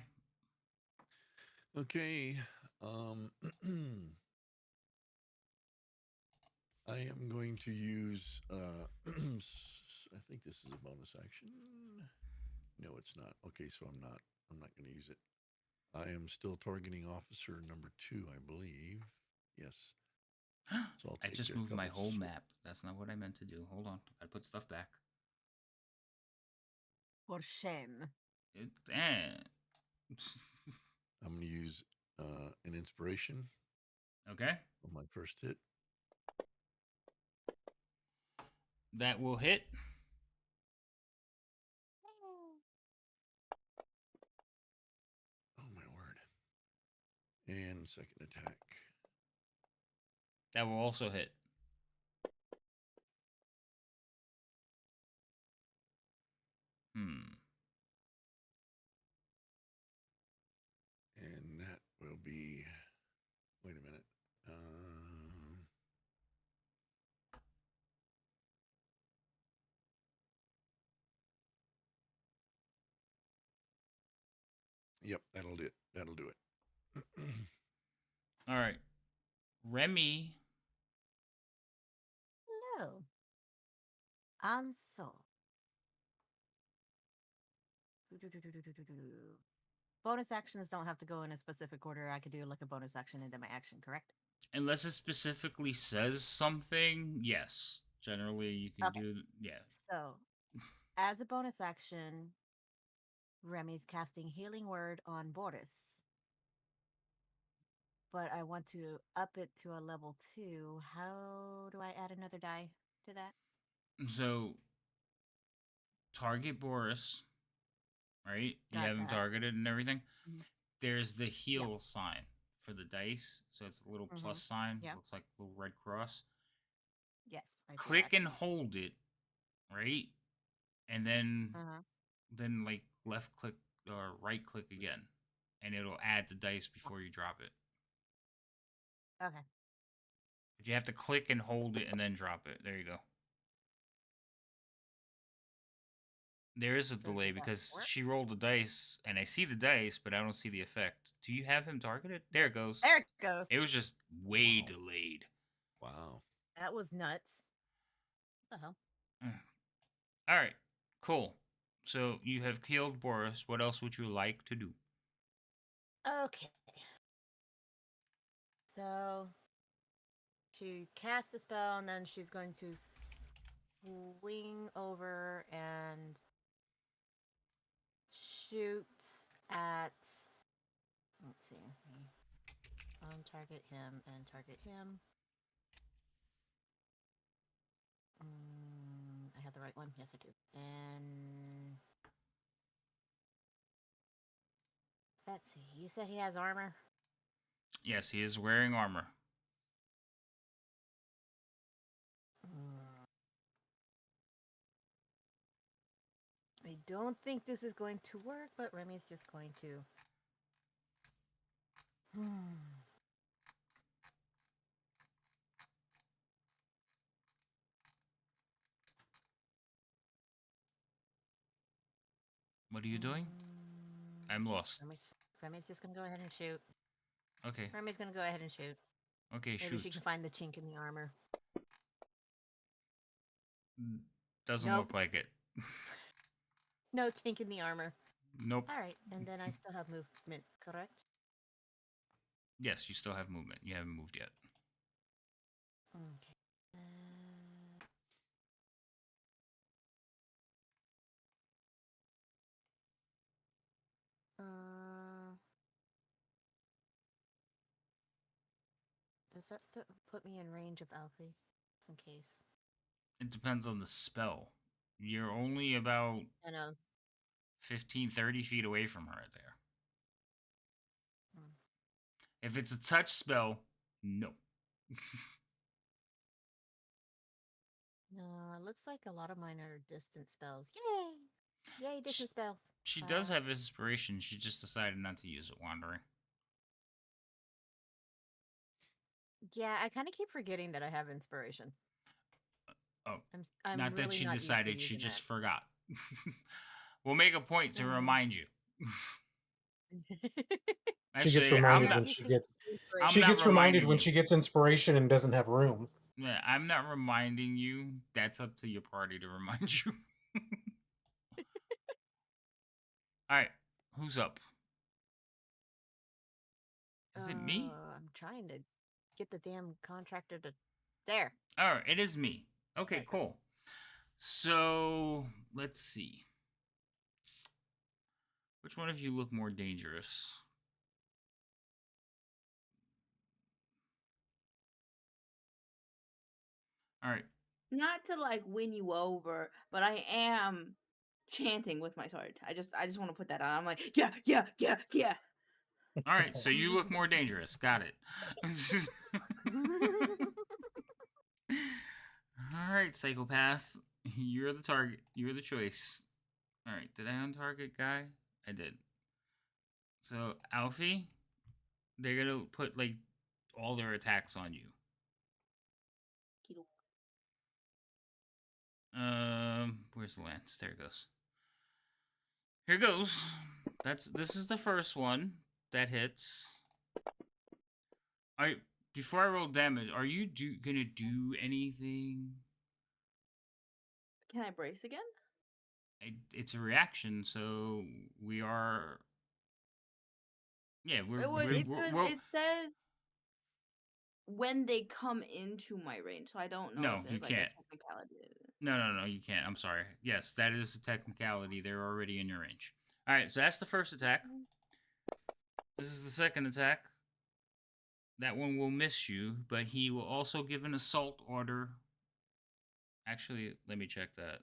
Okay. I am going to use. I think this is a bonus action. No, it's not. Okay, so I'm not. I'm not going to use it. I am still targeting officer number 2, I believe. Yes. So I'll I take just a moved my couple whole s- map. That's not what I meant to do. Hold on. I put stuff back. For shame. I'm going to use an inspiration Okay. on my first hit. That will hit. Oh my word! And second attack. That will also hit. And that will be. Wait a minute. Yep, that'll do it. That'll do it. All right. Remy. Hello. And so. Bonus actions don't have to go in a specific order. I could do like a bonus action into my action, correct? Unless it specifically says something, yes. Generally, you can Okay. do. Yeah. So, As a bonus action, Remy's casting Healing Word on Boris. But I want to up it to a level 2. How do I add another die to that? So target Boris, right? You Got have him that. targeted and everything. Mhm. There's the Yep. heal sign for the dice. So it's a little plus sign. Yep. Looks like a little red cross. Yes, I see Click that. and hold it, right? And then like left click or right click again. And it'll add the dice before you drop it. Okay. But you have to click and hold it and then drop it. There you go. There is a So delay did that because work? she rolled the dice and I see the dice, but I don't see the effect. Do you have him targeted? There it goes. There it goes. It was just way Wow. delayed. Wow. That was nuts. What the hell? All right, cool. So you have killed Boris. What else would you like to do? Okay. So she casts a spell and then she's going to swing over and shoot at. Let's see. Target him and target him. I have the right one. Yes, I do. And let's see. You said he has armor. Yes, he is wearing armor. I don't think this is going to work, but Remy's just going to. What are you doing? I'm lost. Remy's just going to go ahead and shoot. Okay. Remy's going to go ahead and shoot. Okay, Maybe shoot. she can find the chink in the armor. Doesn't Nope. look like it. No chink in the armor. Nope. All right, and then I still have movement, correct? Yes, you still have movement. You haven't moved yet. Okay. Does that still put me in range of Alfie? Just in case. It depends on the spell. You're only about I know. 15, 30 feet away from her there. Hmm. If it's a touch spell, no. No, it looks like a lot of mine are distance spells. Yay! Yay, distance spells. She does have inspiration. She just decided not to use it wandering. Yeah, I kind of keep forgetting that I have inspiration. Oh, I'm not really that she not decided, used to she using just forgot. We'll make a point to remind you. She gets Actually, reminded when she gets. I'm She not gets reminded reminding when you. she gets inspiration and doesn't have room. Yeah, I'm not reminding you. That's up to your party to remind you. All right, who's up? Is it me? I'm trying to get the damn contractor to. There. All right, it is me. Okay, Okay. cool. So let's see. Which one of you look more dangerous? All right. Not to like win you over, but I am chanting with my sword. I just want to put that on. I'm like, yeah, yeah, yeah, yeah. All right, so you look more dangerous. Got it. All right, psychopath. You're the target. You're the choice. All right, did I untarget guy? I did. So, Alfie, they're going to put like all their attacks on you. Where's the lance? There it goes. Here goes. This is the first one that hits. Before I roll damage, are you gonna do anything? Can I brace again? It's a reaction, so we are. Yeah, It says when they come into my range, so I don't know No, if you there's like can't. a technicality. No, you can't. I'm sorry. Yes, that is a technicality. They're already in your range. All right, so that's the first attack. This is the second attack. That one will miss you, but he will also give an assault order. Actually, let me check that.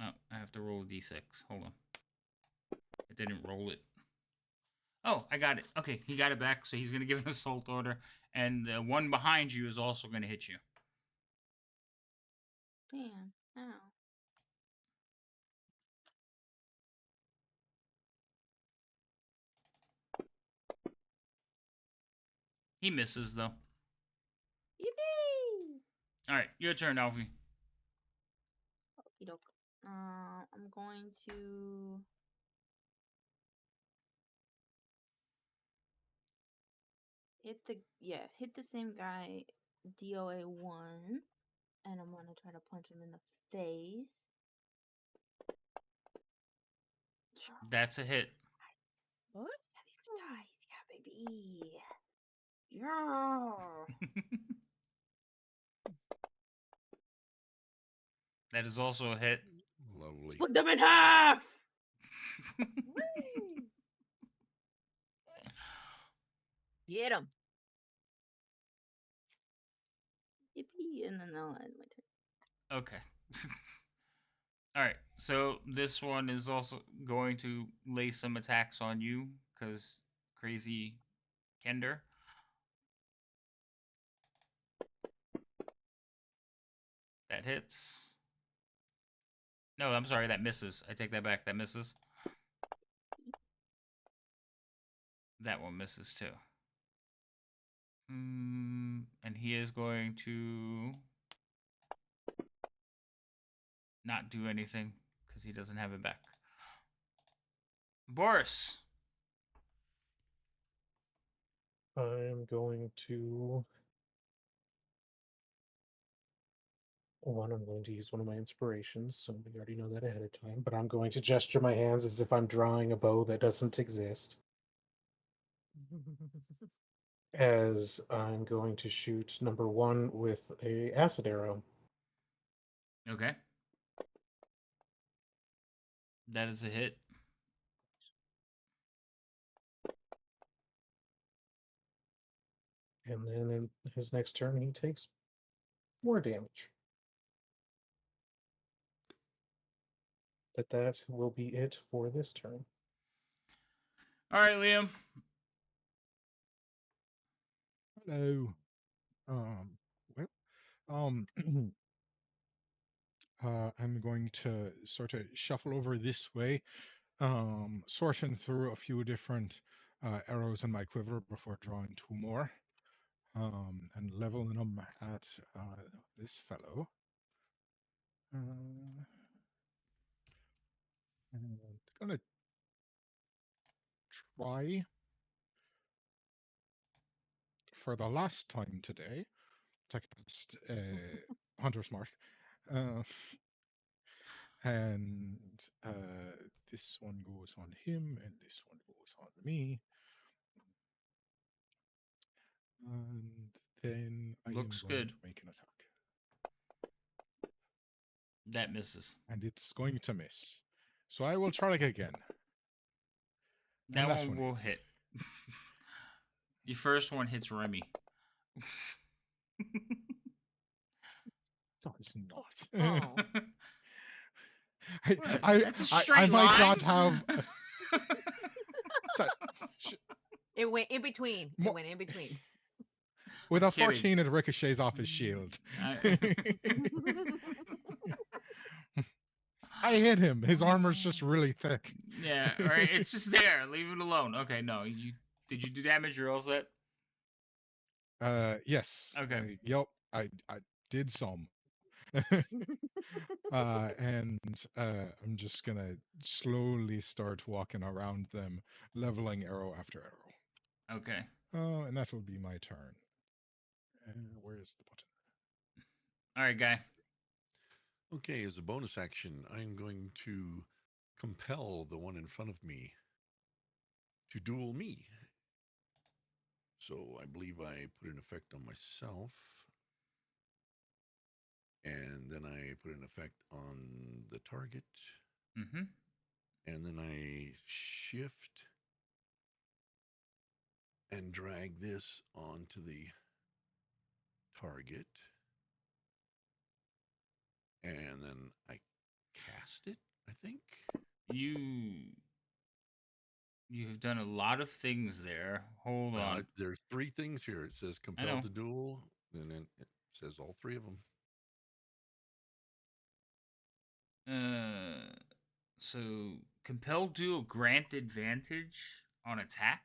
Oh, I have to roll a d6. Hold on. It didn't roll it. Oh, I got it. Okay, he got it back, so he's going to give an assault order. And the one behind you is also going to hit you. Damn. Ow. He misses, though. Yippee! All right, your turn, Alfie. Okie doke. I'm going to hit the same guy, DOA 1, and I'm gonna try to punch him in the face. That's a hit. What? Yeah, these are dice. Yeah, baby. Yeah. That is also a hit. Lovely. Split them in half. Whee! Get him. Yippee! And then I'll end my turn. Okay. All right, so this one is also going to lay some attacks on you because crazy Kender. That hits. No, I'm sorry, that misses. I take that back. That misses. That one misses too. And he is going to not do anything because he doesn't have it back. Boris. I'm going to. One, I'm going to use one of my inspirations, so we already know that ahead of time, but I'm going to gesture my hands as if I'm drawing a bow that doesn't exist. As I'm going to shoot number 1 with a acid arrow. Okay. That is a hit. And then in his next turn, he takes more damage. But that will be it for this turn. All right, Liam. Hello. Well, um, I'm going to sort of shuffle over this way, sorting through a few different arrows in my quiver before drawing two more, and leveling them at this fellow. And gonna try for the last time today to cast Hunter's Mark. Uh, and this one goes on him, and this one goes on me. And then I am Looks going good. to make an attack. That misses. And it's going to miss. So I will try again. And That that one one will hits. hit. The first one hits Remy. Does not. Oh. What? I, That's a I straight might line. not have. So, It went in between. It Mo- went in between. with I'm a kidding. 14, it ricochets off his shield. I hit him. His armor's just really thick. Yeah, all right. It's just there. Leave it alone. Okay, no. Did you do damage or all set? Yes. Okay. Yep. I did some. And I'm just gonna slowly start walking around them, leveling arrow after arrow. Okay. And that will be my turn. Where's the button? All right, guy. Okay, as a bonus action, I'm going to compel the one in front of me to duel me. So I believe I put an effect on myself, and then I put an effect on the target, Mm-hmm. and then I shift and drag this onto the target, and then I cast it, I think. You you've done a lot of things there. Hold on. There's three things here. It says I compelled know. to duel, and then it says all three of them. Uh, so compelled duel grant advantage on attack.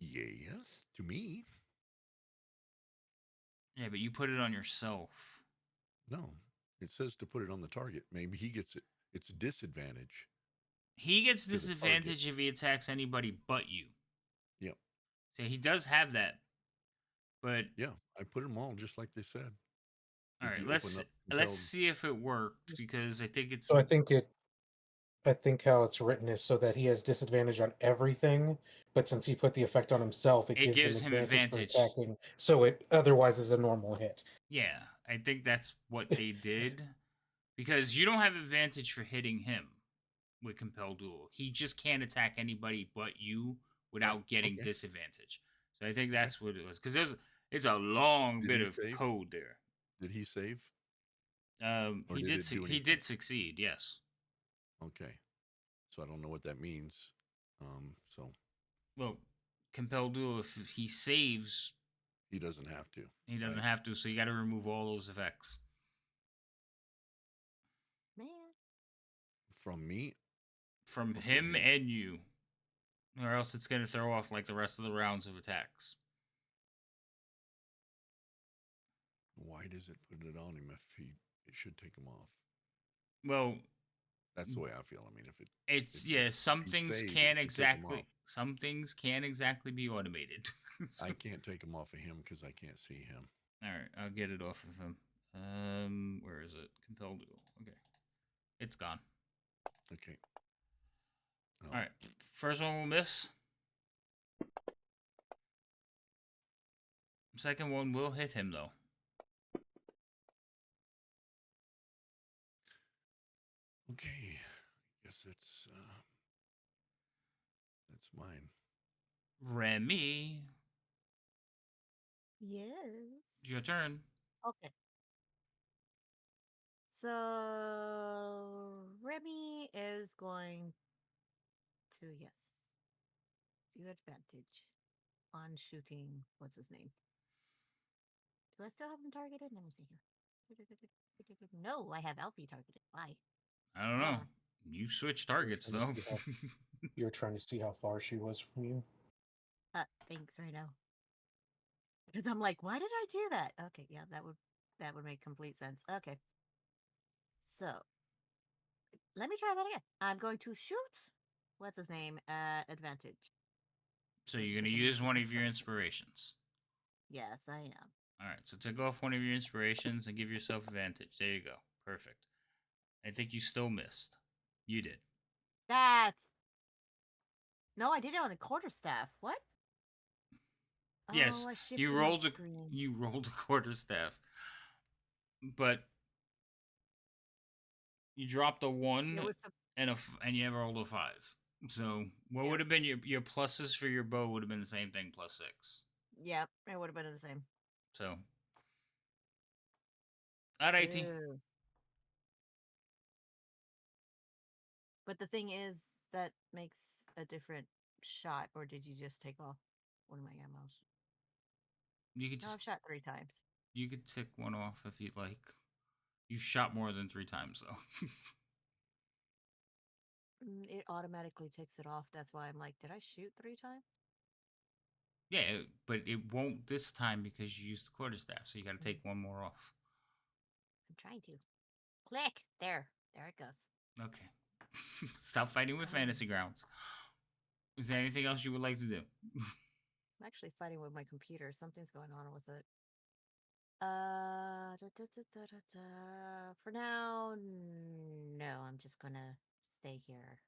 Yes, to me. Yeah, but you put it on yourself. No, it says to put it on the target. Maybe he gets it. It's a disadvantage He gets to the target. disadvantage if he attacks anybody but you. Yep. So he does have that. But Yeah, I put them all just like they said. all If right, you open up let's compelled, see if it worked because I think it's So I think how it's written is so that he has disadvantage on everything, but since he put the effect on himself, it it gives him gives him advantage for advantage. attacking. So it otherwise is a normal hit. Yeah, I think that's what they did because you don't have advantage for hitting him with compelled duel. He just can't attack anybody but you right? without getting Okay. disadvantage. So I think Okay. that's what it was because it's a long Did bit he of save? code there. Did he save, or He did did it do he anything? did succeed. Yes. Okay. So I don't know what that means. So Well, compelled duel if he saves, he doesn't have to, he doesn't right? have to. So you got to remove all those effects Man. From me from or from him him? and you, or else it's going to throw off like the rest of the rounds of attacks. Why does it put it on him if he? It should take him off. Well, That's the way I feel. I mean, if it, it's if yeah. Some he things saved, it can't should take him off. exactly. Some things can't exactly be automated. So- I can't take him off of him because I can't see him. all right, I'll get it off of him. Where is it? Compelled duel. Okay, it's gone. Okay. Oh, All right, first one will miss. Second one will hit him though. okay. Guess that's mine. Remy, Yes. it's your turn. Okay. So Remy is going to, yes, do advantage on shooting. What's his name? Do I still have him targeted? Let me see here. No, I have Alfie targeted. Why? I don't know. Uh, You switch You're targets trying to though. see how you're trying to see how far she was from you. thanks right now. Because I'm like, why did I do that? Okay, yeah, that would make complete sense. Okay. So let me try that again. I'm going to shoot. What's his name? At advantage. So you're gonna Because I need use to one of your confirm. inspirations. Yes, I am. All right. So take off one of your inspirations and give yourself advantage. There you go. Perfect. I think you still missed. You did. That's no, I did it on the quarterstaff. What? Yes, Oh, I shifted my screen. you rolled a quarterstaff, but you dropped a It one was a and you rolled a five. So what yep, would have been your pluses for your bow would have been the same thing plus six. yep. It would have been the same. So alrighty. Ew. But the thing is, that makes a different shot. Or did you just take off one of my ammos? You could No, just I've shot 3 times. you could tick one off if you'd like. You've shot more than 3 times though. It automatically takes it off. That's why I'm like, did I shoot 3 times? Yeah, but it won't this time because you used the quarterstaff, so you got to take one more off. I'm trying to. Click. There it goes. Okay. Stop fighting with Um, fantasy grounds. Is there anything else you would like to do? I'm actually fighting with my computer. Something's going on with it. For now, no. I'm just gonna stay here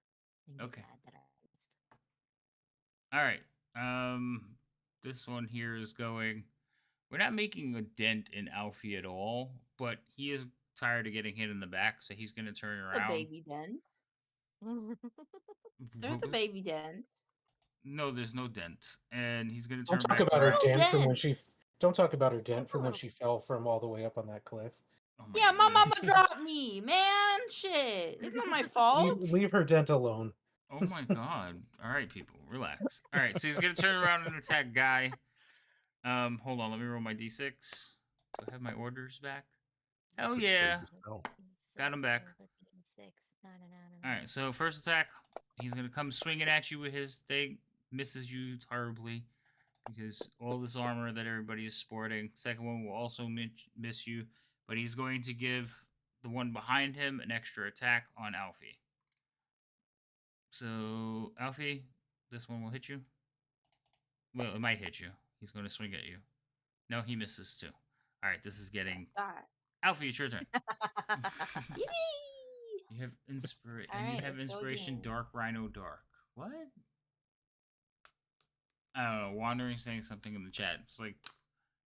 and get Okay. mad that I missed. All right. this one here is going. We're not making a dent in Alfie at all, but he is tired of getting hit in the back, so he's going to turn The around. baby dent. There's What the was- baby dent. No, there's no dent, and he's going to Don't turn talk back about her around. Little dent from when dent. she. Don't talk about her dent from when Little- she fell from all the way up on that cliff. Oh Yeah, my mama goodness. dropped me, man. Shit, it's not my fault. Leave her dent alone. Oh my god. All right, people, relax. All right, so he's going to turn around and attack Guy. Hold on, let me roll my d6. Do I have my orders back? Hell Could save yeah. the spell. Got him back. Six. All right, so first attack, he's gonna come swinging at you with his thing. Misses you horribly because all this armor that everybody is sporting. Second one will also miss you, but he's going to give the one behind him an extra attack on Alfie. So Alfie, this one will hit you. Well, it might hit you. He's going to swing at you. No, he misses too. All right, this is getting God. Alfie. It's your turn. Yippee! You have inspiration. All And you right, have let's go inspiration. again. Dark Rhino Dark. What? I don't know. Wandering saying something in the chat. It's like,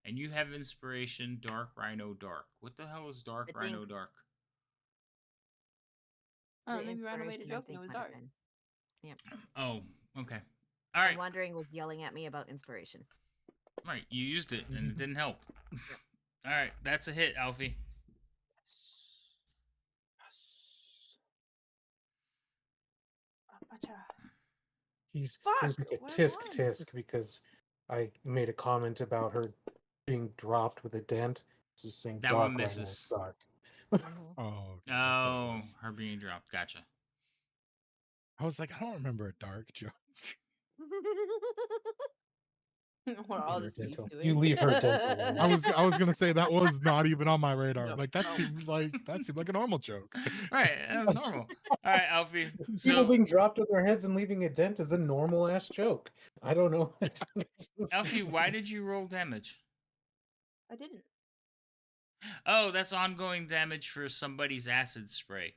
and you have inspiration. Dark Rhino Dark. What the hell is Dark I Rhino think- Dark? Oh, The maybe Rhino made a inspiration, I joke and think, it was might have dark. been. Oh, okay. All And right. Wandering was yelling at me about inspiration. Right. You used it and it didn't help. All right. That's a hit, Alfie. He's Fuck, there's like a what tisk one? tisk because I made a comment about her being dropped with a dent. It's just saying That dark one rhino, misses. dark. Mhm. Oh, okay, that's what it Oh, was. her being dropped. Gotcha. I was like, I don't remember a dark joke. We're all Leave her just dent used alone. to it. You leave her dent alone. I was gonna say that was not even on my radar. No, Like that no. seemed like a normal joke. Right. That was normal. All right, Alfie. People So, being dropped on their heads and leaving a dent is a normal ass joke. I don't know. Alfie, why did you roll damage? I didn't. Oh, that's ongoing damage for somebody's acid spray.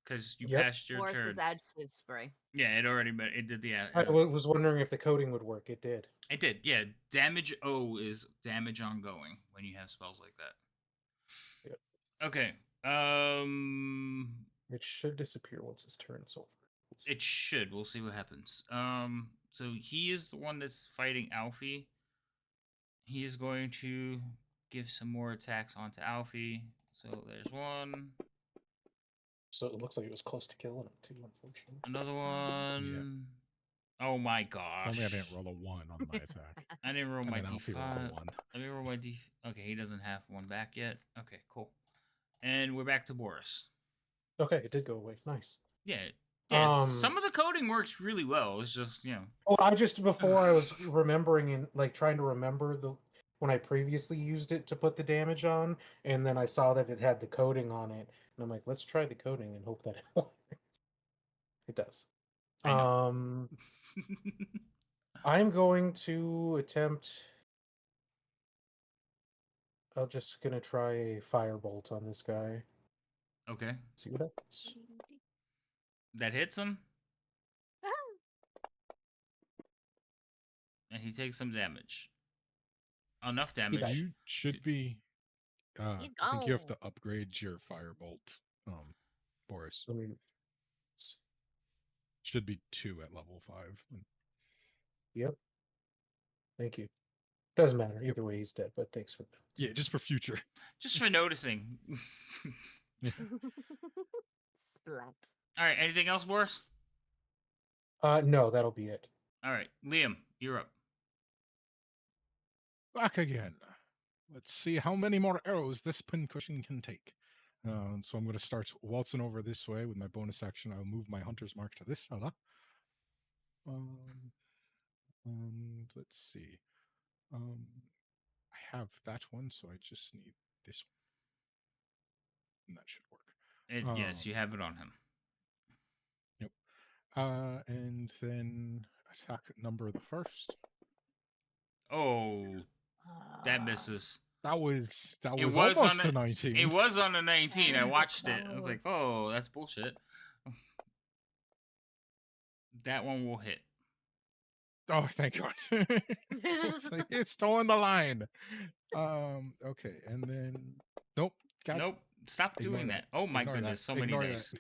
Because you Yep. passed your Or turn. his acid spray. Yeah, it already it did the I was wondering if the coding would work. It did. it did. Yeah, damage O is damage ongoing when you have spells like that. Yep. Okay. It should disappear once his turn's over. We'll see. It should. We'll see what happens. So he is the one that's fighting Alfie. He is going to give some more attacks onto Alfie. So there's one. So it looks like it was close to killing him too, unfortunately. Another one. Oh my gosh. Tell me I didn't roll a 1 on my attack. I didn't roll And my then Alfie rolled D5. a 1. Let me roll my D. Okay, he doesn't have one back yet. Okay, cool. And we're back to Boris. Okay, it did go away. Nice. Yeah. Yeah, Um, some of the coding works really well. It's just, you know. Oh, I just before I was remembering and like trying to remember the when I previously used it to put the damage on, and then I saw that it had the coding on it, and I'm like, let's try the coding and hope that it works. It does. I know. I'm going to attempt. I'm just gonna try a firebolt on this guy. Okay. See what happens. That hits him, and he takes some damage. Enough damage. died. You should be. He's I think you have gone. to upgrade your firebolt, Boris. I mean, Should be 2 at level 5. yep. Thank you. Doesn't matter either way. He's dead. But thanks for that. Yeah, just for future. Just for noticing. Splat. All right. Anything else, Boris? No, that'll be it. All right. Liam, you're up. Back again. Let's see how many more arrows this pincushion can take. So I'm going to start waltzing over this way with my bonus action. I'll move my hunter's mark to this fella. And let's see. I have that one, so I just need this one. And that should work. Yes, you have it on him. Yep. And then attack number the first. Oh, that misses. That was It was on almost a- a 19. It was on the 19. I That watched it. I was like, was- oh, that's bullshit. That one will hit. Oh, thank God. It's towing the line. Okay, and then nope. God, Nope. Stop ignore doing that. that. Oh my Ignore that. goodness, so many Ignore that. dice.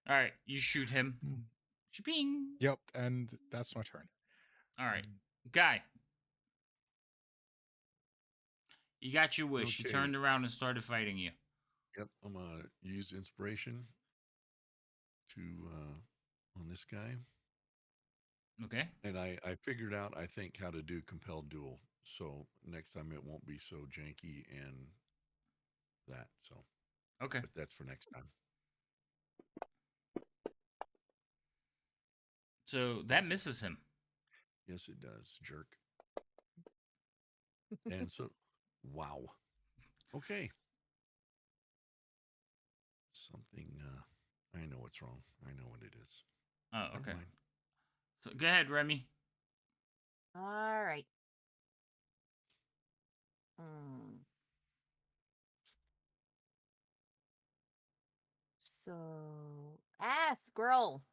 All right, you shoot him. Mm. Shping. Yep, and that's my turn. All right, guy. You got your wish. He Okay. turned around and started fighting you. Yep. I'm gonna use inspiration to on this guy, Okay. and I figured out I think how to do compelled duel. So next time it won't be so janky and that. So, Okay. but that's for next time. So that misses him. Yes, it does, jerk. And so, wow. Okay. Something. I know what's wrong. I know what it is. Oh, Never okay. mind. So go ahead, Remy. All right. Mm. So, squirrel.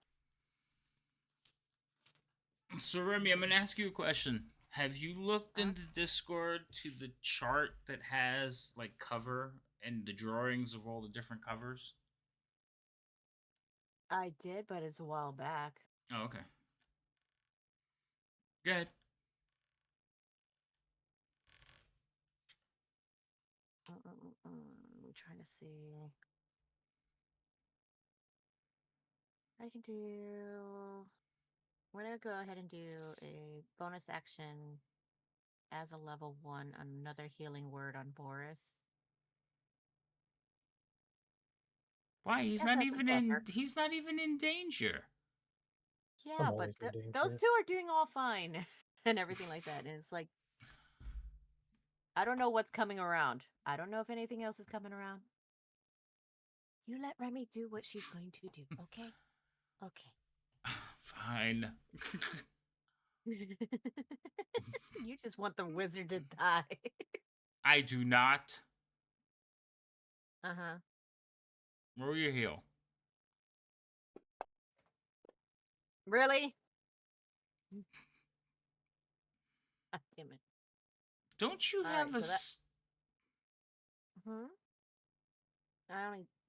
So Remy, I'm gonna ask you a question. Have you looked Huh? into Discord to the chart that has like cover and the drawings of all the different covers? I did, but it's a while back. Oh, okay. Go ahead. I'm trying to see. I can do. We're gonna go ahead and do a bonus action as a level 1, another healing word on Boris. Why? He's Yes, not that's even clever. in. He's not even in danger. Yeah, I'm but always in those danger. two are doing all fine and everything like that. And it's like, I don't know what's coming around. I don't know if anything else is coming around. You let Remy do what she's going to do, okay? Okay. Fine. You just want the wizard to die. I do not. Uh-huh. Roll your heal. Really? God damn it. Don't you All have right, a? so that. Hmm.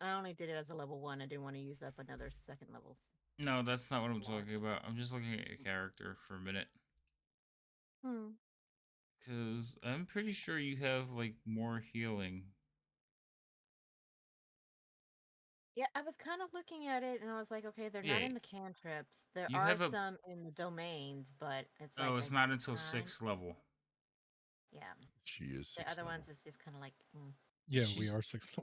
I only did it as a level 1. I didn't want to use up another second levels. No, that's not what I'm One. talking about. I'm just looking at your character for a minute. Hmm. Because I'm pretty sure you have like more healing. Yeah, I was kind of looking at it and I was like, okay, they're not Yeah, in the cantrips. There you are have a. some in the domains, but it's Oh, like it's I not until kind 6th level. yeah. She is The sixth other level. ones is just kind of like, Yeah, we She. are 6th.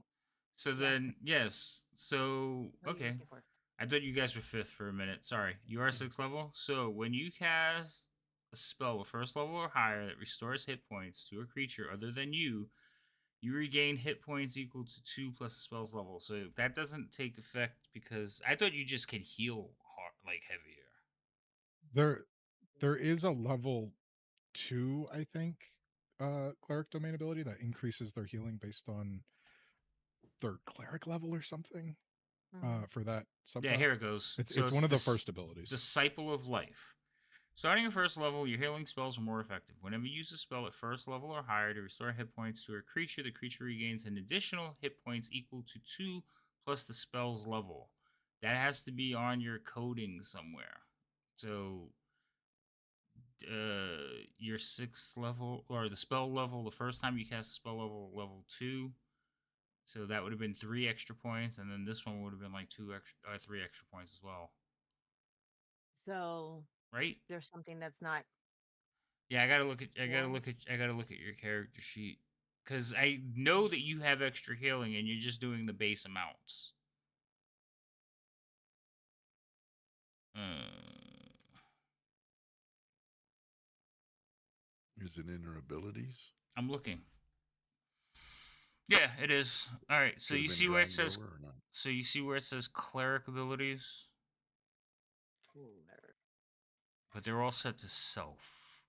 So yeah. then, yes. So What are you okay. looking for? I thought you guys were 5th for a minute. Sorry, you are 6th level. So when you cast a spell with 1st level or higher that restores hit points to a creature other than you regain hit points equal to 2 plus the spell's level. So that doesn't take effect because I thought you just can heal hard, like heavier. There is a level 2, I think, cleric domain ability that increases their healing based on their cleric level or something. Hmm. For that Yeah, subclass. here it goes. So It's it's one of the this first abilities. Disciple of Life. Starting at 1st level, your healing spells are more effective. Whenever you use a spell at 1st level or higher to restore hit points to a creature, the creature regains an additional hit points equal to 2 plus the spell's level. That has to be on your coding somewhere. So your 6th level or the spell level, the first time you cast a spell level 2. So that would have been 3 extra points, and then this one would have been like 3 extra points as well, So right? there's something that's not Yeah, I gotta healing. look at your character sheet because I know that you have extra healing and you're just doing the base amounts. Uh, Is it in her abilities? I'm looking. Yeah, it is. All right, so Should have you been see where it dragged says. over or not? So you see where it says cleric abilities, but they're all set to self.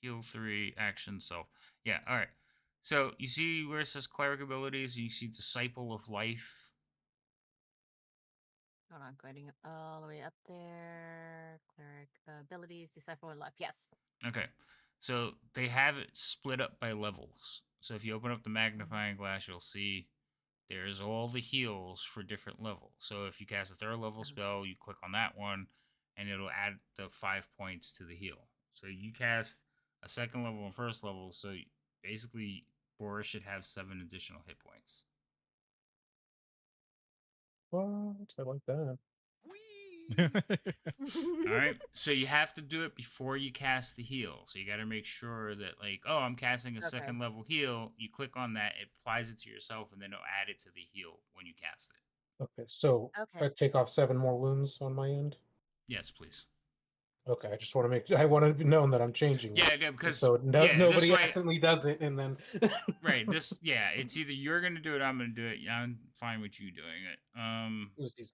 Heal 3, action self. Yeah. All right. So you see where it says cleric abilities. You see disciple of life. Hold on, going all the way up there. Cleric abilities, decipher one left. Yes. Okay. So they have it split up by levels. So if you open up the magnifying glass, you'll see there's all the heals for different levels. So if you cast a third level spell, you click on that one, and it'll add the 5 points to the heal. So you cast a second level and first level, so basically Boris should have 7 additional hit points. What? I like that. All right. So you have to do it before you cast the heal. So you got to make sure that, like, oh, I'm casting a second level heal. You click on that, it applies it to yourself, and then it'll add it to the heal when you cast it. Okay, so Okay. I take off 7 more wounds on my end. Yes, please. Okay, I just want to make. I want to be known that I'm changing. Yeah, it, yeah, because so this nobody way, accidentally does it, and then right? This, yeah, it's either you're gonna do it, I'm gonna do it. I'm fine with you doing it. It was easy.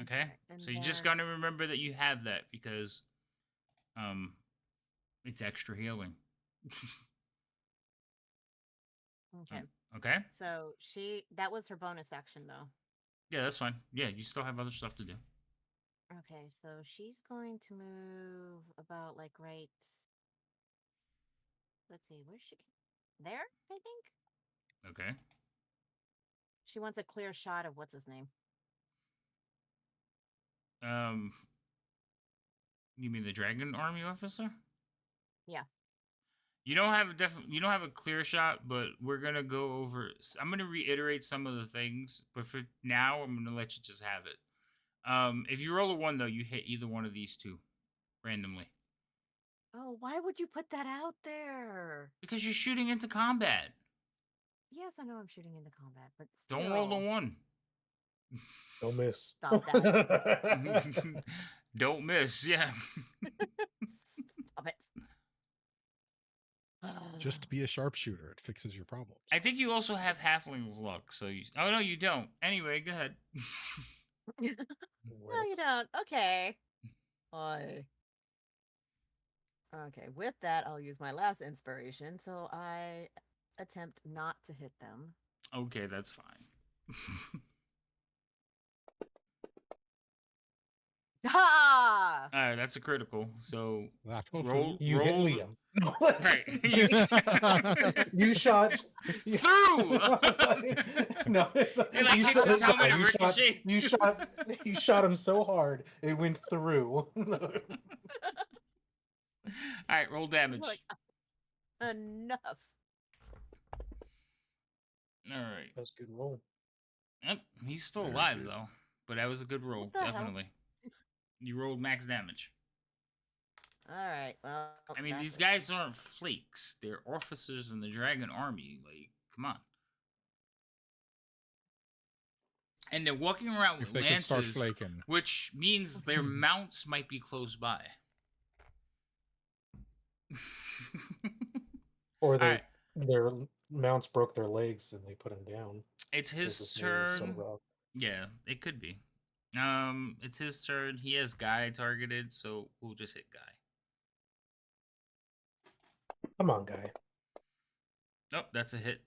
Okay. And So you just then- gotta remember that you have that because, it's extra healing. Okay. Okay. So that was her bonus action though. Yeah, that's fine. Yeah, you still have other stuff to do. Okay, so she's going to move about like right. Let's see, where's she? There, I think. Okay. She wants a clear shot of what's his name. You mean the dragon army officer? Yeah. You don't have you don't have a clear shot, but we're gonna go over. I'm gonna reiterate some of the things, but for now, I'm gonna let you just have it. If you roll a 1 though, you hit either one of these two randomly Oh, why would you put that out there? because you're shooting into combat. Yes, I know I'm shooting into combat, but still. Don't roll the 1. Don't miss. Stop Don't miss. Yeah. Stop it. Just be a sharpshooter. It fixes your problems. I think you also have halfling luck, so you. Oh no, you don't. Anyway, go ahead. No, you don't. Okay. Okay, with that, I'll use my last inspiration. So I attempt not to hit them. Okay, that's fine. Ha! All right, that's a critical. So That will roll. You hit Liam. Right. You shot Through! No, it's It, like, hits his helmet and ricochets. you shot him so hard it went through. All right, roll damage. Like, enough. All right. That's a good roll. Yep, he's still Very alive good. though, but that was a good roll, the hell? definitely. You rolled max damage. All right. Well, I mean, that's these it. guys aren't flakes; they're officers in the Dragon Army. Like, come on. And they're walking around If with they could start lances, flaking. which means their mounts might be close by. Or Alright. their mounts broke their legs and they put him down. It's This his is made of so turn. rough. Yeah, it could be. It's his turn. He has Guy targeted, so we'll just hit Guy. Come on, guy. Oh, that's a hit.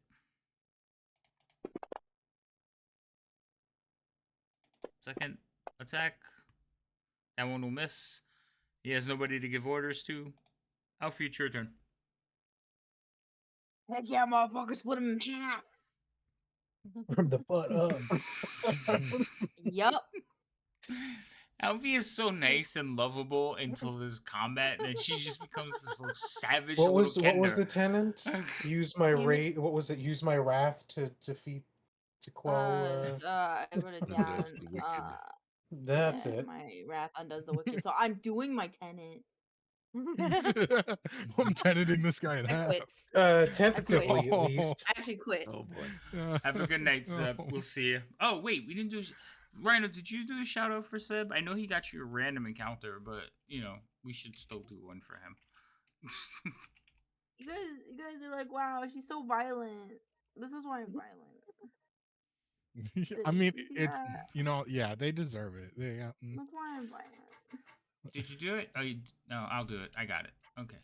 Second attack. That one will miss. He has nobody to give orders to. Alfie, it's your turn. Heck yeah, motherfucker, split him in half. From the butt up. Yup. Alfie is so nice and lovable until this combat, and then she just becomes this little savage What little was kender. the tenant? Use my Damn it. rate. What was it? Use my wrath to quell. I wrote it down. Undoes the wicked. That's Yeah, it. My wrath undoes the wicked. So I'm doing my tenant. I'm tenanting this guy in I half. quit. Tentatively, at least. I actually quit. Oh boy. Have a good night, Seb. We'll see you. Oh, wait, we didn't do... Rhino, did you do a shout out for Seb? I know he got you a random encounter, but, you know, we should still do one for him. You guys are like, wow, she's so violent. This is why I'm violent. I mean, You see it's that? yeah, they deserve it. That's why I'm violent. Did you do it? Oh, no, I'll do it. I got it. Okay.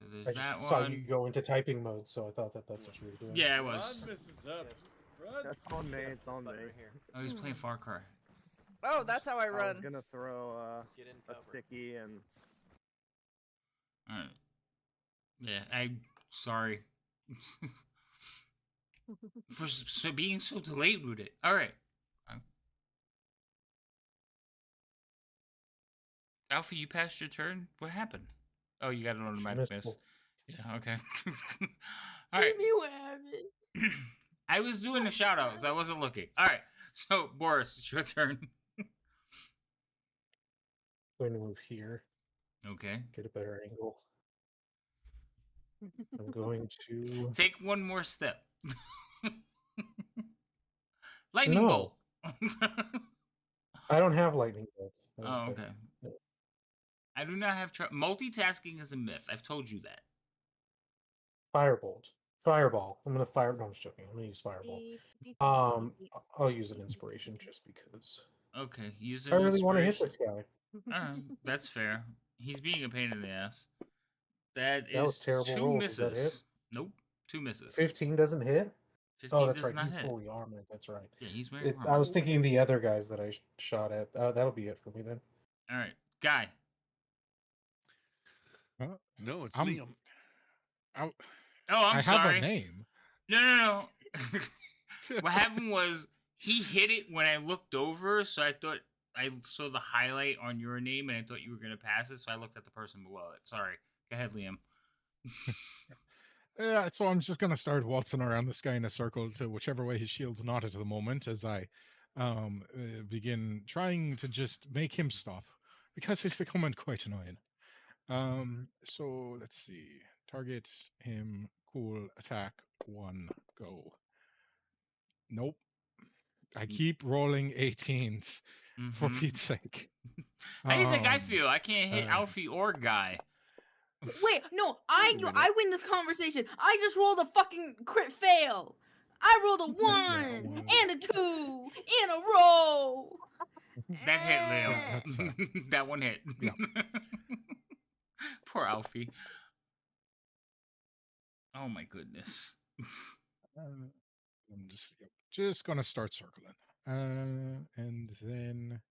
So there's I that just saw one. you go into typing mode, so I thought that's what you were doing. Yeah, I was. That's on me. It's on me. Oh, he's playing Far Cry. Oh, that's how I I was run. gonna throw Get in a cover. sticky and All right. Yeah, I'm sorry for being so delayed with it. All right. Alfie, you passed your turn. What happened? Oh, you got an automatic missed miss. both. Yeah. Okay. All right. Give me what happened. I was doing the shout outs. I wasn't looking. All right. So, Boris, it's your turn. Going to move here, Okay. get a better angle. I'm going to. Take one more step. Lightning No. bolt. I don't have lightning bolt. Oh, okay. I do not have multitasking is a myth. I've told you that. Firebolt. Fireball. I'm gonna fire. No, I'm just joking. I'm gonna use fireball. I'll use an inspiration just because. Okay, use I an really want to hit inspiration. this guy. That's fair. He's being a pain in the ass. That That was is terrible 2 roll. Does that hit? misses. Nope, 2 misses. 15 doesn't hit. 15 Oh, that's does right. not He's hit. fully armored. That's right. Yeah, he's wearing I armor. was thinking the other guys that I shot at. That'll be it for me then. All right, Guy. No, it's I'm- Liam. I'm I sorry. have a name. No. What happened was he hit it when I looked over, so I thought I saw the highlight on your name, and I thought you were gonna pass it, so I looked at the person below it. Sorry. Go ahead, Liam. Yeah, so I'm just gonna start waltzing around this guy in a circle to whichever way his shield's not at the moment, as I begin trying to just make him stop because he's becoming quite annoying. So let's see. Target him. Cool. Attack. 1. Go. Nope. I keep rolling 18s for Mhm. Pete's sake. How do you think I feel? I can't hit uh, Alfie or Guy. Wait, no, Wait I a minute. I win this conversation. I just rolled a fucking crit fail. I rolled a yeah, 1 well, and a 2 in a row. That hit, yeah, Liam. that's fair. That one hit. Yeah. Poor Alfie. Oh my goodness. I'm just gonna start circling, and then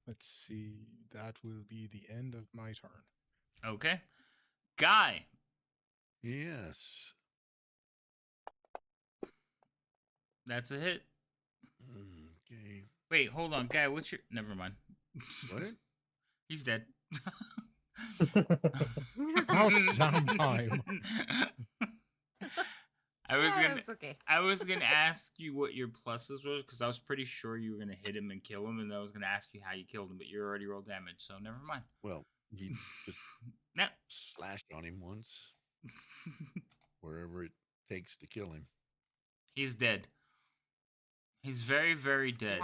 let's see. That will be the end of my turn. Okay. Guy. Yes. That's a hit. Okay. Wait, hold on. Guy, what's your... Never mind. What? He's dead. Now it's damn time. It's okay. I was gonna ask you what your pluses was because I was pretty sure you were gonna hit him and kill him, and I was gonna ask you how you killed him, but you already rolled damage, so never mind. Well, he just Now, slashed on him once, wherever it takes to kill him. he's dead. He's very, very dead.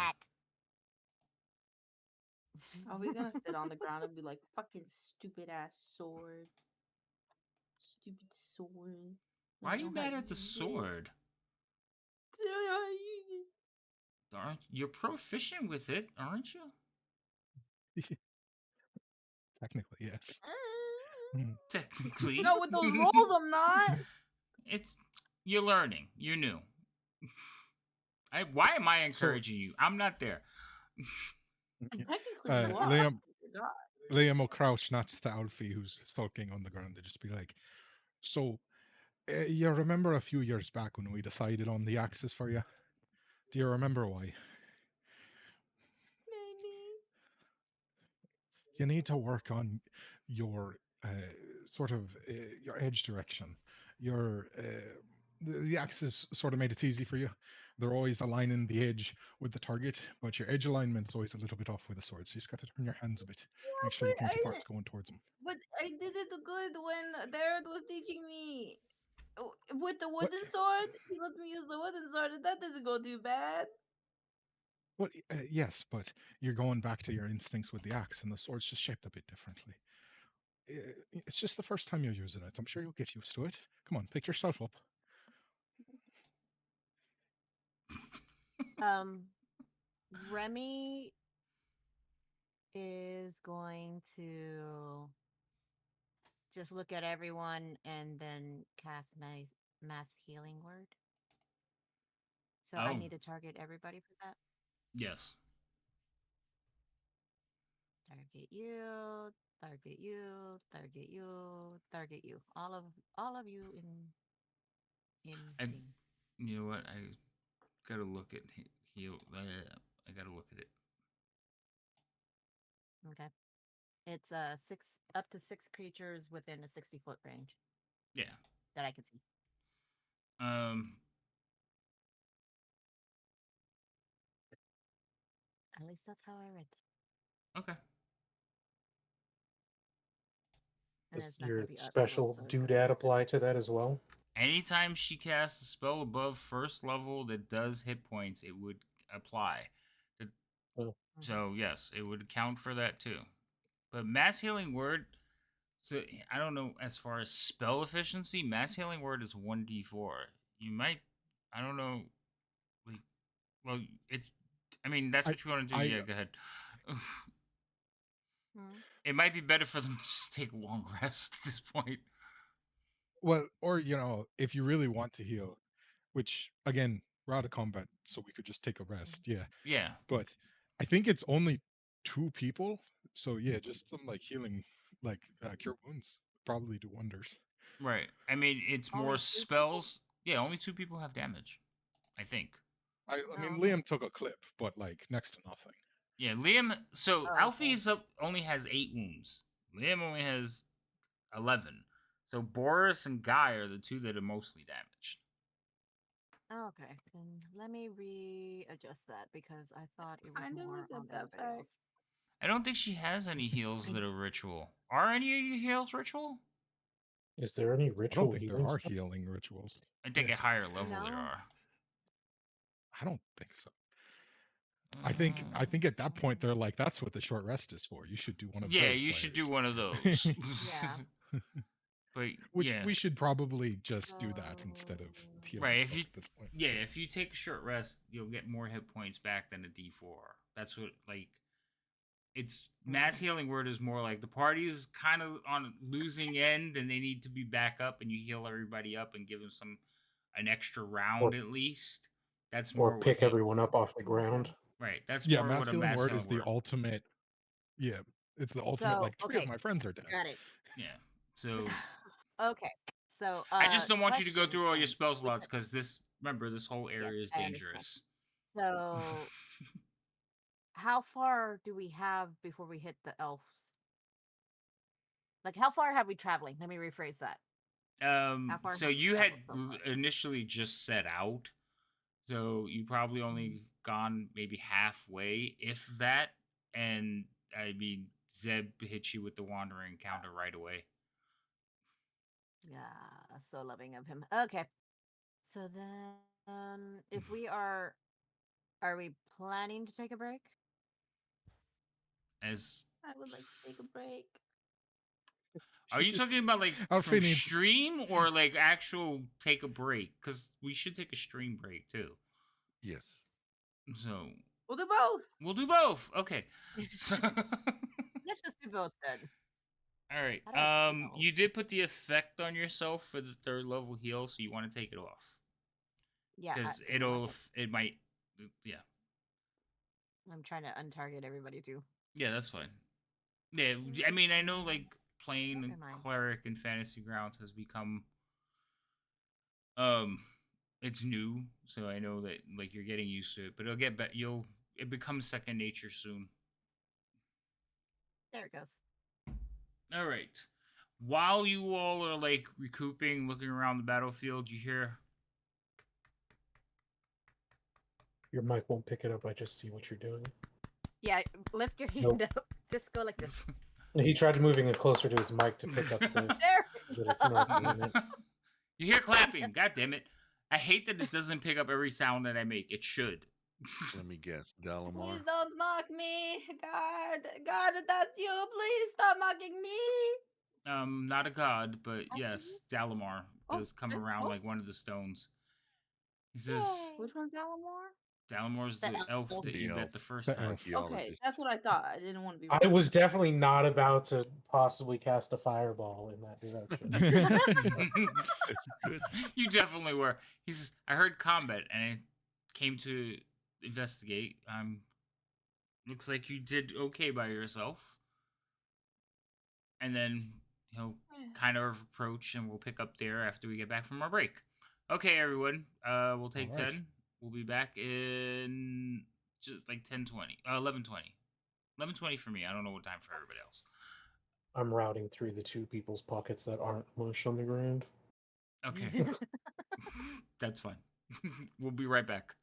Are we gonna sit on the ground and be like, fucking stupid ass sword? Stupid sword. Why are you mad at the sword? You're proficient with it, aren't you? Technically, yes. Hmm. Technically. No, with those rolls, I'm not. You're learning. You're new. Why am I encouraging you? I'm not there. Technically, you are. Liam, Liam will crouch not to Alfie, who's sulking on the ground, to just be like, "So, you remember a few years back when we decided on the axis for you? Do you remember why? Maybe. You need to work on your sort of your edge direction. Your the axis sort of made it easy for you. They're always aligning the edge with the target, but your edge alignment's always a little bit off with the sword. So you just got to turn your hands a bit. Make sure the but pointy part's going towards them. But I did it good when Darren was teaching me. With the What? wooden sword, he let me use the wooden sword, and that didn't go too bad. Well, yes, but you're going back to your instincts with the axe, and the sword's just shaped a bit differently. It's just the first time you're using it. I'm sure you'll get used to it. Come on, pick yourself up. Remy is going to just look at everyone and then cast mass healing word. So I Oh. need to target everybody for that. Yes. Target you, target you, target you, target you. All of you in I. thing. You know what? I gotta look at heal. I gotta look at it. Okay. It's six up to 6 creatures within a 60-foot range Yeah. that I can see. Um. At least that's how I read that. Okay. And Does it's not your gonna be upheaval, special so it's gonna doodad be apply to that as well? Anytime she casts a spell above first level that does hit points, it would apply. Oh. So yes, it would account for that too. But mass healing word. So I don't know as far as spell efficiency. Mass healing word is 1d4. You might. I don't know. Like, well, it's. I mean, that's I what you want to do. I Yeah, go ahead. Hmm. It might be better for them to just take a long rest at this point. well, or if you really want to heal, which again, we're out of combat, so we could just take a rest. Yeah, Yeah, but I think it's only 2 people, so yeah, just some like healing, like cure wounds, probably do wonders. right. I mean, it's Only more 2 people? spells. Yeah, only 2 people have damage. I think. I Oh, mean, okay. Liam took a clip, but like next to nothing. Yeah, Liam. So Oh, okay. Alfie's up only has 8 wounds. Liam only has 11. So Boris and Guy are the two that are mostly damaged. Okay, then let me readjust that because I thought it was I never more said on that everybody fact. else. I don't think she has any heals that are ritual. Are any of your heals ritual? Is there any I don't ritual think there healing are spell? healing rituals. I think Yeah, at higher level there No. are. I don't think so. I think at that point they're like, that's what the short rest is for. You should do one of Yeah, those you should do players. one of those. Yeah. But Which yeah, we should probably just do that instead of So healing right. If spells you at this point. yeah, if you take a short rest, you'll get more hit points back than a D4. That's what like it's mass okay. healing word is more like the party is kind of on losing end and they need to be back up and you heal everybody up and give them an extra Or round at least. That's or more what pick everyone up off the ground? Okay. right. That's Yeah, more mass what a healing mass word is healing the word. ultimate. Yeah, it's the ultimate. So, Like 3 of okay, my friends are dead. got it. Yeah. So Okay. So, I just don't want you to go question through all your then. spell Is slots that, because this whole yes, area is I understand. dangerous. So, how far do we have before we hit the elves? Like, how far have we traveling? Let me rephrase that. How far So have we you had traveled so far? initially just set out, so you probably only gone maybe halfway, if that. And I mean, Zeb hit you with the wandering counter right away. Yeah, so loving of him. Okay. So then, if we are we planning to take a break? As I would like to take a break. are you talking about like from Alfie needs. stream or like actual take a break? Because we should take a stream break too. Yes. So We'll do both. we'll do both. Okay. So, Let's just do both then. all right. How do I feel? You did put the effect on yourself for the 3rd level heal, so you want to take it off Yeah, because give me one second. it might, yeah, I'm trying to untarget everybody too. yeah, that's fine. Yeah, I mean, I know like playing Never mind. cleric in Fantasy Grounds has become, um, it's new, so I know that like you're getting used to it, but it'll get better. It becomes second nature soon. There it goes. All right. While you all are like recouping, looking around the battlefield, you hear Your mic won't pick it up. I just see what you're doing. Yeah, lift your hand Nope. up. Just go like this. He tried moving it closer to his mic to pick up the. There. But it's not doing it. You hear clapping. God damn it. I hate that it doesn't pick up every sound that I make. It should. Let me guess. Dalamar. Please don't mock me. God, if that's you, please stop mocking me. Not a god, but I yes, Dalamar does come okay. around Oh. like one of the stones. He says, Yay. Which one's Dalamar? Dalamar's The the elf elf. that The you met elf. the first The time. elf. Okay, Archaeologist. that's what I thought. I didn't want to be I wrong. was definitely not about to possibly cast a fireball in that direction. It's good. You definitely were. He says, I heard combat, and it came to investigate. Looks like you did okay by yourself. And then he'll kind of approach, and we'll pick up there after we get back from our break. Okay, everyone. We'll take All right. 10. We'll be back in just like 10:20. 11:20. 11:20 for me. I don't know what time for everybody else. I'm routing through the two people's pockets that aren't mush on the ground. Okay. That's fine. We'll be right back.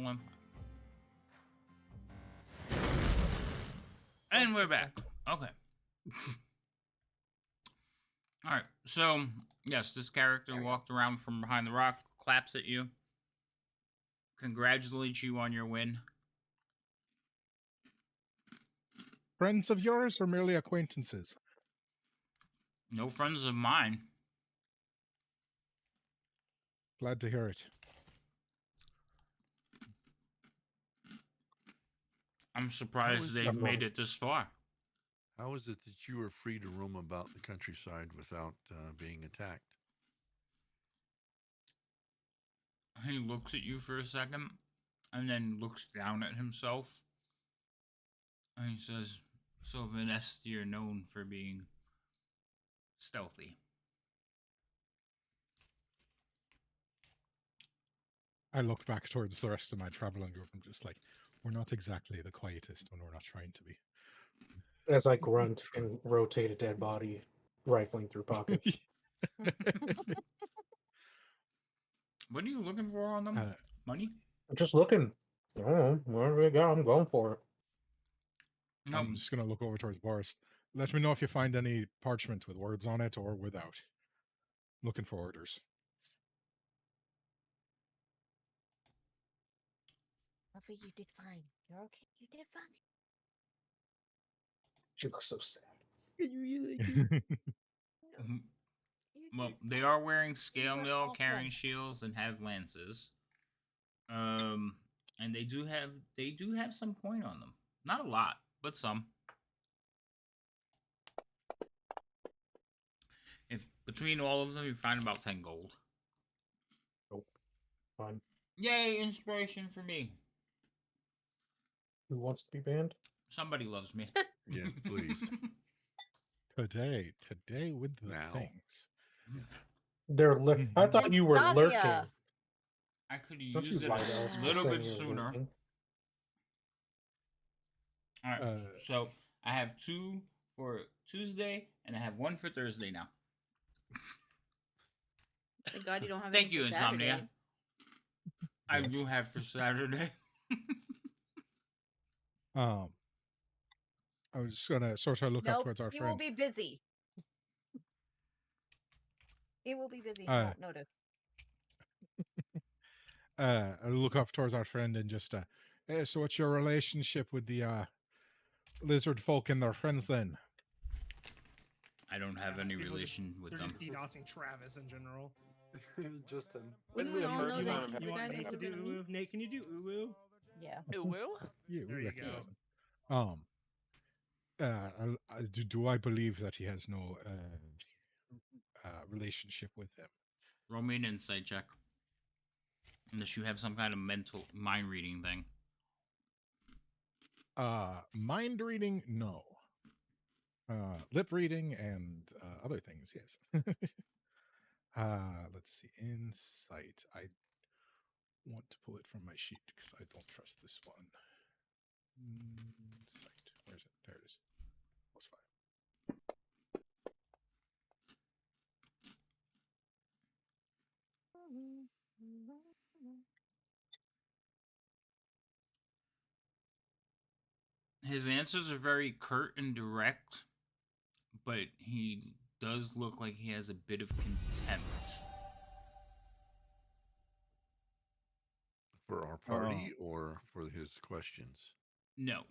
Hold on. And we're back. Okay. All right. So, yes, this character walked around from behind the rock, claps at you, congratulates you on your win. Friends of yours or merely acquaintances? No friends of mine. Glad to hear it. I'm surprised they've made it this far. How is it that you are free to roam about the countryside without being attacked? He looks at you for a second and then looks down at himself. And he says, so Vanessa, you're known for being stealthy. I look back towards the rest of my traveling group. I'm just like, we're not exactly the quietest when we're not trying to be. As I grunt and rotate a dead body, rifling through pockets. What are you looking for on them? Money? I'm just looking. I don't know. Wherever we go, I'm going for it. No. I'm just going to look over towards Boris. Let me know if you find any parchment with words on it or without. Looking for orders. Luffy, you did fine. You're okay. You did fine. She looks so sad. Well, they are wearing scale were mail, awesome. carrying shields, and have lances. And they do have some coin on them. Not a lot, but some. If between all of them you find about 10 gold. Nope. Fine. Yay, inspiration for me. Who wants to be banned? Somebody loves me. Yes, please. Today with the Now. things. They're I thought you were Sadia. lurking. I could have Don't you used it lie a to us for little saying bit you're sooner. lurking. All right, so I have 2 for Tuesday, and I have 1 for Thursday now. Thank God you don't have Thank any you, for Insomnia. Saturday. I do have for Saturday. I was just gonna sort of look up Nope, towards our he will friend. be busy. He will be busy. You Uh, won't notice. I look up towards our friend and just hey, so what's your relationship with the lizard folk and their friends then? I don't have any people relation with They're them. just DDoSing Travis in general. Just him. Wouldn't we all know you that want, he's you the guy want that Nate to we're do gonna meet? uwu? Nate, can you do uwu? Yeah. Uwu? Yeah, There we you recognize go. him. Do I believe that he has no relationship with them? Roll me an insight check. Unless you have some kind of mental mind reading thing. Mind reading, no. Lip reading and other things, yes. Let's see. Insight. I want to pull it from my sheet because I don't trust this one. Insight. Where is it? There it is. +5. His answers are very curt and direct, but he does look like he has a bit of contempt. For our party or for his questions? No,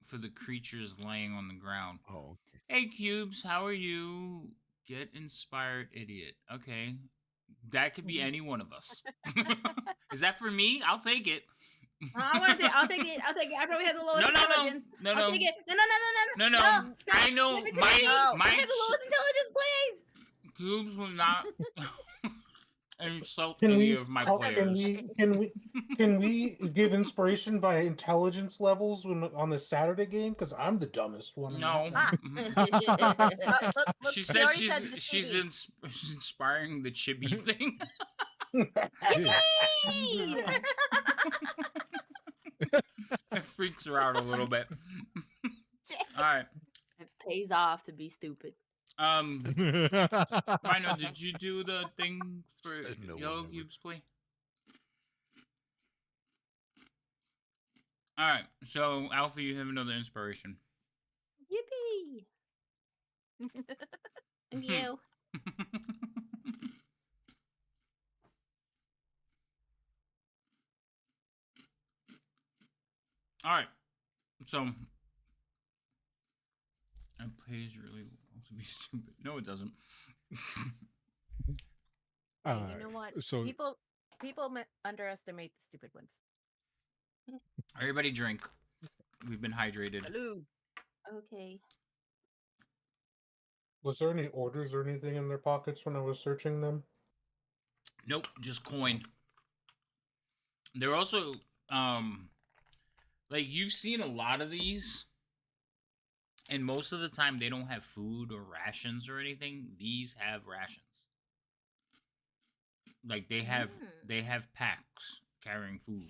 for the creatures laying on the ground. Oh, okay. Hey, Cubes, how are you? Get inspired, idiot. Okay. That could be any one of us. Is that for me? I'll take it. I'll take it. I probably have the lowest intelligence. No. I'll take it. No. No. I know Give it to my me. I my have the lowest intelligence, please. Cubes will not insult Can any we of my call- players. can we give inspiration by intelligence levels when on the Saturday game? Because I'm the dumbest one. in No. that Look, She he said already she's said the she's CD. she's inspiring the chibi thing. one. It freaks her out a little bit. All right. It pays off to be stupid. Rhino, did you do the thing for Said no one Yellow ever. Cubes play? All right. So, Alpha, you have another inspiration. Yippee! And you. All right. So, it plays really well to be stupid. No, it doesn't. Hey, you know what? So People underestimate the stupid ones. Everybody drink. We've been hydrated. Salud. Okay. Was there any orders or anything in their pockets when I was searching them? Nope, just coin. They're also, like, you've seen a lot of these, and most of the time they don't have food or rations or anything. These have rations. Like they have packs carrying food.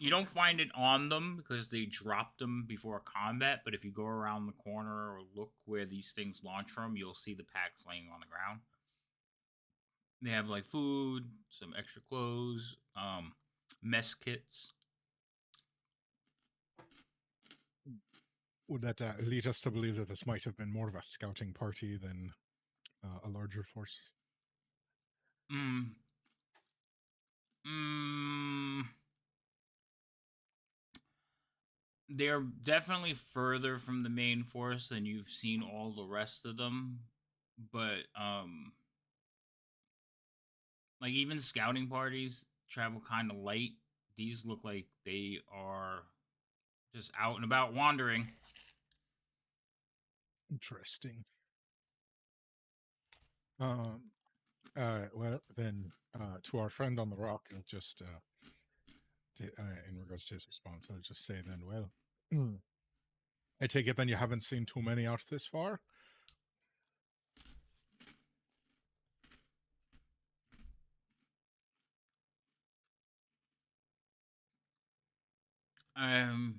You don't find it on them because they dropped them before combat, but if you go around the corner or look where these things launch from, you'll see the packs laying on the ground. They have like food, some extra clothes, mess kits. would that lead us to believe that this might have been more of a scouting party than a larger force? Mm. Mm. They're definitely further from the main force than you've seen all the rest of them, but like even scouting parties travel kind of light. These look like they are just out and about wandering. Interesting. Well, then, to our friend on the rock, I'll just, in regards to his response, I'll just say then, well, I take it then you haven't seen too many out this far? Um,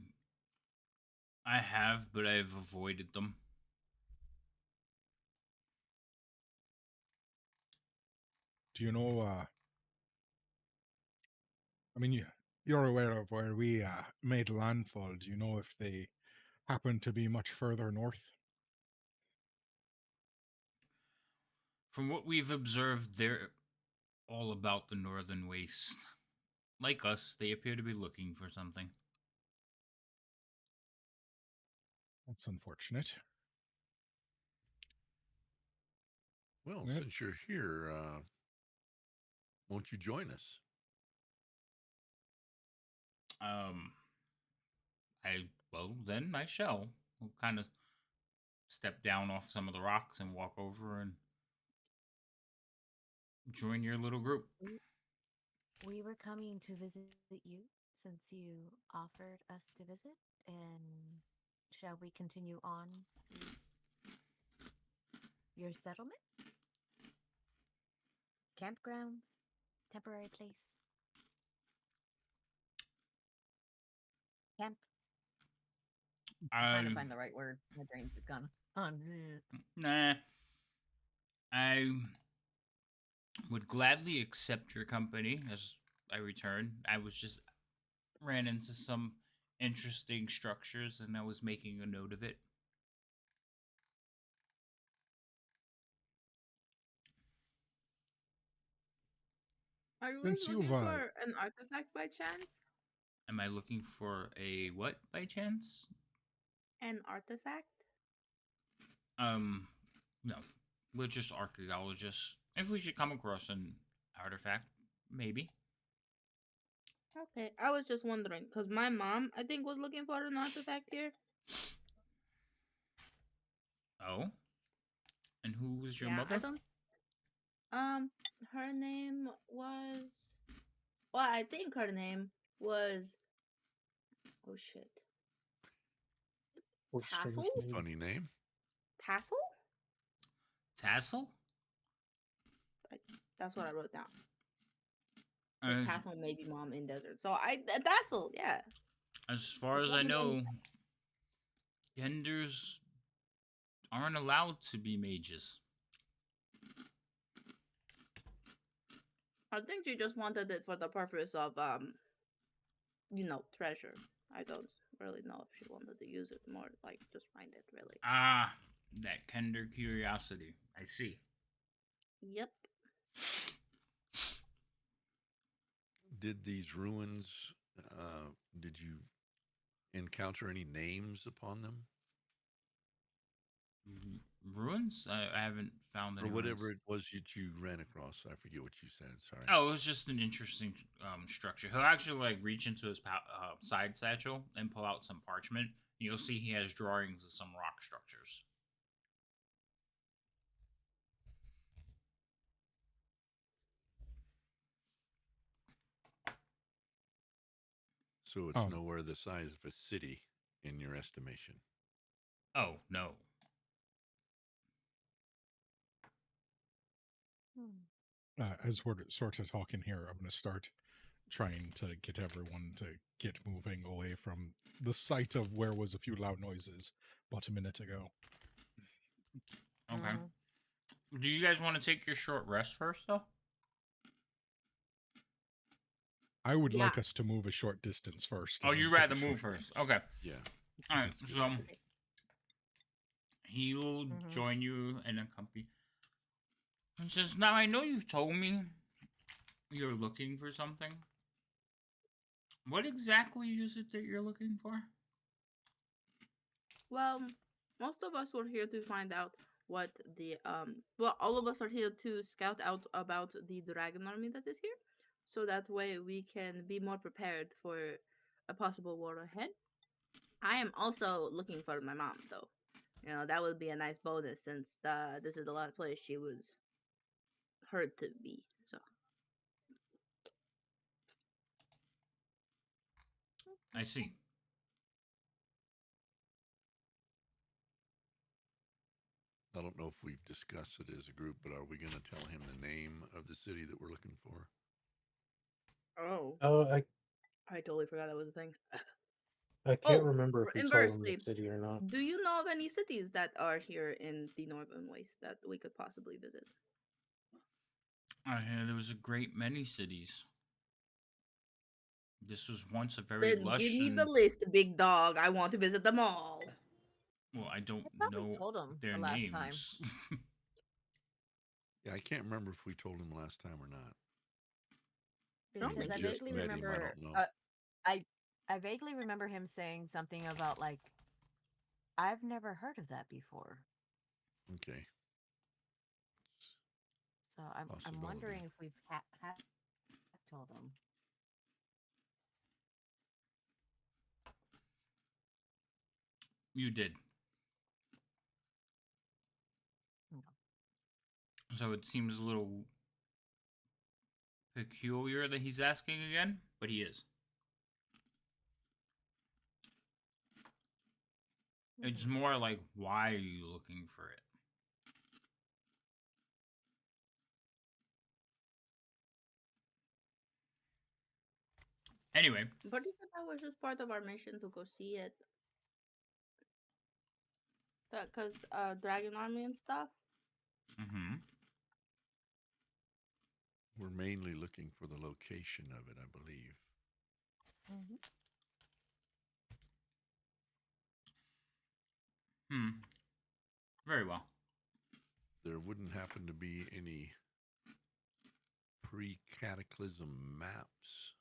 I have, but I've avoided them. Do you know, I mean, you're aware of where we made landfall. Do you know if they happen to be much further north? From what we've observed, they're all about the northern waste. Like us, they appear to be looking for something. That's unfortunate. Well, Yeah. since you're here, won't you join us? Then I shall. We'll kind of step down off some of the rocks and walk over and join your little group. We were coming to visit you since you offered us to visit, and shall we continue on your settlement? Campgrounds? Temporary place? Camp? I'm trying to find the right word. My brain's just gone on. Nah. I would gladly accept your company as I return. I was just ran into some interesting structures and I was making a note of it. Are you guys Since you've, looking for an artifact by chance? Am I looking for a what by chance? An artifact? No. We're just archaeologists. If we should come across an artifact, maybe. Okay, I was just wondering because my mom, I think, was looking for an artifact here. Oh? And who was your Yeah, mother? I don't. Her name was. Well, I think her name was. Oh shit. Tassel? That's a funny name. Tassel? Tassel? That's what I wrote down. As, Says Tassel, maybe mom in desert. So Tassel, yeah. as far as I know, genders aren't allowed to be mages. I think she just wanted it for the purpose of treasure. I don't really know if she wanted to use it more, like just find it really. Ah, that tender curiosity. I see. Yep. Did these ruins? Did you encounter any names upon them, Ruins? I haven't found or any ruins. whatever it was that you ran across? I forget what you said. Sorry. Oh, it was just an interesting structure. He'll actually like reach into his side satchel and pull out some parchment. You'll see he has drawings of some rock structures. So it's nowhere the size of a city in your estimation. Oh no. As we're sort of talking here, I'm going to start trying to get everyone to get moving away from the site of where was a few loud noises about a minute ago. Okay. Mhm. Do you guys want to take your short rest first, though? I would Yeah. like us to move a short distance first. Oh, and then you take a rather short move first. rest. Okay. Yeah. All right. That's good. So he'll Mhm. join you and accompany. He says, "Now I know you've told me you're looking for something. What exactly is it that you're looking for?" Well, most of us were here to find out what the all of us are here to scout out about the dragon army that is here, so that way we can be more prepared for a possible war ahead. I am also looking for my mom, though. That would be a nice bonus since this is the last place she was heard to be. So I see. I don't know if we've discussed it as a group, but are we going to tell him the name of the city that we're looking for? oh, I I totally forgot that was a thing. I can't remember if we told him the Inversely, city or not. do you know of any cities that are here in the Northern Waste that we could possibly visit? I hear there was a great many cities. This was once a very Then give lush me the and list, big dog. I want to visit them all. well, I don't I probably know told him their the last time. names. Yeah, I can't remember if we told him last time or not. don't Because we I think we just vaguely met him. I remember don't know. I vaguely remember him saying something about like I've never heard of that before. Okay. So I'm Possibility. wondering if we've told him. You did. No. So it seems a little peculiar that he's asking again, but he is. It's more like, why are you looking for it? Anyway, But if that was just part of our mission to go see it, because Dragon Army and stuff. We're mainly looking for the location of it, I believe. very well. There wouldn't happen to be any pre-cataclysm maps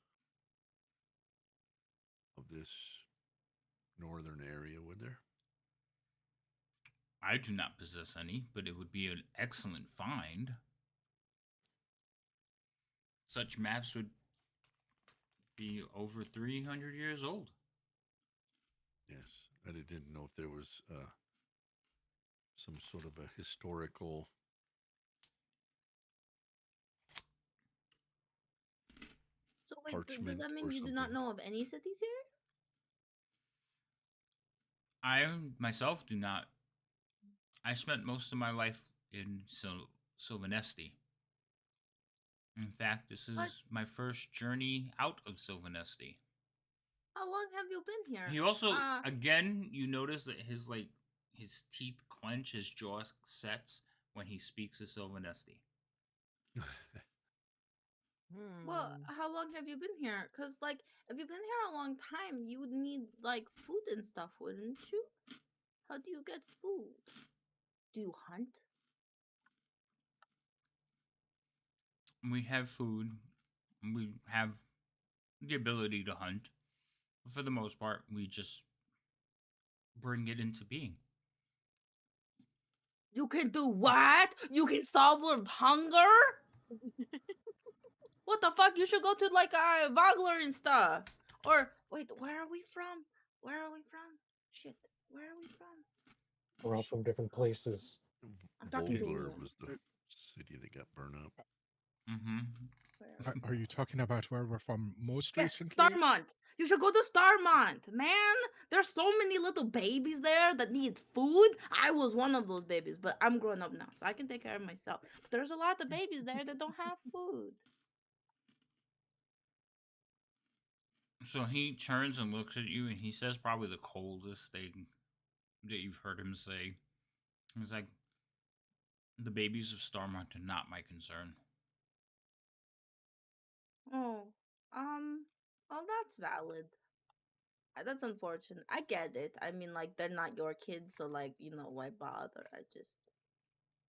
of this northern area, would there? I do not possess any, but it would be an excellent find. Such maps would be over 300 years old. Yes, I didn't know if there was some sort of a historical. So wait, does Parchment that or mean you do not something. know of any cities here? I myself do not. I spent most of my life in Sylvanesti. In fact, this is What? my first journey out of Sylvanesti. How long have you been here? He also, again, you notice that his teeth clench, his jaw sets when he speaks of Sylvanesti. Well, Hmm. how long have you been here? Cause like, if you've been here a long time, you would need like food and stuff, wouldn't you? How do you get food? Do you hunt? We have food. We have the ability to hunt. For the most part, we just bring it into being. You can do what? You can solve with hunger? What the fuck? You should go to like a Vogler and stuff. Or wait, where are we from? Where are we from? Shit, where are we from? We're all from different places. I'm talking to Vogler Liam. was the city that got burned up. Mm-hmm. Where are Are, we? are you talking about where we're from most Yes, recently? Starmont. You should go to Starmont, man. There's so many little babies there that need food. I was one of those babies, but I'm grown up now, so I can take care of myself. But there's a lot of babies there that don't have food. So he turns and looks at you, and he says probably the coldest thing that you've heard him say. He's like, "The babies of Starmont are not my concern." Oh, um, well, that's valid. That's unfortunate. I get it. I mean, like, they're not your kids, so, like, why bother?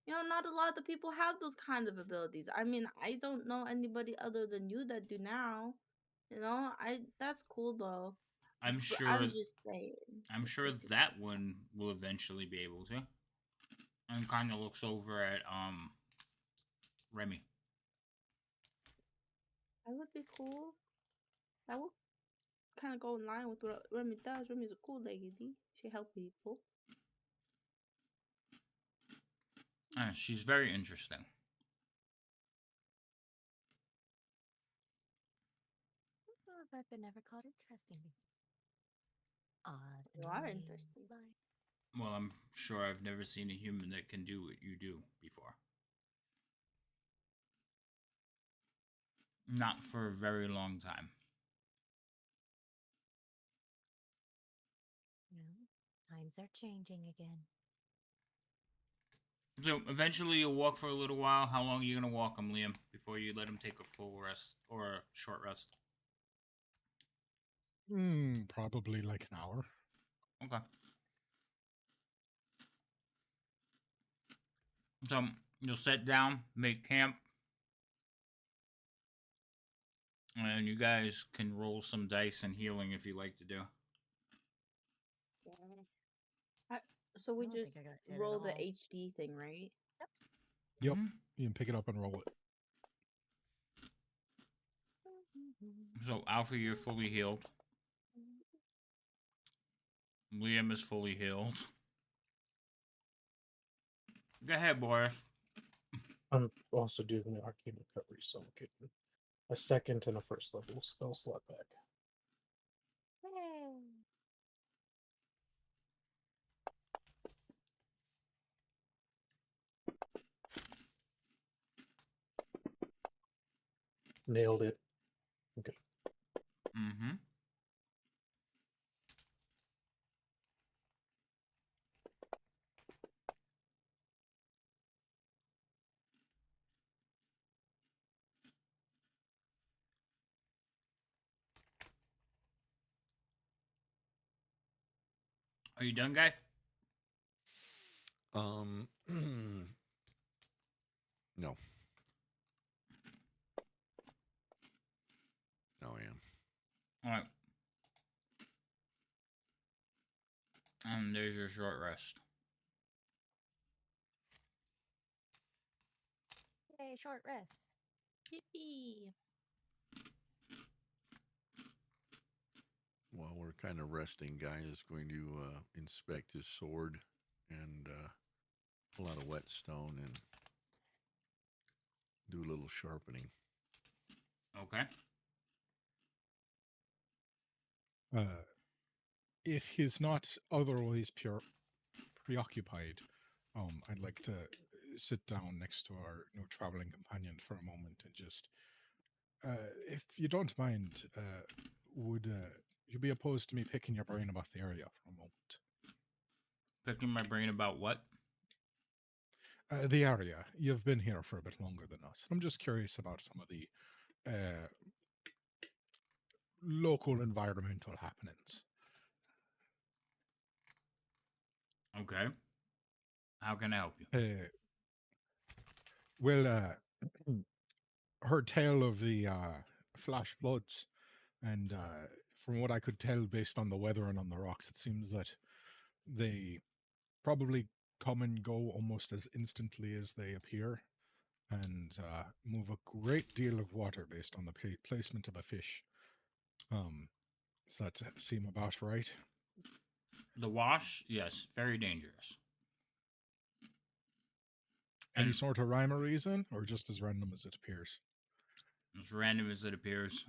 Not a lot of people have those kind of abilities. I mean, I don't know anybody other than you that do now. That's cool though. I'm But sure. I'm just saying, I'm it's sure just a that one will eventually be able to. And kind of looks over at Remy. that would be cool. That would kind of go in line with what Remy does. Remy's a cool lady. She help people. She's very interesting. Oh, I've been never called interesting. Odd, You are annoying, interesting. blind. Well, I'm sure I've never seen a human that can do what you do before. Not for a very long time. Times are changing again. So eventually you'll walk for a little while. How long are you gonna walk him, Liam, before you let him take a full rest or a short rest? Probably like an hour. Okay. So you'll sit down, make camp, and you guys can roll some dice and healing if you like to do. So we I don't just think I got hit at roll the all. HD thing, right? Yep. Mhm. You can pick it up and roll it. So Alpha, you're fully healed. Liam is fully healed. Go ahead, Boris. I'm also doing the arcane recovery, so I'm getting a second and a first level spell slot back. Hey. Nailed it. Okay. Mm-hmm. Are you done, guy? No. No, I am. All right. And there's your short rest. Yay, short rest. Yippee! While we're kind of resting, Guy is going to inspect his sword and pull out a whetstone and do a little sharpening. Okay. If he's not otherwise preoccupied, I'd like to sit down next to our new traveling companion for a moment and just, if you don't mind, would you be opposed to me picking your brain about the area for a moment? Picking my brain about what? The area. You've been here for a bit longer than us. I'm just curious about some of the uh, local environmental happenings. Okay. How can I help you? Uh, well, heard tale of the flash floods, and from what I could tell based on the weather and on the rocks, it seems that they probably come and go almost as instantly as they appear, and move a great deal of water based on the placement of the fish. Does that seem about right? The wash, yes, very dangerous. Any And sort of rhyme or reason, or just as random as it appears? as random as it appears.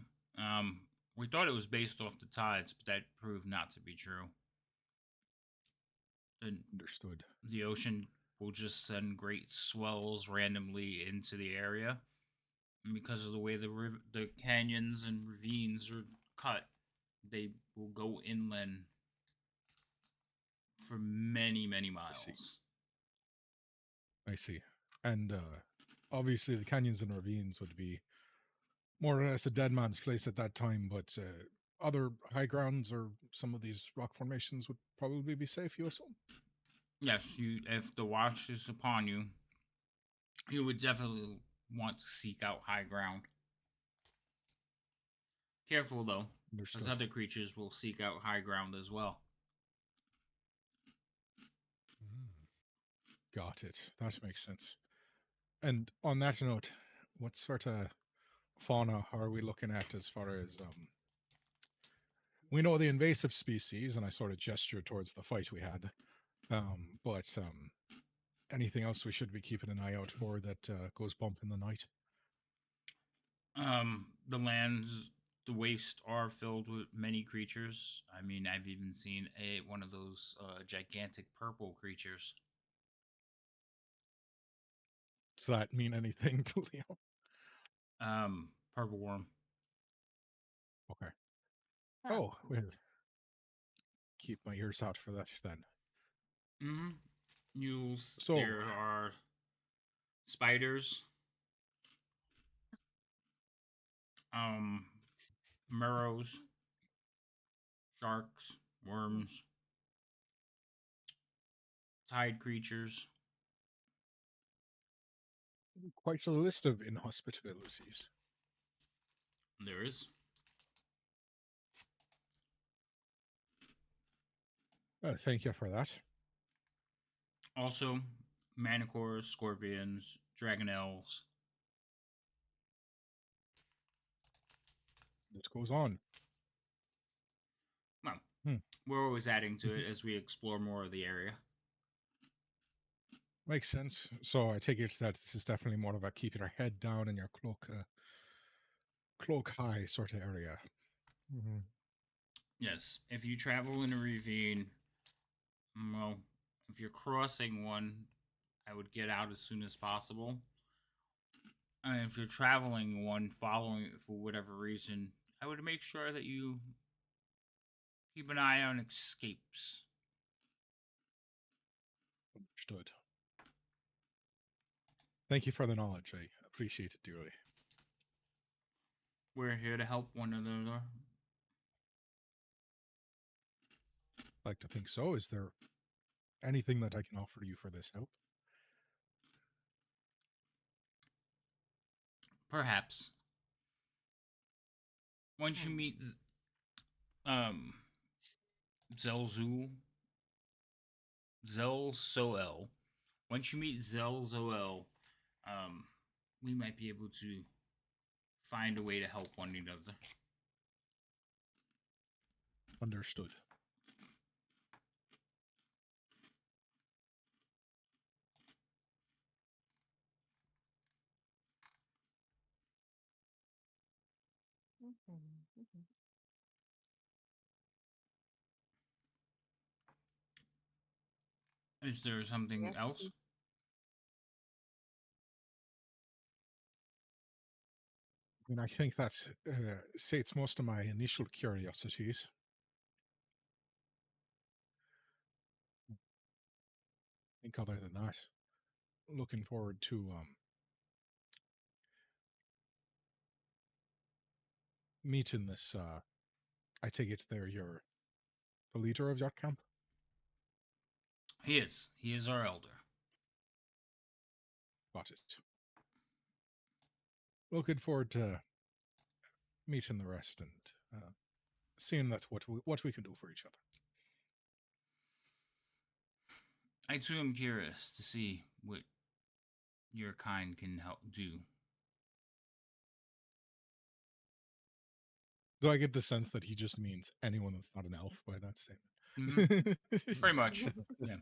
We thought it was based off the tides, but that proved not to be true. The, Understood. the ocean will just send great swells randomly into the area. And because of the way the canyons and ravines are cut, they will go inland for many, many I see. miles. I see. And obviously, the canyons and ravines would be more or less a dead man's place at that time, but other high grounds or some of these rock formations would probably be safe, you assume? Yes, you. If the watch is upon you, you would definitely want to seek out high ground. Careful though, because Understood. other creatures will seek out high ground as well. Mm. Got it. That makes sense. And on that note, what sort of fauna are we looking at as far as we know the invasive species, and I sort of gestured towards the fight we had. But anything else we should be keeping an eye out for that goes bump in the night? The lands, the wastes are filled with many creatures. I mean, I've even seen one of those gigantic purple creatures. Does that mean anything to Leo? Purple worm. Okay. Huh. Oh, well, keep my ears out for that then. Mm-hmm. So, There are spiders, um, murrows, sharks, worms, tide creatures. quite a list of inhospitabilities. There is Thank you for that. also manticores, scorpions, dragonelles. This goes on. Well, Hmm. we're always adding to it as we explore more of the area. Makes sense. So I take it that this is definitely more of a keep your head down and your cloak high sort of area. Hmm. Yes, if you travel in a ravine, well, if you're crossing one, I would get out as soon as possible. And if you're traveling one, following it for whatever reason, I would make sure that you keep an eye on escapes. Understood. Thank you for the knowledge. I appreciate it dearly. We're here to help one another. I'd like to think so. Is there anything that I can offer you for this help? Perhaps once you Hmm. meet um Zelzul, Zelzoel, once you meet Zelzoel, um, we might be able to find a way to help one another. Understood. Mhm, mhm. Is there something Yes, we else? do. And I think that sates most of my initial curiosities. I think other than that, looking forward to meet in this. I take it you're the leader of your camp. He is. He is our elder. Got it. Looking forward to meeting the rest and seeing that what we can do for each other. I too am curious to see what your kind can help do. Do I get the sense that he just means anyone that's not an elf by that Mhm. statement? Pretty much. Yeah.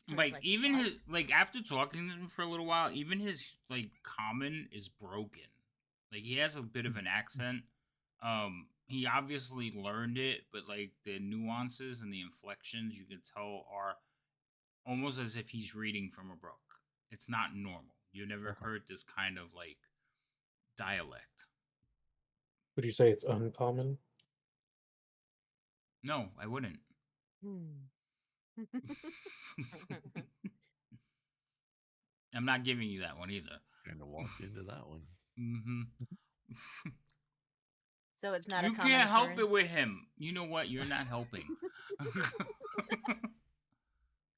So it's Like like, even what? his like after talking to him for a little while, even his like common is broken. Like he has a bit of an accent. He obviously learned it, but like the nuances and the inflections you can tell are almost as if he's reading from a book. It's not normal. You never Okay. heard this kind of like dialect. Would you say it's uncommon? No, I wouldn't. Hmm. I'm not giving you that one either. Kind of walked into that one. Mm-hmm. So it's not You a common can't help it occurrence? with him. You know what? You're not helping.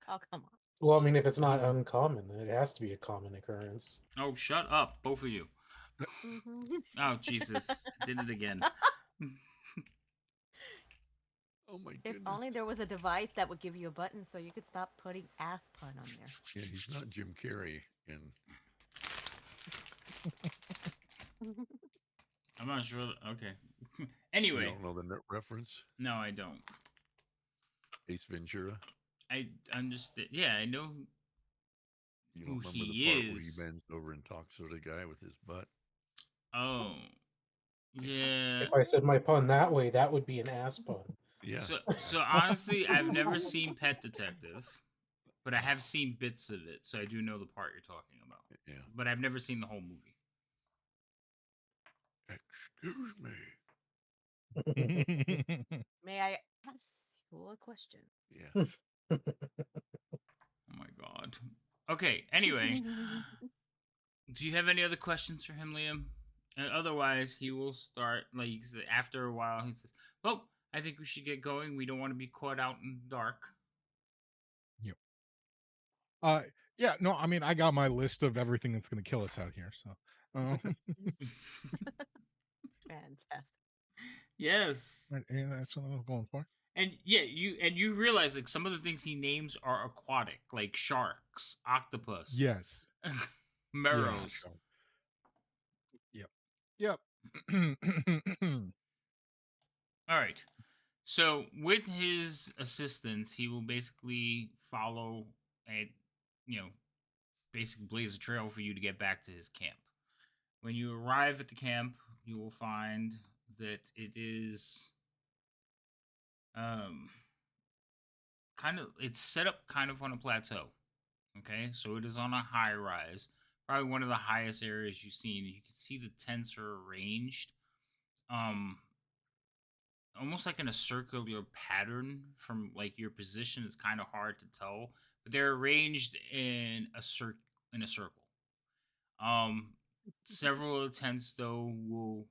Oh, come on. Well, I mean, if it's not uncommon, then it has to be a common occurrence. Oh, shut up, both of you. Mhm. Oh, Jesus. Did it again. Oh my If goodness. only there was a device that would give you a button so you could stop putting ass pun on there. Yeah, he's not Jim Carrey. And I'm not sure. Okay. you Anyway. don't know the reference? No, I don't. Ace Ventura. I understand. Yeah, I know You who don't remember he the part where he is. bends over and talks to the guy with his butt? Oh. Yeah. If I said my pun that way, that would be an ass pun. Yeah. So honestly, I've never seen Pet Detective, but I have seen bits of it, so I do know the part you're talking about. Yeah. But I've never seen the whole movie. Excuse me. May I ask you a question? Yeah. Oh my god. Okay, anyway, do you have any other questions for him, Liam? Otherwise, he will start, like, after a while, he says, well, I think we should get going. We don't want to be caught out in the dark. Yep. Yeah, no, I mean, I got my list of everything that's going to kill us out here. So, Fantastic. Yes. and that's what I was going for. And yeah, you realize like some of the things he names are aquatic, like sharks, octopus, Yes. Meros. Yeah, Yep. All right. So with his assistance, he will basically follow and basically blaze a trail for you to get back to his camp. When you arrive at the camp, you will find that it is it's set up kind of on a plateau. Okay, so it is on a high rise, probably one of the highest areas you've seen. You can see the tents are arranged, almost like in a circular pattern. From like your position, it's kind of hard to tell, but they're arranged in a circle. Several of the tents though will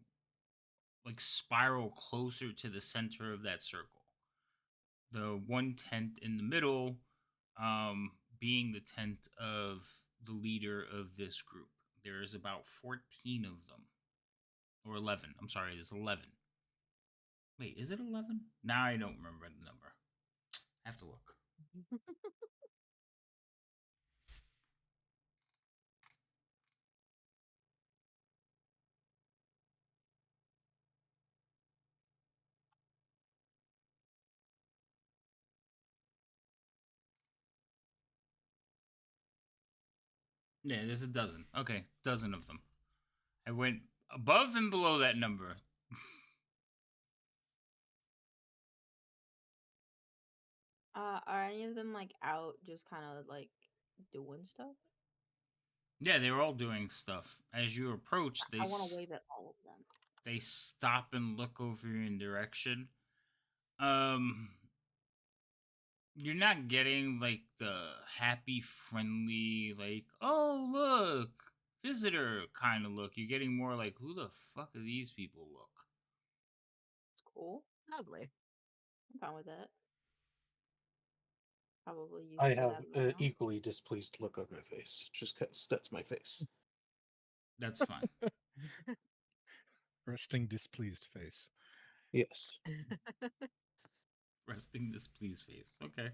like spiral closer to the center of that circle. The one tent in the middle being the tent of the leader of this group. There's about 14 of them. Or 11. I'm sorry, there's 11. Wait, is it 11? Now I don't remember the number. I have to look. Yeah, there's a dozen. Okay, dozen of them. I went above and below that number. Are any of them like out just kind of like doing stuff? Yeah, they were all doing stuff. As you approach, I want to wave at all of them. they stop and look over your direction. Um, you're not getting like the happy, friendly, like, oh look, visitor kind of look. You're getting more like, who the fuck are these people look? It's cool. Lovely. I'm fine with that. Probably use I it have as an well. equally displeased look on my face, just because that's my face. That's fine. Resting displeased face. Yes. Resting displeased face. Okay.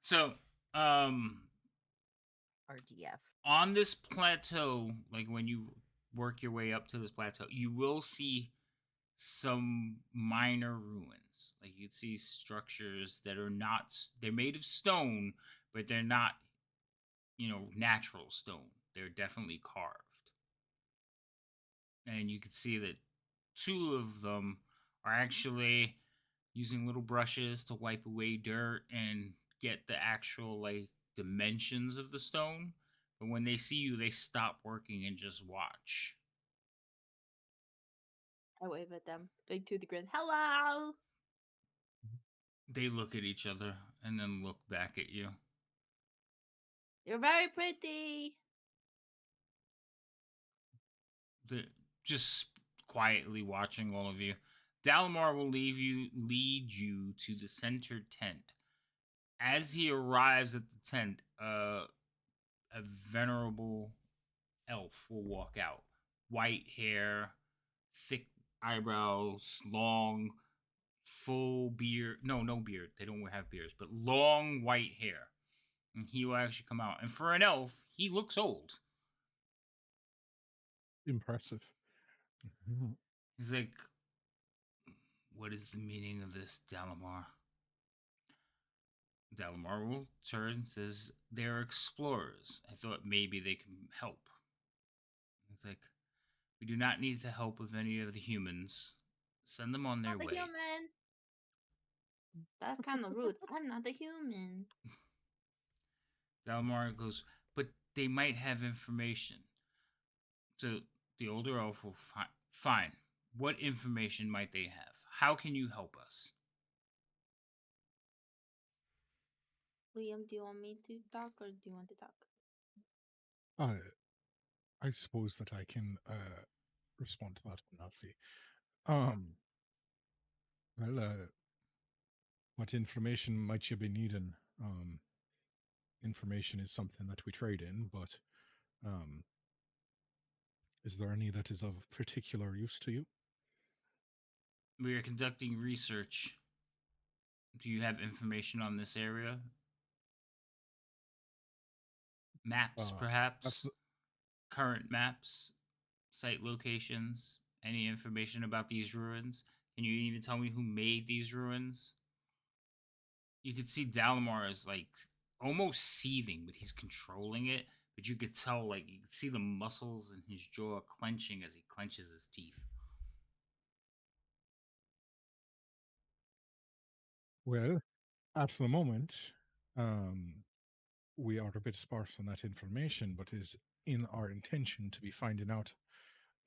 So, um, RDF. on this plateau, like when you work your way up to this plateau, you will see some minor ruins. Like you'd see structures that are not, they're made of stone, but they're not, natural stone. They're definitely carved. And you can see that two of them are actually using little brushes to wipe away dirt and get the actual like dimensions of the stone. But when they see you, they stop working and just watch. I wave at them. Big toothy grin. Hello. They look at each other and then look back at you. You're very pretty. They're just quietly watching all of you. Dalamar will lead you to the center tent. As he arrives at the tent, a venerable elf will walk out. White hair, thick eyebrows, long, full beard. No beard. They don't have beards, but long white hair. And he will actually come out. And for an elf, he looks old. Impressive. He's like, what is the meaning of this, Dalamar? Dalamar will turn and says, they're explorers. I thought maybe they can help. It's like, we do not need the help of any of the humans. Send them on their Not the way. human. That's kind of rude. I'm not the human. Dalamar goes, but they might have information. So the older elf will fine. What information might they have? How can you help us? Liam, do you want me to talk or do you want to talk? I suppose that I can respond to that one, Alfie. Um, well, what information might you be needing? Information is something that we trade in, but um, is there any that is of particular use to you? We are conducting research. Do you have information on this area? Maps, That's perhaps? Current maps? Site locations? Any information about these ruins? Can you even tell me who made these ruins? You could see Dalamar is like almost seething, but he's controlling it. But you could tell, like, you could see the muscles in his jaw clenching as he clenches his teeth. well, at the moment, um, we are a bit sparse on that information, but it is in our intention to be finding out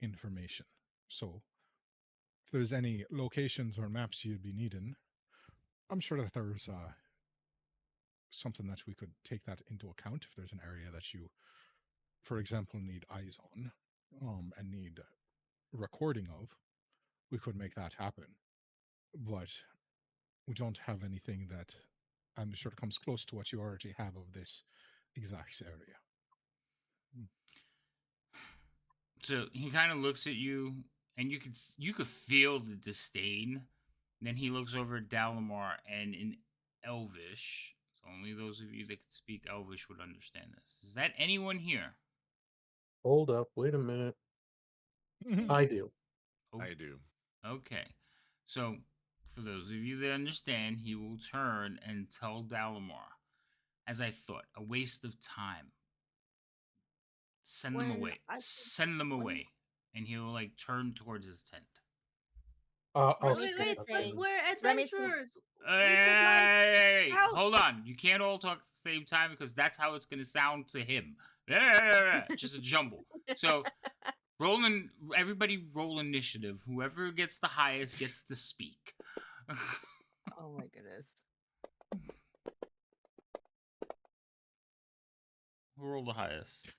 information. So, if there's any locations or maps you'd be needing, I'm sure that there's something that we could take that into account. If there's an area that you, for example, need eyes on, and need recording of, we could make that happen. But we don't have anything that I'm sure comes close to what you already have of this exact area. So he kind of looks at you, and you could feel the disdain. Then he looks over at Dalamar, and in Elvish, so only those of you that can speak Elvish would understand this. Is that anyone here? Hold up. Wait a minute. I do. Oh, I do. okay. So for those of you that understand, he will turn and tell Dalamar, as I thought, a waste of time. Send them When away. I could- Send them when- away. And he'll like turn towards his tent. I'll Remi's Wait, gonna step but say- in. we're Remi's gonna- adventurers. Hey, help. hold on. You can't all talk at the same time because that's how it's going to sound to him. Just a jumble. So, everybody roll initiative. Whoever gets the highest gets to speak. Oh my goodness. Who rolled the highest?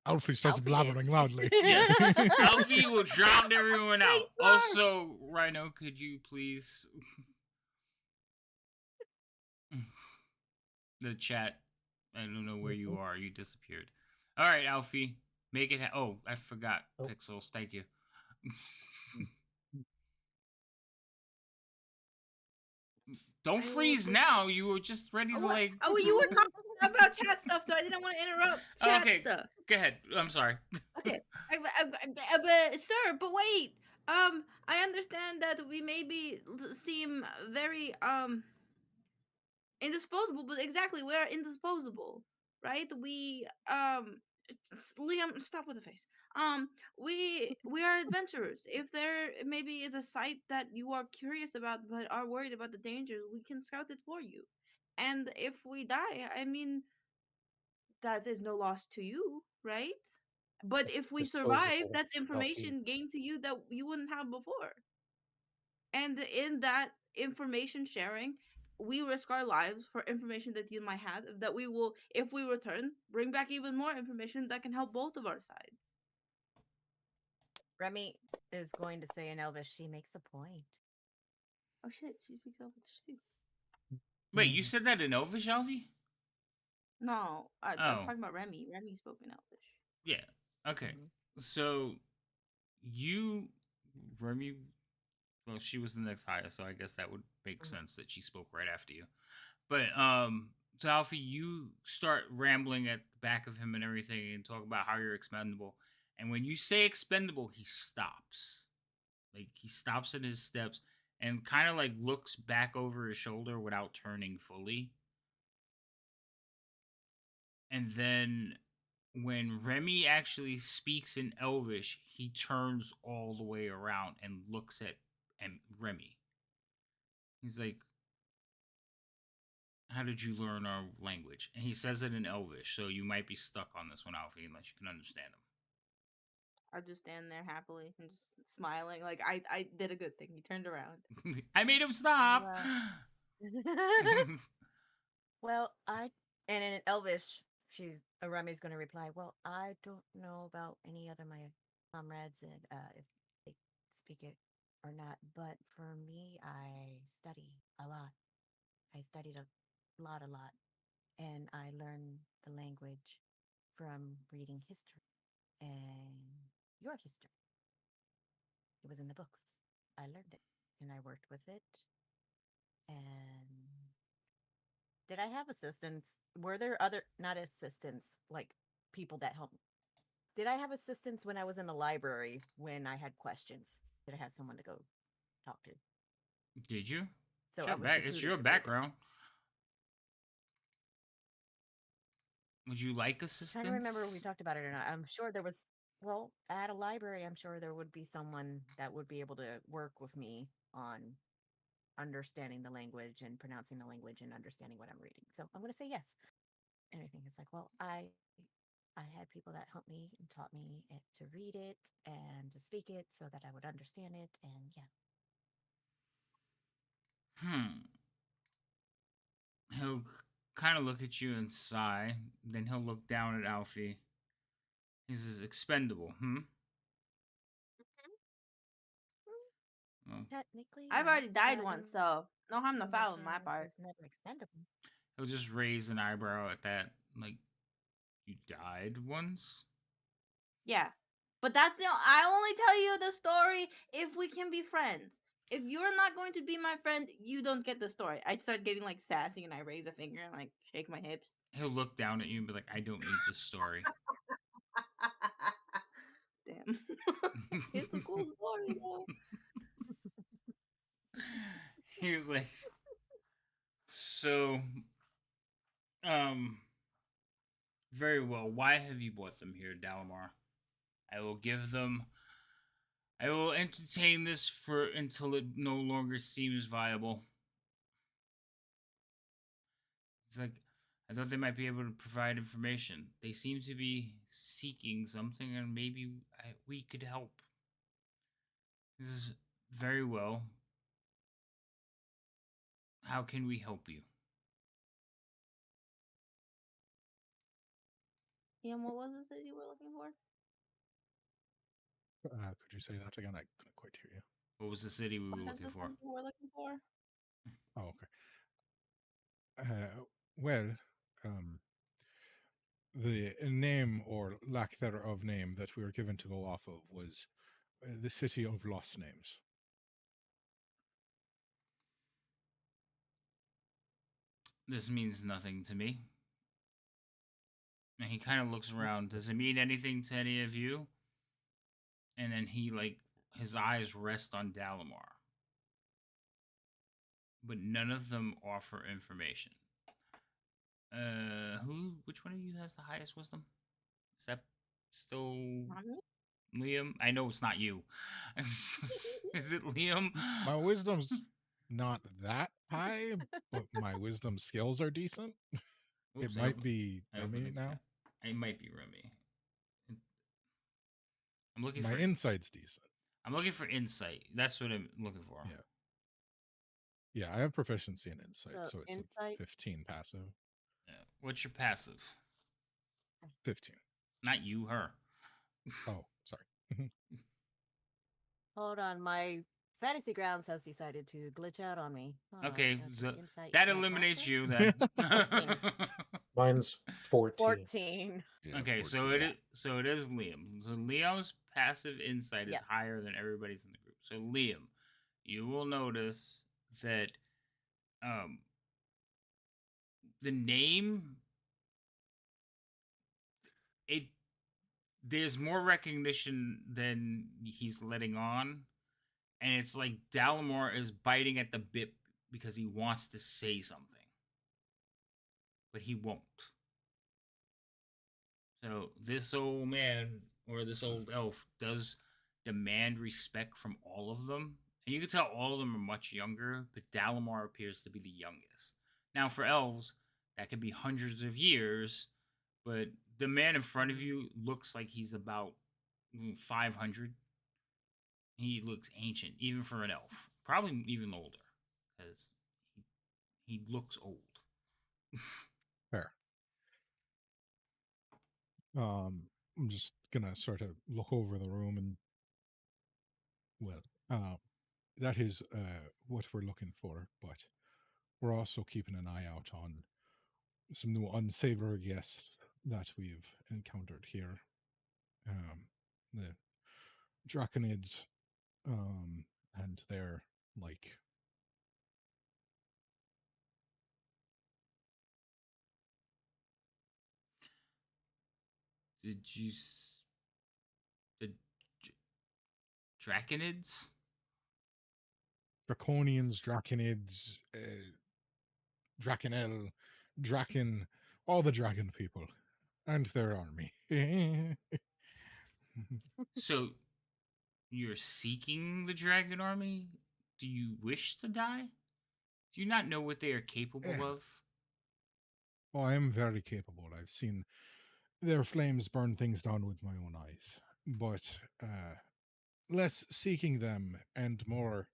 Alfie starts Alfie did. blabbering loudly. Yes. Alfie will drown everyone out. Thanks, Mark. Also, Rhino, could you please the chat? I don't know where you are. You disappeared. All right, Alfie, make it. Oh, I forgot. Oh. Pixels. Thank you. Don't freeze now. You were just ready to like. Oh, well, you were talking about chat stuff, so I didn't want to interrupt chat Okay, stuff. go ahead. I'm sorry. Okay, but sir, but wait. I understand that we maybe seem very indisposable, but exactly we are indisposable, right? Liam, stop with the face. We are adventurers. If there maybe is a site that you are curious about but are worried about the dangers, we can scout it for you. And if we die, I mean, that is no loss to you, right? But if we survive, Disposable, that's Alfie. information gained to you that you wouldn't have before. And in that information sharing, we risk our lives for information that you might have that we will, if we return, bring back even more information that can help both of our sides. Remy is going to say in Elvish, she makes a point. Oh shit, she speaks Elvish too. Wait, you said that in Elvish, Alfie? No, I'm Oh. talking about Remy. Remy spoke in Elvish. Yeah. Okay. Mhm. So you, Remy. Well, she was the next highest, so I guess that would make sense that she spoke right after you. But so Alfie, you start rambling at the back of him and everything, and talk about how you're expendable. And when you say expendable, he stops. Like he stops in his steps and kind of like looks back over his shoulder without turning fully. And then when Remy actually speaks in Elvish, he turns all the way around and looks at Remy. He's like, "How did you learn our language?" And he says it in Elvish, so you might be stuck on this one, Alfie, unless you can understand him. I just stand there happily and just smiling, like I did a good thing. He turned around. I made him stop. Well, and in Elvish, Remy's going to reply. Well, I don't know about any other my comrades and if they speak it or not, but for me, I study a lot. I studied a lot, and I learned the language from reading history and your history. It was in the books. I learned it and I worked with it. And did I have assistants? Were there other, not assistants, like people that helped? Did I have assistants when I was in the library when I had questions? Did I have someone to go talk to? Did you? So It's I your, was it's your secluded. background. Would you like assistance? I don't remember if we talked about it or not. I'm sure there was. Well, at a library, I'm sure there would be someone that would be able to work with me on understanding the language and pronouncing the language and understanding what I'm reading. So I'm going to say yes. And I think it's like, well, I had people that helped me and taught me to read it and to speak it so that I would understand it. And yeah. He'll kind of look at you and sigh. Then he'll look down at Alfie. He says, "Expendable, hmm?" Well, Technically, I've already yes. died once, so no harm, no foul on my emotion part. is never expendable. he'll just raise an eyebrow at that. Like, you died once? Yeah, but I only tell you the story if we can be friends. If you're not going to be my friend, you don't get the story. I start getting like sassy and I raise a finger and like shake my hips. He'll look down at you and be like, "I don't need this story." Damn. It's a cool story though. He's like, "So, um, very well. Why have you brought them here, Dalamar? I will give them. I will entertain this for until it no longer seems viable." It's like, I thought they might be able to provide information. They seem to be seeking something, and maybe we could help. This is very well. How can we help you? Ian, what was it that you were looking for? Could you say that again? I couldn't quite hear you. What was the city we What were has looking the for? something you were looking for? Oh, okay. Well, um, the name or lack thereof name that we were given to go off of was the City of Lost Names. This means nothing to me. And he kind of looks That's around. good. Does it mean anything to any of you? And then he his eyes rest on Dalamar. But none of them offer information. Which one of you has the highest wisdom? Is that still Not me. Liam? I know it's not you. Is it Liam? My wisdom's not that high, but my wisdom skills are decent. It Oops, might be I opened Remy a now. It might be Remy. I'm looking My for insight's decent. I'm looking for insight. That's what I'm looking for. Yeah. Yeah, I have proficiency in insight, So so it's insight. a 15 passive. Yeah. What's your passive? 15. Not you, her. Oh, sorry. Hold on, my fantasy grounds has decided to glitch out on me. Hold on, Okay, insight that is my eliminates passive? you then. 14. Mine's 14. 14. Yeah, Okay, 14. so it is Liam. So Liam's passive insight is Yep. higher than everybody's in the group. So Liam, you will notice that the name it there's more recognition than he's letting on, and it's like Dalamore is biting at the bit because he wants to say something, but he won't. So this old man or this old elf does demand respect from all of them. And you can tell all of them are much younger, but Dalamar appears to be the youngest. Now, for elves, that could be hundreds of years, but the man in front of you looks like he's about 500. He looks ancient, even for an elf. Probably even older, because he looks old. Fair. I'm just gonna sort of look over the room and, well, that is what we're looking for, but we're also keeping an eye out on some new unsavory guests that we've encountered here. The Draconids, and their like. Did you. The Draconids? Draconians, Draconids, Drakenel, Draken, all the dragon people, and their army. So you're seeking the dragon army? Do you wish to die? Do you not know what they are capable Yeah. of? Oh, I am very capable. I've seen their flames burn things down with my own eyes. But less seeking them and more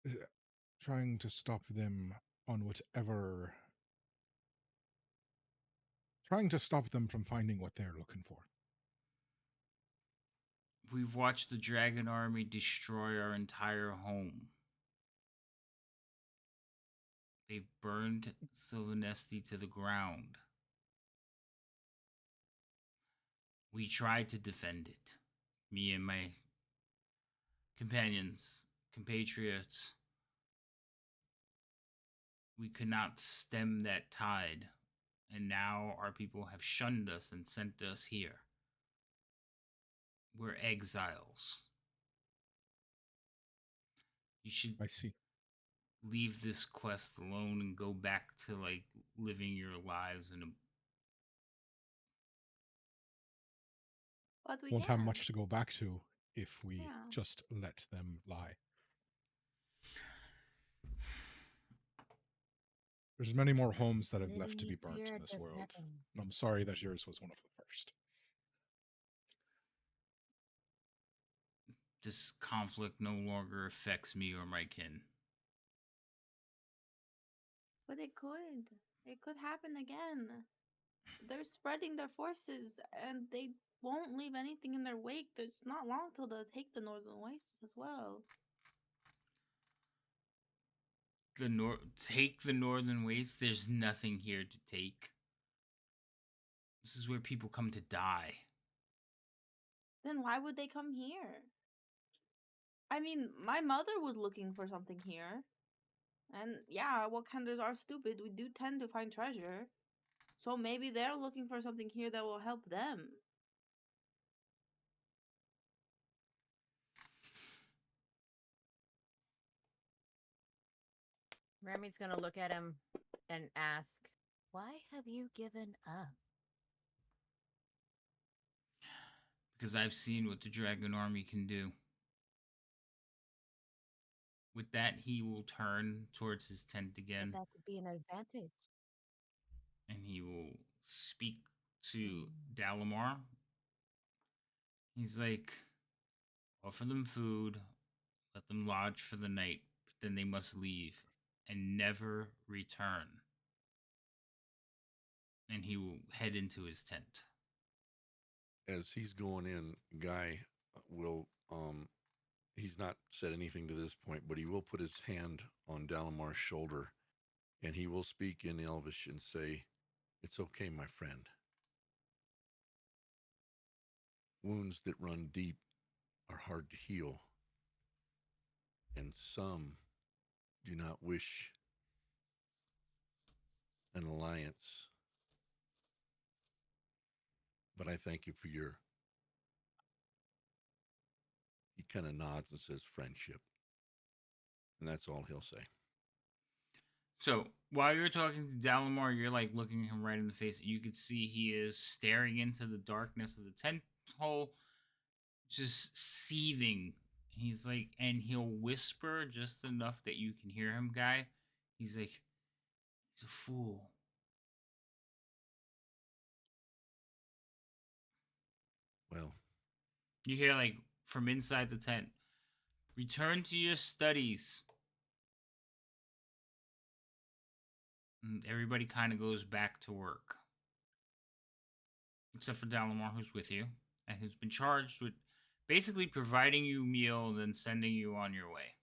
uh, trying to stop them on whatever. Trying to stop them from finding what they're looking for. We've watched the dragon army destroy our entire home. They've burned Sylvanesti to the ground. We tried to defend it. Me and my companions, compatriots. We could not stem that tide, and now our people have shunned us and sent us here. We're exiles. You should I see. leave this quest alone and go back to living your lives in a. But we Won't have can. much to go back to if we Yeah. just let them lie. There's many more homes that have left to be Really, burnt fear in this does world. nothing. And I'm sorry that yours was one of the first. This conflict no longer affects me or my kin. But it could. It could happen again. They're spreading their forces and they won't leave anything in their wake. There's not long till they'll take the Northern Wastes as well. Take the Northern Waste. There's nothing here to take. This is where people come to die. Then why would they come here? I mean, my mother was looking for something here. And yeah, Wakanders are stupid. We do tend to find treasure. So maybe they're looking for something here that will help them. Remy's gonna look at him and ask, "Why have you given up?" Because I've seen what the Dragon Army can do. With that, he will turn towards his tent But again that could be an advantage. and he will speak to Mm. Dalamar. He's like, offer them food, let them lodge for the night, but then they must leave and never return. And he will head into his tent. As he's going in, Guy will he's not said anything to this point, but he will put his hand on Dalamar's shoulder and he will speak in Elvish and say, "It's okay, my friend. Wounds that run deep are hard to heal, and some do not wish an alliance. But I thank you for your," he kind of nods and says, "friendship." And that's all he'll say. So while you're talking to Dalamar, you're like looking him right in the face. You can see he is staring into the darkness of the tent hole, just seething. He's like, and he'll whisper just enough that you can hear him, Guy. He's like, he's a fool. Well, You hear like from inside the tent, return to your studies. And everybody kind of goes back to work. Except for Dalamar, who's with you, and who's been charged with basically providing you a meal and then sending you on your way.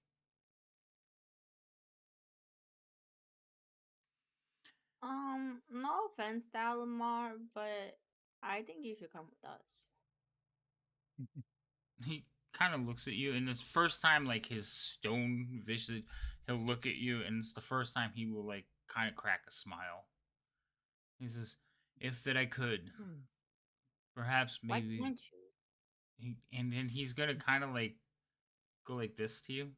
No offense, Dalamar, but I think you should come with us. He kind of looks at you, and it's the first time like his stone visage, he'll look at you, and it's the first time he will like kind of crack a smile. He says, "If that I could, Hmm. perhaps Why maybe." can't you? And then he's gonna kind of like go like this to you.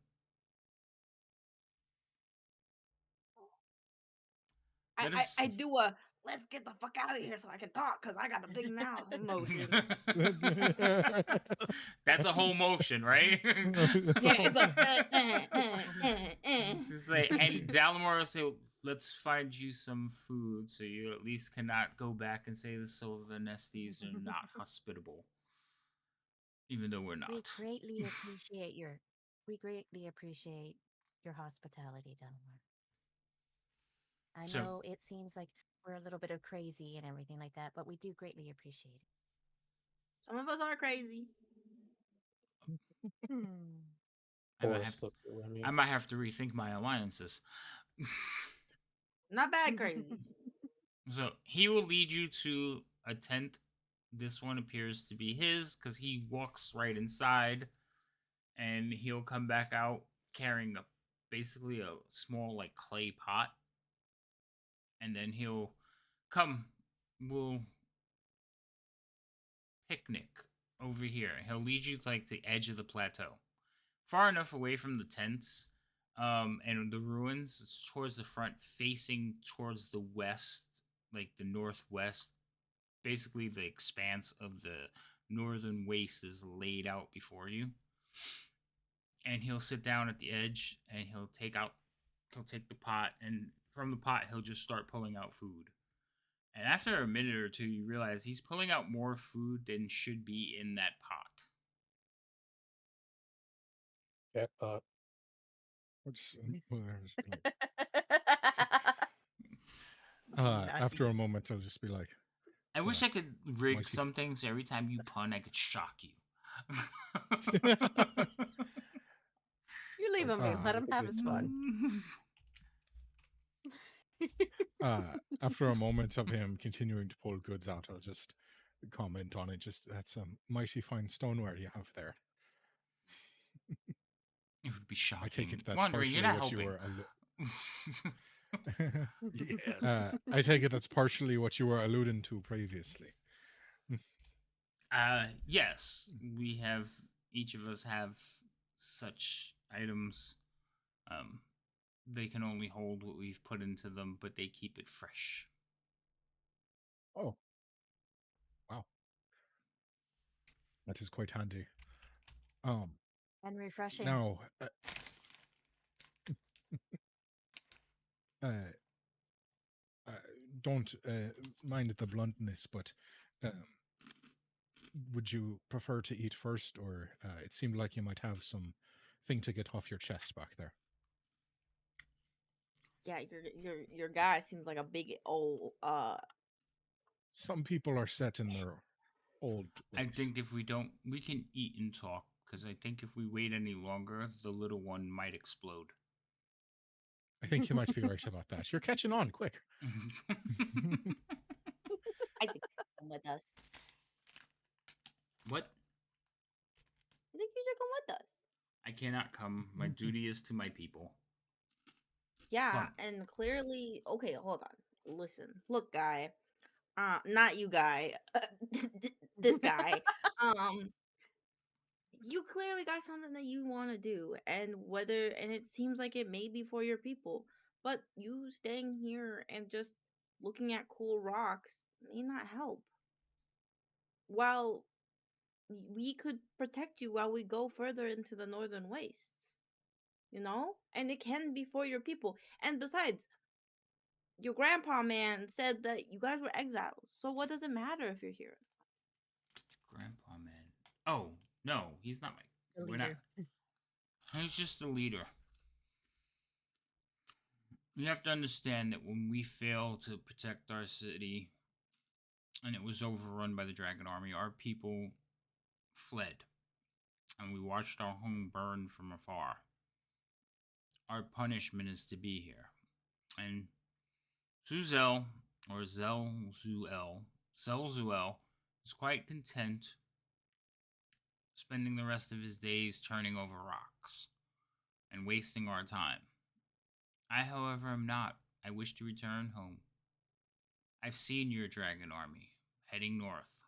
I, That I, is. I do a let's get the fuck out of here so I can talk because I got a big mouth emotion. That's a whole motion, right? Yeah, it's a It's just like, and Dalamar will say, "Let's find you some food, so you at least cannot go back and say the Sylvanestes are not hospitable, even though we're We not." greatly appreciate your we greatly appreciate your hospitality, Delmar. I So, know it seems like we're a little bit of crazy and everything like that, but we do greatly appreciate it. Some of us are crazy. Hmm. I might have, Forrest looked at Remy. I might have to rethink my alliances. Not bad crazy. So he will lead you to a tent. This one appears to be his because he walks right inside, and he'll come back out carrying basically a small like clay pot, and then he'll come. We'll picnic over here. He'll lead you to like the edge of the plateau, far enough away from the tents, and the ruins. It's towards the front, facing towards the west, like the northwest. Basically, the expanse of the northern waste is laid out before you. And he'll sit down at the edge, and he'll take the pot, and from the pot he'll just start pulling out food. And after a minute or two, you realize he's pulling out more food than should be in that pot. Jackpot. Which, well, After a Nice. moment, I'll just be like, I so, wish I could rig mighty. something so every time you pun, I could shock you. You leave him be. Let him have his fun. After a moment of him continuing to pull goods out, I'll just comment on it. Just that's some mighty fine stoneware you have there. It would be I take it shocking. that's Wandering, you're partially not what you helping. were. Yes. I take it that's partially what you were alluding to previously. Yes, we have. Each of us have such items. They can only hold what we've put into them, but they keep it fresh. Oh, wow, that is quite handy. And refreshing. Now, uh, uh, don't mind the bluntness, but um, would you prefer to eat first, or it seemed like you might have some thing to get off your chest back there? Yeah, your guy seems like a big old Some people are set in their old I ways. think if we don't, we can eat and talk. Because I think if we wait any longer, the little one might explode. I think you might be right about that. You're catching on quick. I think you should come with us. What? I think you should come with us. I cannot come. My duty is to my people. Yeah, But and clearly, okay, hold on. Listen, look, guy. Not you, guy. This guy. Um, you clearly got something that you want to do, and it seems like it may be for your people, but you staying here and just looking at cool rocks may not help. While we could protect you while we go further into the northern wastes, and it can be for your people. And besides, your grandpa man said that you guys were exiles, so what does it matter if you're here? Grandpa man. Oh no, he's not The my. We're not. leader. He's just the leader. You have to understand that when we failed to protect our city and it was overrun by the dragon army, our people fled and we watched our home burn from afar. Our punishment is to be here. And Zuzel, or Zelzuel, is quite content spending the rest of his days turning over rocks and wasting our time. I, however, am not. I wish to return home. I've seen your dragon army heading north.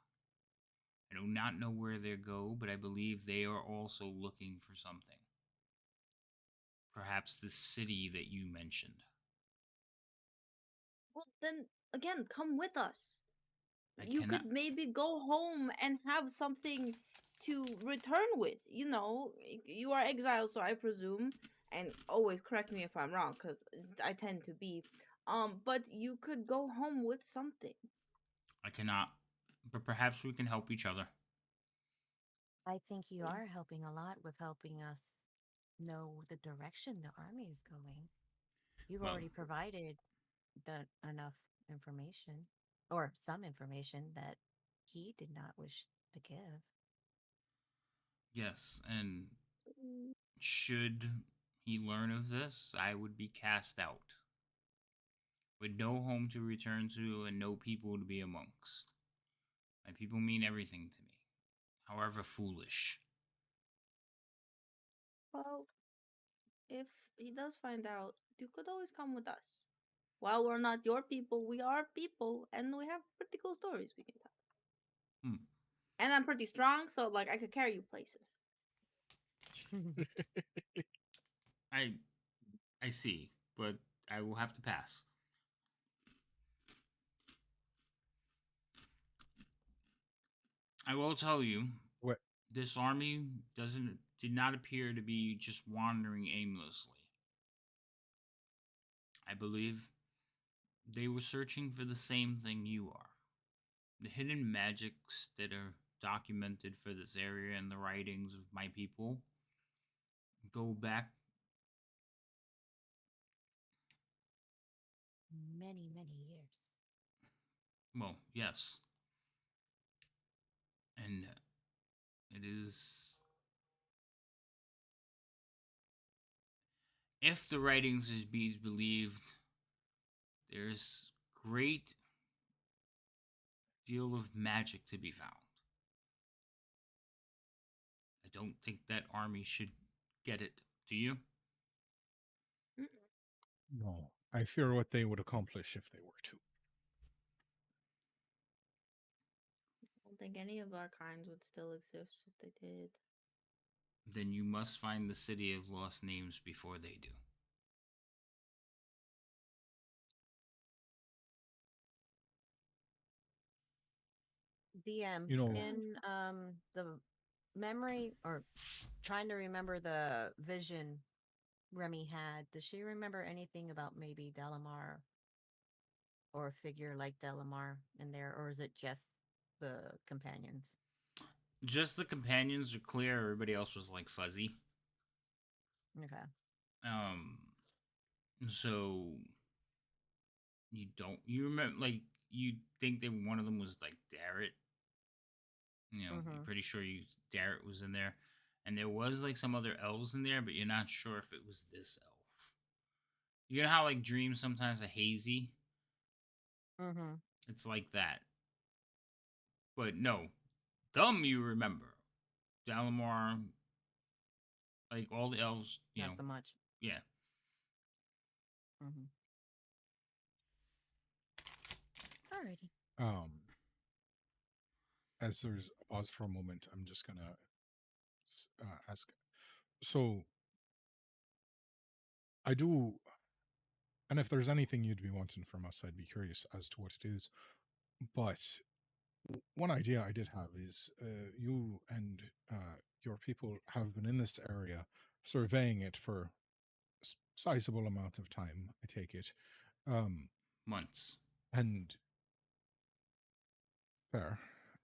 I do not know where they go, but I believe they are also looking for something. Perhaps the city that you mentioned. Well, then again, come with us. I You cannot. could maybe go home and have something to return with. You are exiled, so I presume, and always correct me if I'm wrong, because I tend to be. But you could go home with something. I cannot. But perhaps we can help each other. I think you are helping a lot with helping us know the direction the army is going. You've Well, already provided the enough information, or some information that he did not wish to give. yes, and Mm. should he learn of this, I would be cast out. With no home to return to and no people to be amongst. My people mean everything to me, however foolish. Well, if he does find out, you could always come with us. While we're not your people, we are people, and we have pretty cool stories we can tell. Hmm. And I'm pretty strong, so like I could carry you places. I I see, but I will have to pass. I will tell you, What? this army did not appear to be just wandering aimlessly. I believe they were searching for the same thing you are. The hidden magics that are documented for this area in the writings of my people go back many, many years. Well, yes. And it is. If the writings is be believed, there's great deal of magic to be found. I don't think that army should get it. Do you? No, I fear what they would accomplish if they were to. I don't think any of our kinds would still exist if they did. Then you must find the city of lost names before they do. DM You know, in the memory or trying to remember the vision Remy had. Does she remember anything about maybe Delamar or a figure like Delamar in there, or is it just the companions? Just the companions are clear. Everybody else was like fuzzy. Okay. Um. So you remember like you think that one of them was like Darrett. You're Mm-hmm. pretty sure Darrett was in there, and there was like some other elves in there, but you're not sure if it was this elf. You know how like dreams sometimes are hazy. Mm-hmm. It's like that. But no, Dumb you remember. Dalamar, like all the elves, Not so much. yeah. Mm-hmm. Alrighty. um, as there's a pause for a moment, I'm just gonna ask. So I do, and if there's anything you'd be wanting from us, I'd be curious as to what it is. But one idea I did have is you and your people have been in this area surveying it for a sizable amount of time, I take it. Um, Months. and fair.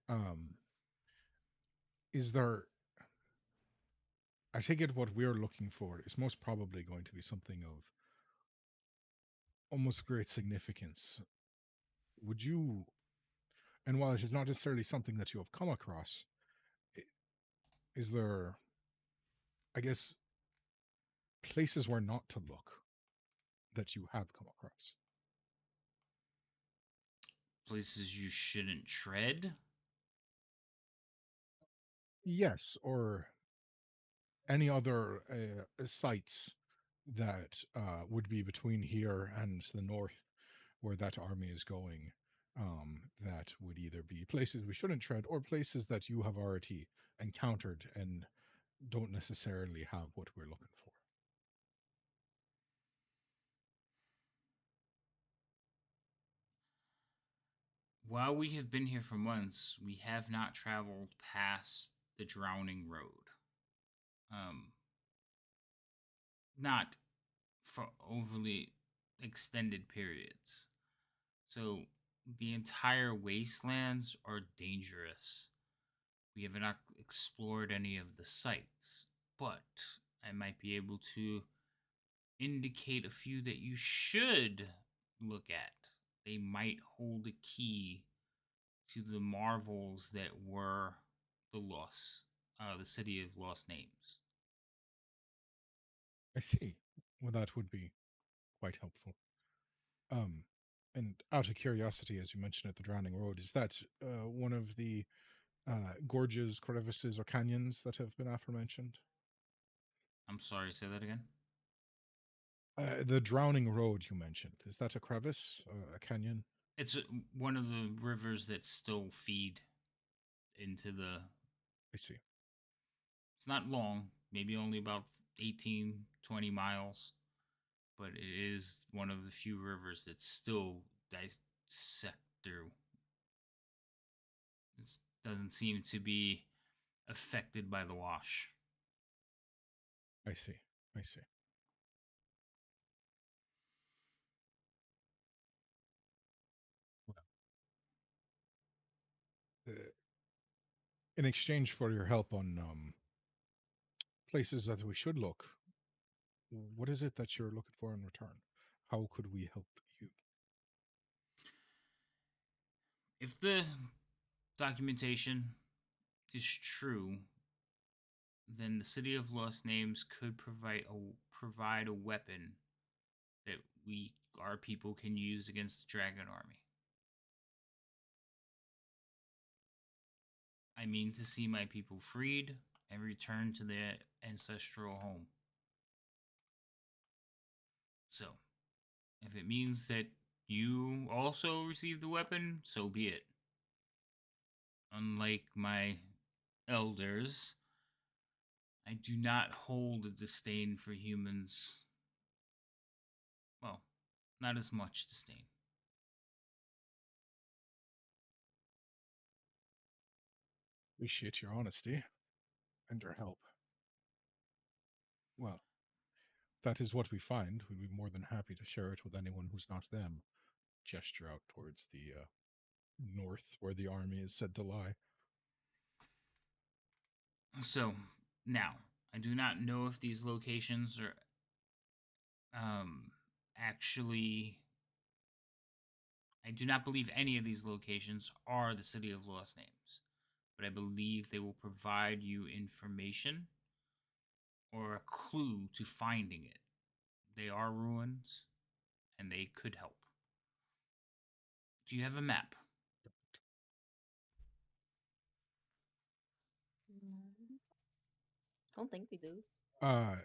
Um, is there, I take it what we're looking for is most probably going to be something of almost great significance. Would you, and while it is not necessarily something that you have come across, is there, I guess, places where not to look that you have come across? Places you shouldn't tread. Yes, or any other sites that would be between here and the north where that army is going, that would either be places we shouldn't tread or places that you have already encountered and don't necessarily have what we're looking for. While we have been here for months, we have not traveled past the Drowning Road. Um, not for overly extended periods. So the entire wastelands are dangerous. We have not explored any of the sites, but I might be able to indicate a few that you should look at. They might hold a key to the marvels that were the city of lost names. I see. Well, that would be quite helpful. Um, and out of curiosity, as you mentioned at the Drowning Road, is that one of the gorges, crevices, or canyons that have been aforementioned? I'm sorry, say that again. The Drowning Road you mentioned, is that a crevice, a canyon? It's one of the rivers that still feed into the. I see. It's not long, maybe only about 18, 20 miles, but it is one of the few rivers that still dissect through. It doesn't seem to be affected by the wash. I see. I see. Well, in exchange for your help on places that we should look, what is it that you're looking for in return? How could we help you? If the documentation is true, then the City of Lost Names could provide a weapon that our people can use against the dragon army. I mean to see my people freed and return to their ancestral home. So, if it means that you also receive the weapon, so be it. Unlike my elders, I do not hold a disdain for humans. Well, not as much disdain. Appreciate your honesty and your help. Well, that is what we find. We'd be more than happy to share it with anyone who's not them. Gesture out towards the north, where the army is said to lie. So, now, I do not know if these locations are actually. I do not believe any of these locations are the City of Lost Names, but I believe they will provide you information or a clue to finding it. They are ruins, and they could help. Do you have a map? Don't think we do. Uh,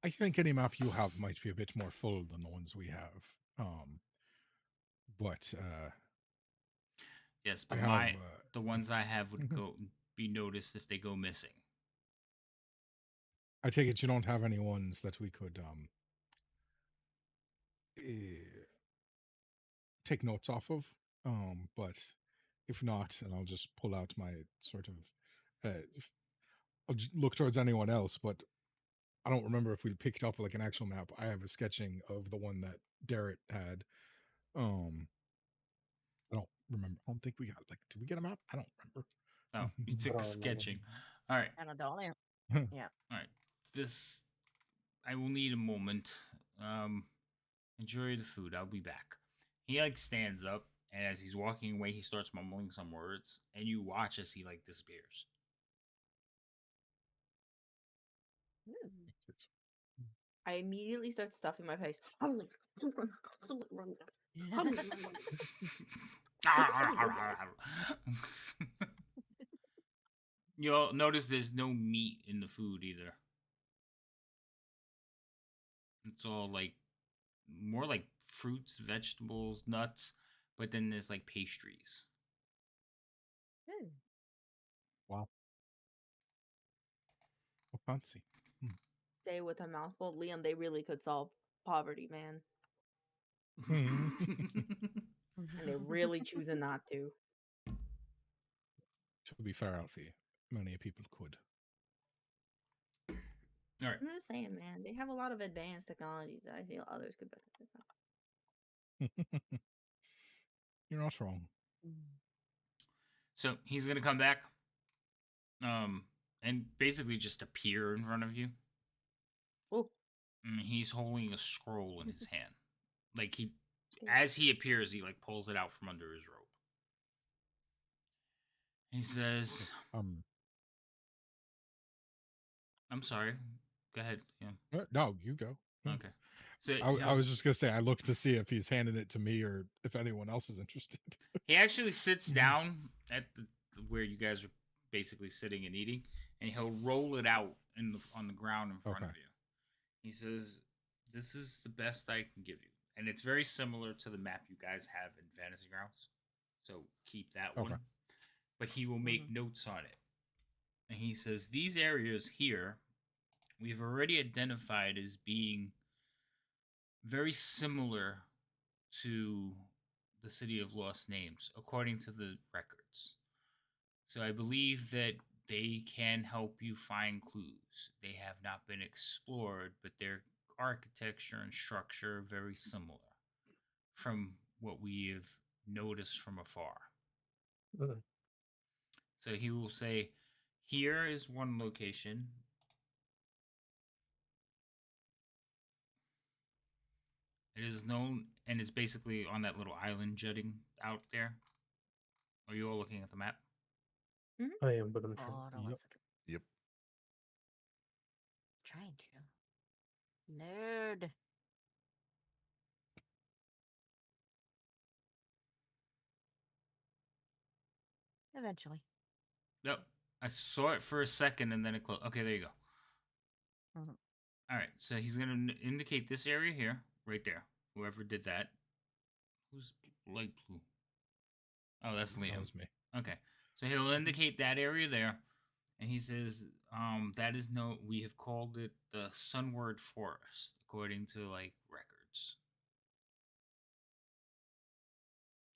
I think any map you have might be a bit more full than the ones we have. But Yes, I but have. the ones I have would be noticed if they go missing. I take it you don't have any ones that we could take notes off of. But if not, and I'll just pull out my sort of. I'll just look towards anyone else, but I don't remember if we picked up like an actual map. I have a sketching of the one that Derek had. Um, I don't remember. I don't think we got like. Did we get a map? I don't remember. Oh, you I took a don't remember. sketching. All right, I don't know. Yeah. all right. This I will need a moment. Enjoy the food. I'll be back. He like stands up, and as he's walking away, he starts mumbling some words, and you watch as he like disappears. I immediately start stuffing my face. You'll notice there's no meat in the food either. It's all like more like fruits, vegetables, nuts, but then there's like pastries. Wow. Oh, fancy. Stay with a mouthful. Liam, they really could solve poverty, man. Hmm. And they're really choosing not to. To be fair, Alfie, many people could. All right. I'm just saying, man. They have a lot of advanced technologies that I feel others could benefit from. You're not wrong. So he's gonna come back, and basically just appear in front of you. Oh, He's holding a scroll in his hand. Like as he appears, he like pulls it out from under his robe. He says, "I'm sorry. Go ahead, Liam." No, you go. Okay. So I was just gonna say I looked to see if he's handing it to me or if anyone else is interested. he actually sits down at where you guys are basically sitting and eating, and he'll roll it out on the ground in front of you. He says, "This is the best I can give you," and it's very similar to the map you guys have in Fantasy Grounds. So keep that one. But he will make notes on it, and he says these areas here we've already identified as being very similar to the City of Lost Names, according to the records. So I believe that they can help you find clues. They have not been explored, but their architecture and structure are very similar from what we have noticed from afar. So he will say, here is one location. It is known, and it's basically on that little island jutting out there. Are you all looking at the map? I am, but I'm trying. Hold on one Yep. second. Yep. Trying to. Load. Eventually. Nope. I saw it for a second, and then it closed. Okay, there you go. Mhm. All right, so he's gonna indicate this area here, right there. Whoever did that. Who's light blue? Oh, that's That Liam. was me. Okay, so he'll indicate that area there, and he says, that is no. We have called it the Sunward Forest, according to like records.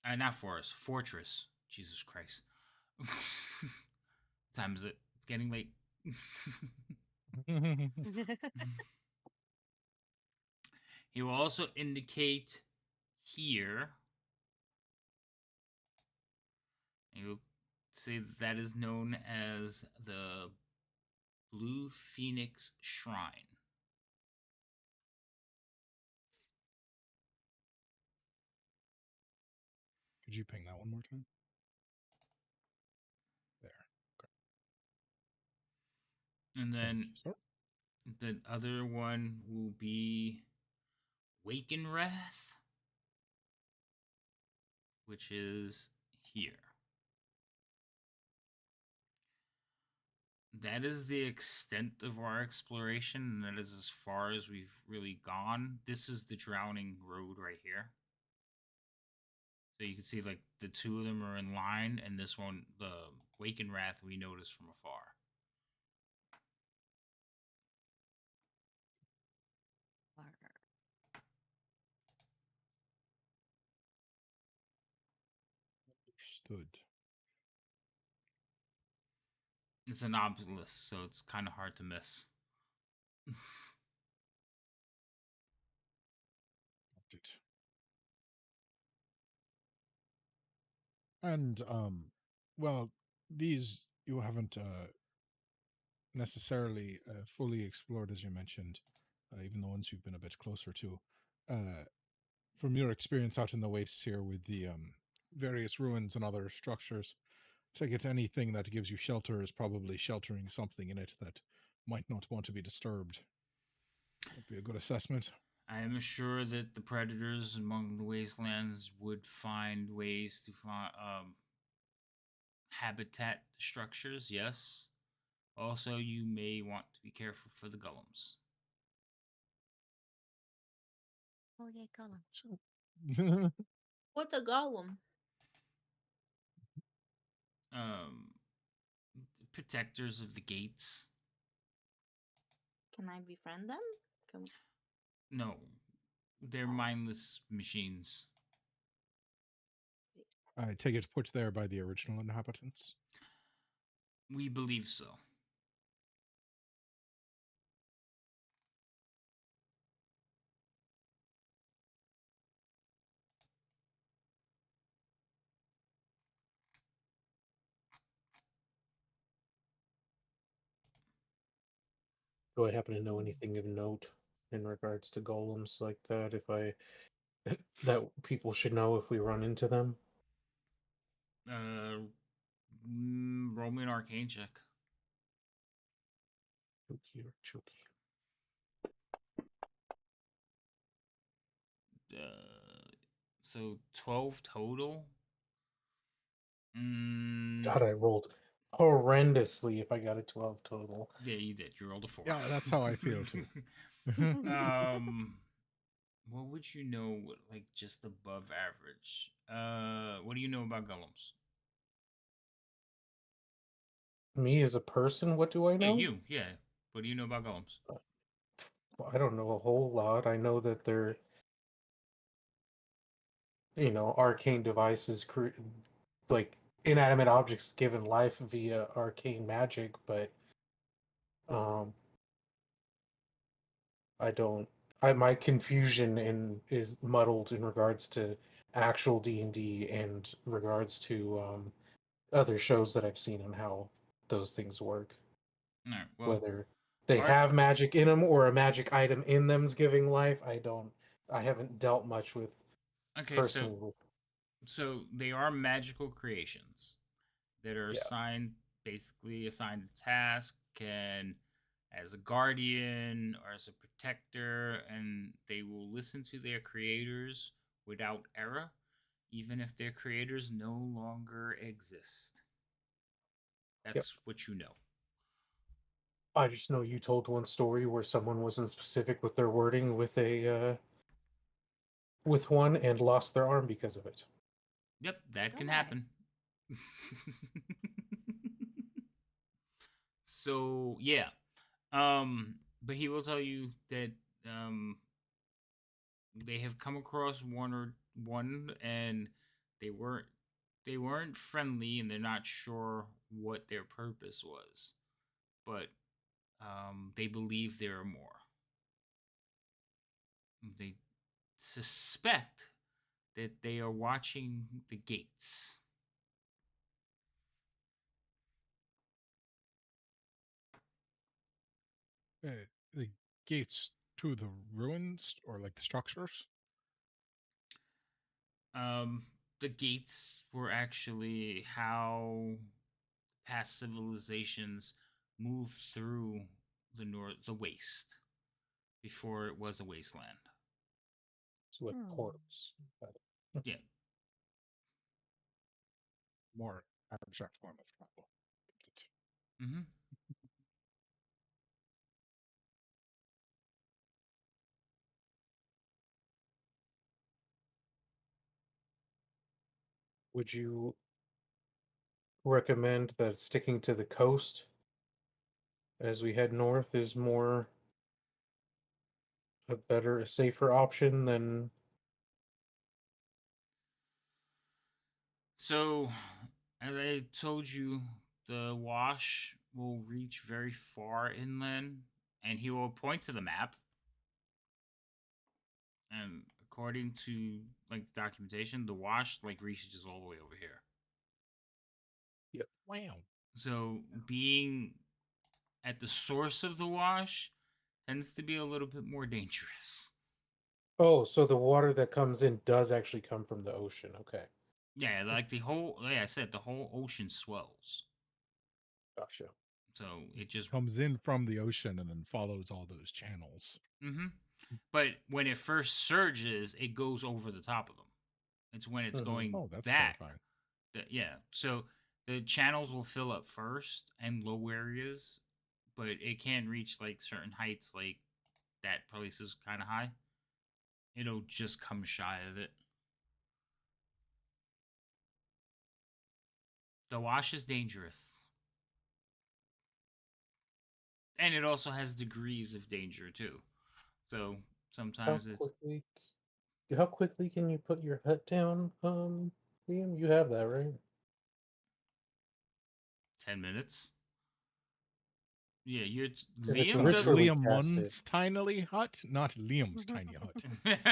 Not forest, fortress. Jesus Christ. What time is it? It's getting late. He will also indicate here. He will say that is known as the Blue Phoenix Shrine. Could you ping that one more time? There. Okay. And Thank then you, sir. the other one will be Wakenwrath, which is here. That is the extent of our exploration, and that is as far as we've really gone. This is the Drowning Road right here. So you can see like the two of them are in line, and this one, the Wakenwrath, we notice from afar. Understood. It's an obelisk, so it's kind of hard to miss. Got it. And well, these you haven't necessarily fully explored, as you mentioned, even the ones you've been a bit closer to. Uh, from your experience out in the wastes here with the various ruins and other structures, take it anything that gives you shelter is probably sheltering something in it that might not want to be disturbed. Would be a good assessment. I am sure that the predators among the wastelands would find ways to find habitat structures. Yes. Also, you may want to be careful for the golems. Oh, yeah, column. What's a golem? Um, protectors of the gates. Can I befriend them? Can No, they're mindless machines. I take it put there by the original inhabitants. We believe so. Do I happen to know anything of note in regards to golems like that? If I that people should know if we run into them? Roll me an arcane check. Chooky or chooky. So 12 total. God, I rolled horrendously if I got a 12 total. Yeah, you did. You rolled a 4. Yeah, that's how I feel too. What would you know? Like just above average. What do you know about golems? Me as a person, what do I Yeah, know? you. Yeah. What do you know about golems? Well, I don't know a whole lot. I know that they're, arcane devices, like inanimate objects given life via arcane magic, but um, I don't. My confusion is muddled in regards to actual D&D and regards to other shows that I've seen and how those things work. All right. Well, Whether they arc. have magic in them or a magic item in them's giving life, I don't I haven't dealt much with Okay, personally with. so they are magical creations that are Yeah. basically assigned a task, can as a guardian or as a protector, and they will listen to their creators without error, even if their creators no longer exist. Yep. That's what you know. I just know you told one story where someone wasn't specific with their wording with a with one and lost their arm because of it. Yep, that can Okay. happen. So yeah, but he will tell you that um, they have come across one, and they weren't they weren't friendly, and they're not sure what their purpose was, but they believe there are more. They suspect that they are watching the gates. The gates to the ruins or like the structures. Um, the gates were actually how past civilizations moved through the waste before it was a wasteland. So like Hmm. portals. Yeah. More abstract form of travel. Mm-hmm. Would you recommend that sticking to the coast as we head north is more a safer option than? So, as I told you, the wash will reach very far inland, and he will point to the map. And according to like documentation, the wash like reaches all the way over here. Yep. Wow. So being at the source of the wash tends to be a little bit more dangerous. Oh, so the water that comes in does actually come from the ocean. Okay. Yeah, like like I said, the whole ocean swells. Gotcha. So it just Comes in from the ocean and then follows all those channels. mm-hmm. But when it first surges, it goes over the top of them. It's when it's Mhm. going Oh, that's back. terrifying. Yeah. So the channels will fill up first and low areas, but it can reach like certain heights, like that place is kind of high. It'll just come shy of it. The wash is dangerous. And it also has degrees of danger too. So How sometimes it's quickly? How quickly can you put your hut down, Liam? You have that, right? 10 minutes. Yeah, you're If it's Liam Not does. ritually Liam casted, Munn's tiny hut, not Liam's tiny hut.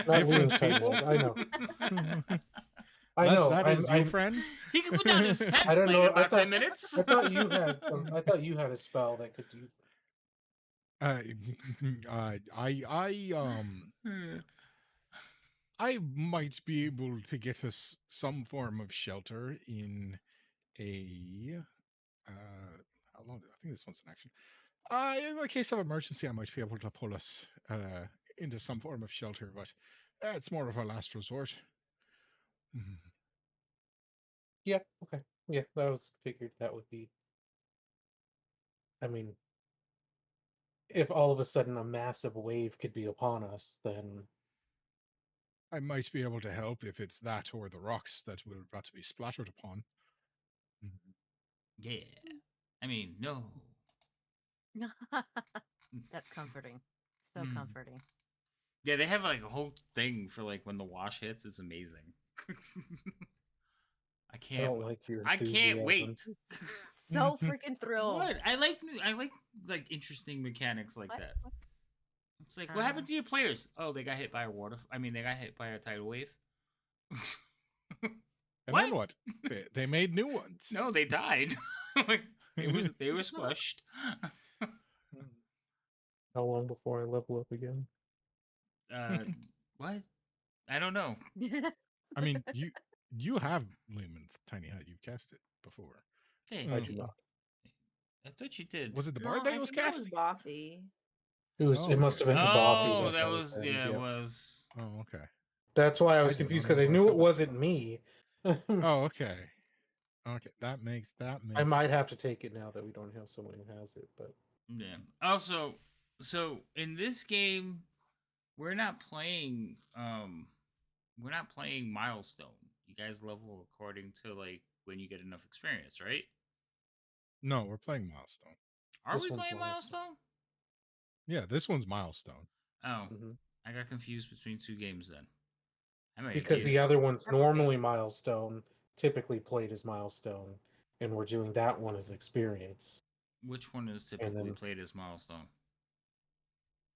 not Different Liam's tiny people. hut. I know. I that know. that is you, friend. He can put down his tent I don't like in know. about 10 minutes. I thought you had some. I thought you had a spell that could do. uh, I I might be able to get us some form of shelter in a how long? I think this one's an action. In the case of emergency, I might be able to pull us into some form of shelter, but it's more of a last resort. Mhm. Yeah. Okay. Yeah. That was figured. That would be. I mean, if all of a sudden a massive wave could be upon us, then I might be able to help if it's that or the rocks that we're about to be splattered upon. Mhm. Yeah. I mean, no. That's comforting. So Mm. comforting. Yeah, they have like a whole thing for like when the wash hits. It's amazing. I I can't. don't like your I can't enthusiasm. wait. So freaking thrilled. What? I like interesting mechanics like What? that. What? It's like, what Uh, happened to your players? Oh, they got hit by a they got hit by a tidal wave. And What? then what? They made new ones. No, they died. Like, they were squished. How long before I level up again? uh, What? I don't know. I mean, you have Lumen's Tiny Hut. You've cast it before. Hey, I Uh, do not. I thought you did. was it the No, bard that I he was think that was casting? Buffy. It was. Oh, It must okay. have been Kabafi Oh, that that that was was him. yeah, it Yep. was. Oh, okay. That's why I I was did not confused know because I who I knew it cast. wasn't me. Oh, okay. Okay, that makes I might have to take it now that we don't have someone who has it. But Yeah. Also, so in this game, we're not playing. We're not playing milestone. You guys level according to like when you get enough experience, right? No, we're playing Milestone. Are this we one's playing milestone. milestone? Yeah, this one's Milestone. Oh, Hmm. I got confused between two games then. I might have Because beat the it. other one's Several normally games. milestone, typically played as milestone, and we're doing that one as experience. Which one is And typically then played as milestone?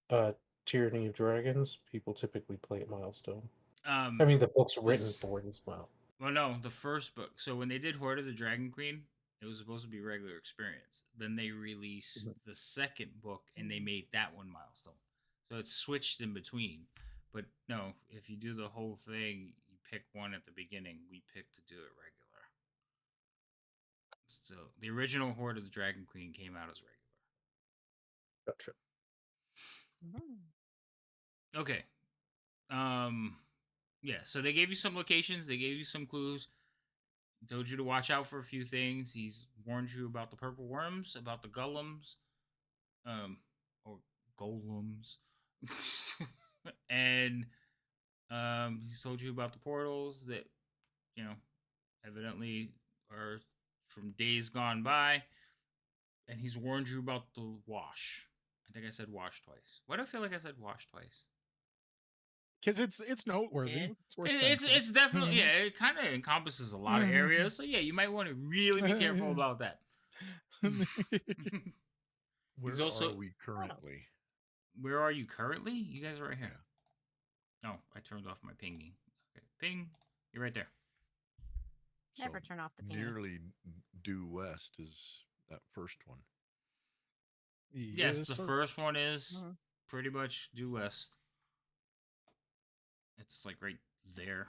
uh Tyranny of Dragons, people typically play at milestone. I Um, mean, the book's written this. for it as well. Well, no, the first book. So when they did Horde of the Dragon Queen, it was supposed to be regular experience. Then they released Mhm. the second book, and they made that one milestone. So it's switched in between. But no, if you do the whole thing, you pick one at the beginning. We picked to do it regular. So the original Horde of the Dragon Queen came out as regular. Gotcha. Mhm. Okay. Um. Yeah. So they gave you some locations. They gave you some clues. Told you to watch out for a few things. He's warned you about the purple worms, about the golems, or golems, and he's told you about the portals that you know evidently are from days gone by, and he's warned you about the wash. I think I said wash twice. Why do I feel like I said wash twice? Because it's noteworthy. Did. It's worth It's mentioning. it's definitely yeah. It kind of encompasses a lot of areas, so yeah, you might want to really be careful about that. He's Where are also. we currently? Where are you currently? You guys are right here. Yeah. Oh, I turned off my pinging. Okay, ping. You're right there. Never turn off the ping. Nearly due west is that first one. Yes, Yes, the sir. first one is Mhm. pretty much due west. It's like right there.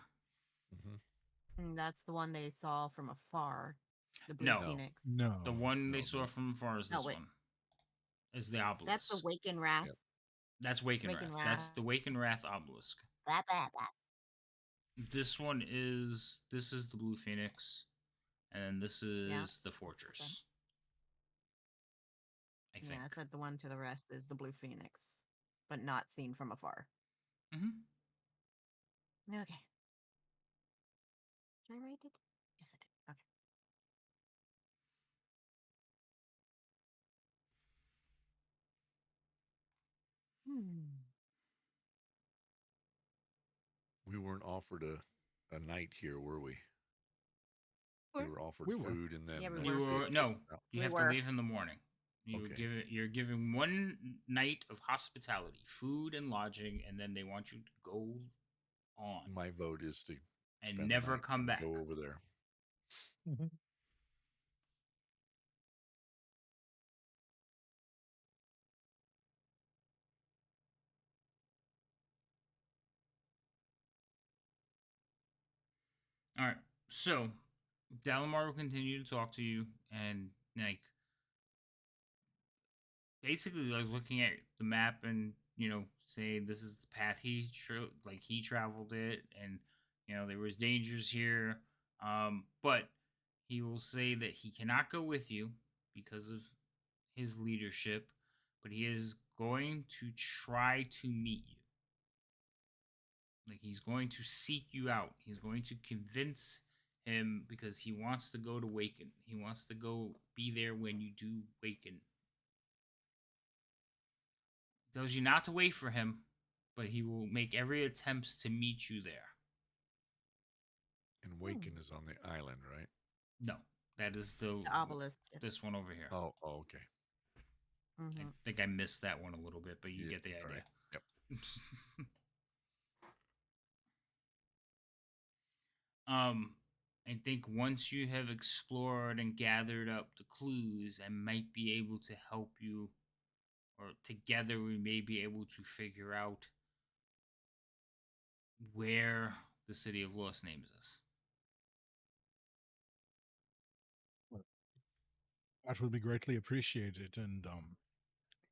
Mm-hmm. That's the one they saw from afar. The Blue No. Phoenix. No. The one they no, saw from far is No, this wait. one. Is the obelisk. That's the Waken Wrath. Yep. That's Waken Waken Wrath. That's Wrath. the Waken Wrath obelisk. Blah, blah, blah. This one is the Blue Phoenix, and then this is the fortress. I think. Yeah, I said the one to the rest is the Blue Phoenix, but not seen from afar. Mm-hmm. Okay. Did I write it? Yes, I did. Okay. Hmm. We weren't offered a night here, were we? We Were. were offered We were. food, and then Yeah, we You were. were no. Oh, You We have were. to leave in the morning. Okay. You're given one night of hospitality, food and lodging, and then they want you to go on my vote is to and spend the never night come and back. go over there. All right. So Dalamar will continue to talk to you and like basically like looking at the map and say this is the path he traveled it, and there was dangers here, but he will say that he cannot go with you because of his leadership, but he is going to try to meet you. Like he's going to seek you out. He's going to convince him because he wants to go to Waken. He wants to go be there when you do Waken. Tells you not to wait for him, but he will make every attempt to meet you there. And Waken is on the island, right? No, that is the obelisk. this one over here. Oh, okay. I Mm-hmm. think I missed that one a little bit, but you Yeah, get the all idea. right. Yep. I think once you have explored and gathered up the clues, I might be able to help you, or together we may be able to figure out where the city of Lost Names is. That would be greatly appreciated, and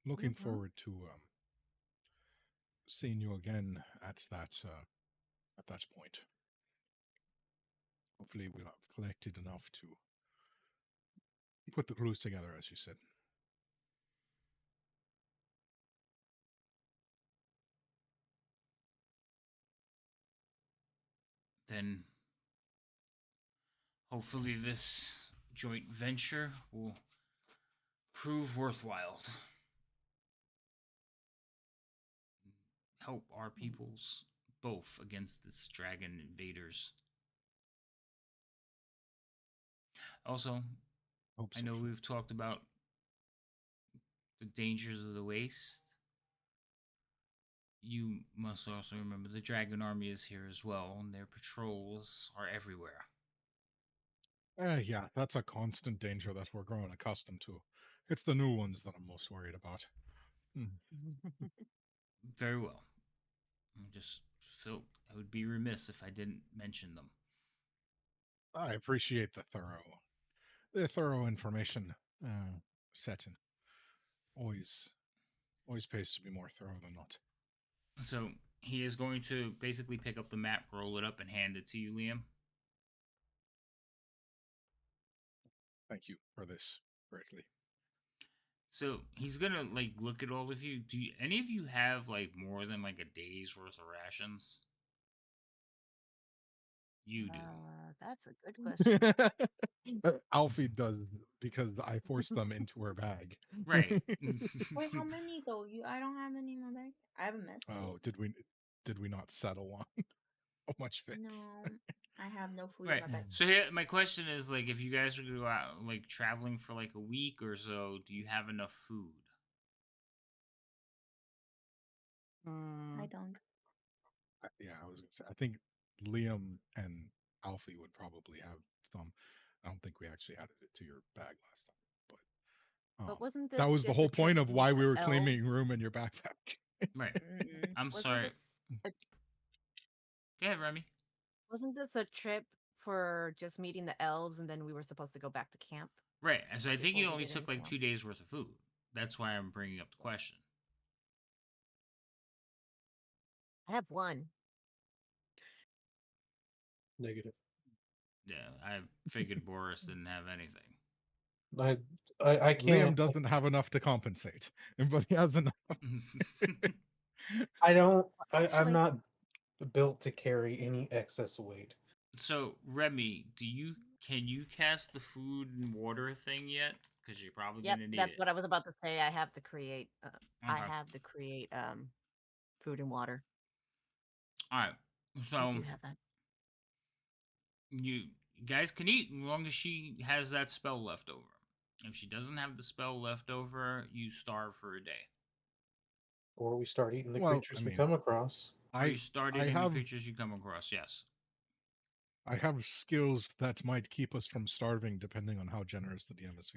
looking Mhm. forward to seeing you again at that point. Hopefully, we'll have collected enough to put the clues together, as you said. Then hopefully this joint venture will prove worthwhile. Help our peoples both against this dragon invaders. Also, Hope I so know too. we've talked about the dangers of the waste. You must also remember the dragon army is here as well, and their patrols are everywhere. Yeah, that's a constant danger that we're growing accustomed to. It's the new ones that I'm most worried about. Hmm. Very well. I just felt I would be remiss if I didn't mention them. I appreciate the thorough information setting. Always, always pays to be more thorough than not. So he is going to basically pick up the map, roll it up, and hand it to you, Liam. Thank you for this greatly. So he's gonna like look at all of you. Do you, any of you have like more than like a day's worth of rations? You do, That's a good question. Alfie does because I forced them into her bag. right? Wait, how many though? I don't have any in my bag. I haven't missed Oh, it. did we not settle on how much fits? No, I have no food in Right. my bag. So here, my question is like, if you guys are gonna go out like traveling for like a week or so, do you have enough food? I don't. Yeah, I was gonna say. I think Liam and Alfie would probably have some. I don't think we actually added it to your bag last time, but But wasn't that this was the just a whole trip point to of meet why the we were elves? claiming room in your backpack. Right. Mm-mm. I'm Wasn't sorry. this a, Go ahead, Remy. wasn't this a trip for just meeting the elves and then we were supposed to go back to camp Right. So I think before you we only did took anything like else? 2 days worth of food. That's why I'm bringing up the question. I have one. Negative. Yeah, I figured Boris didn't have anything. I I Liam can't. doesn't have enough to compensate, but he has enough. I don't. I'm Actually, not built to carry any excess weight. So Remy, can you cast the food and water thing yet? Because you're probably yep, gonna need that's it. what I was about to say. I have the create. I Okay. have the create food and water. All right. I So do have that. you guys can eat as long as she has that spell left over. If she doesn't have the spell left over, you starve for a day. Or we start eating the Well, I creatures we mean, come across. Or you I start I eating the have creatures you come across. Yes. I have skills that might keep us from starving, depending on how generous the DM is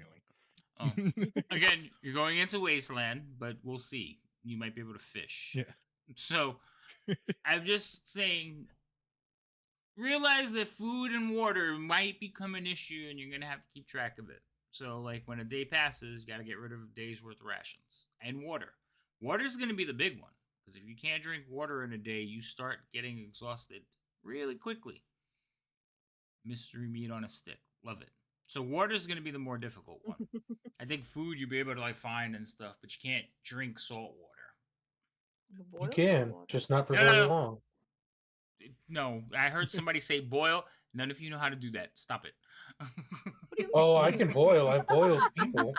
Oh, feeling. again, you're going into wasteland, but we'll see. You might be able to fish. Yeah. So I'm just saying, realize that food and water might become an issue, and you're gonna have to keep track of it. So, like when a day passes, you got to get rid of a day's worth of rations and water. Water is gonna be the big one because if you can't drink water in a day, you start getting exhausted really quickly. Mystery meat on a stick, love it. So water is gonna be the more difficult one. I think food you'll be able to like find and stuff, but you can't drink salt water. You You boil salt can, water. just not for No, very no, long. no. I heard somebody say boil. None of you know how to do that. Stop it. What do you Oh, I mean? can boil. I've boiled people.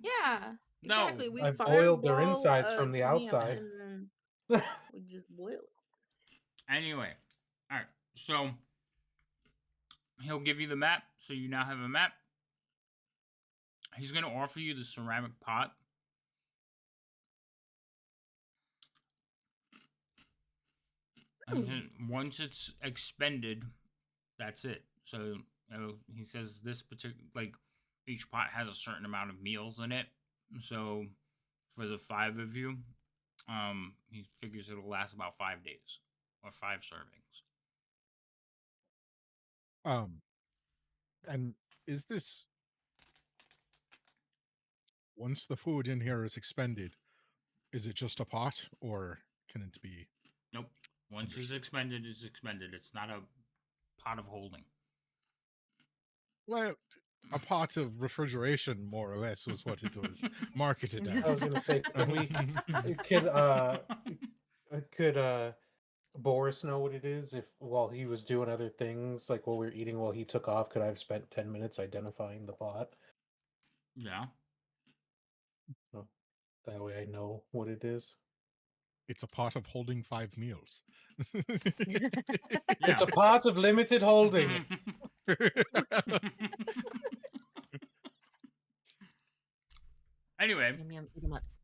Yeah, No. exactly. We I've boiled their fireball insides from the meat outside. and then we just boil it. Anyway, all right. So he'll give you the map, so you now have a map. He's going to offer you the ceramic pot. And then once it's expended, that's it. So he says this particular like each pot has a certain amount of meals in it. So for the 5 of you, He figures it'll last about 5 days or 5 servings. And is this once the food in here is expended, is it just a pot or can it be Nope. Once it's understood? expended, it's expended. It's not a pot of holding. Well, a pot of refrigeration, more or less, was what it was marketed as. I was gonna say, can we? Could Boris know what it is if while he was doing other things, like while we were eating, while he took off, could I have spent 10 minutes identifying the pot? Yeah. Oh, that way I know what it is. It's a pot of holding 5 meals. It's a pot of limited holding. Anyway, Yum, yum, eat 'em ups.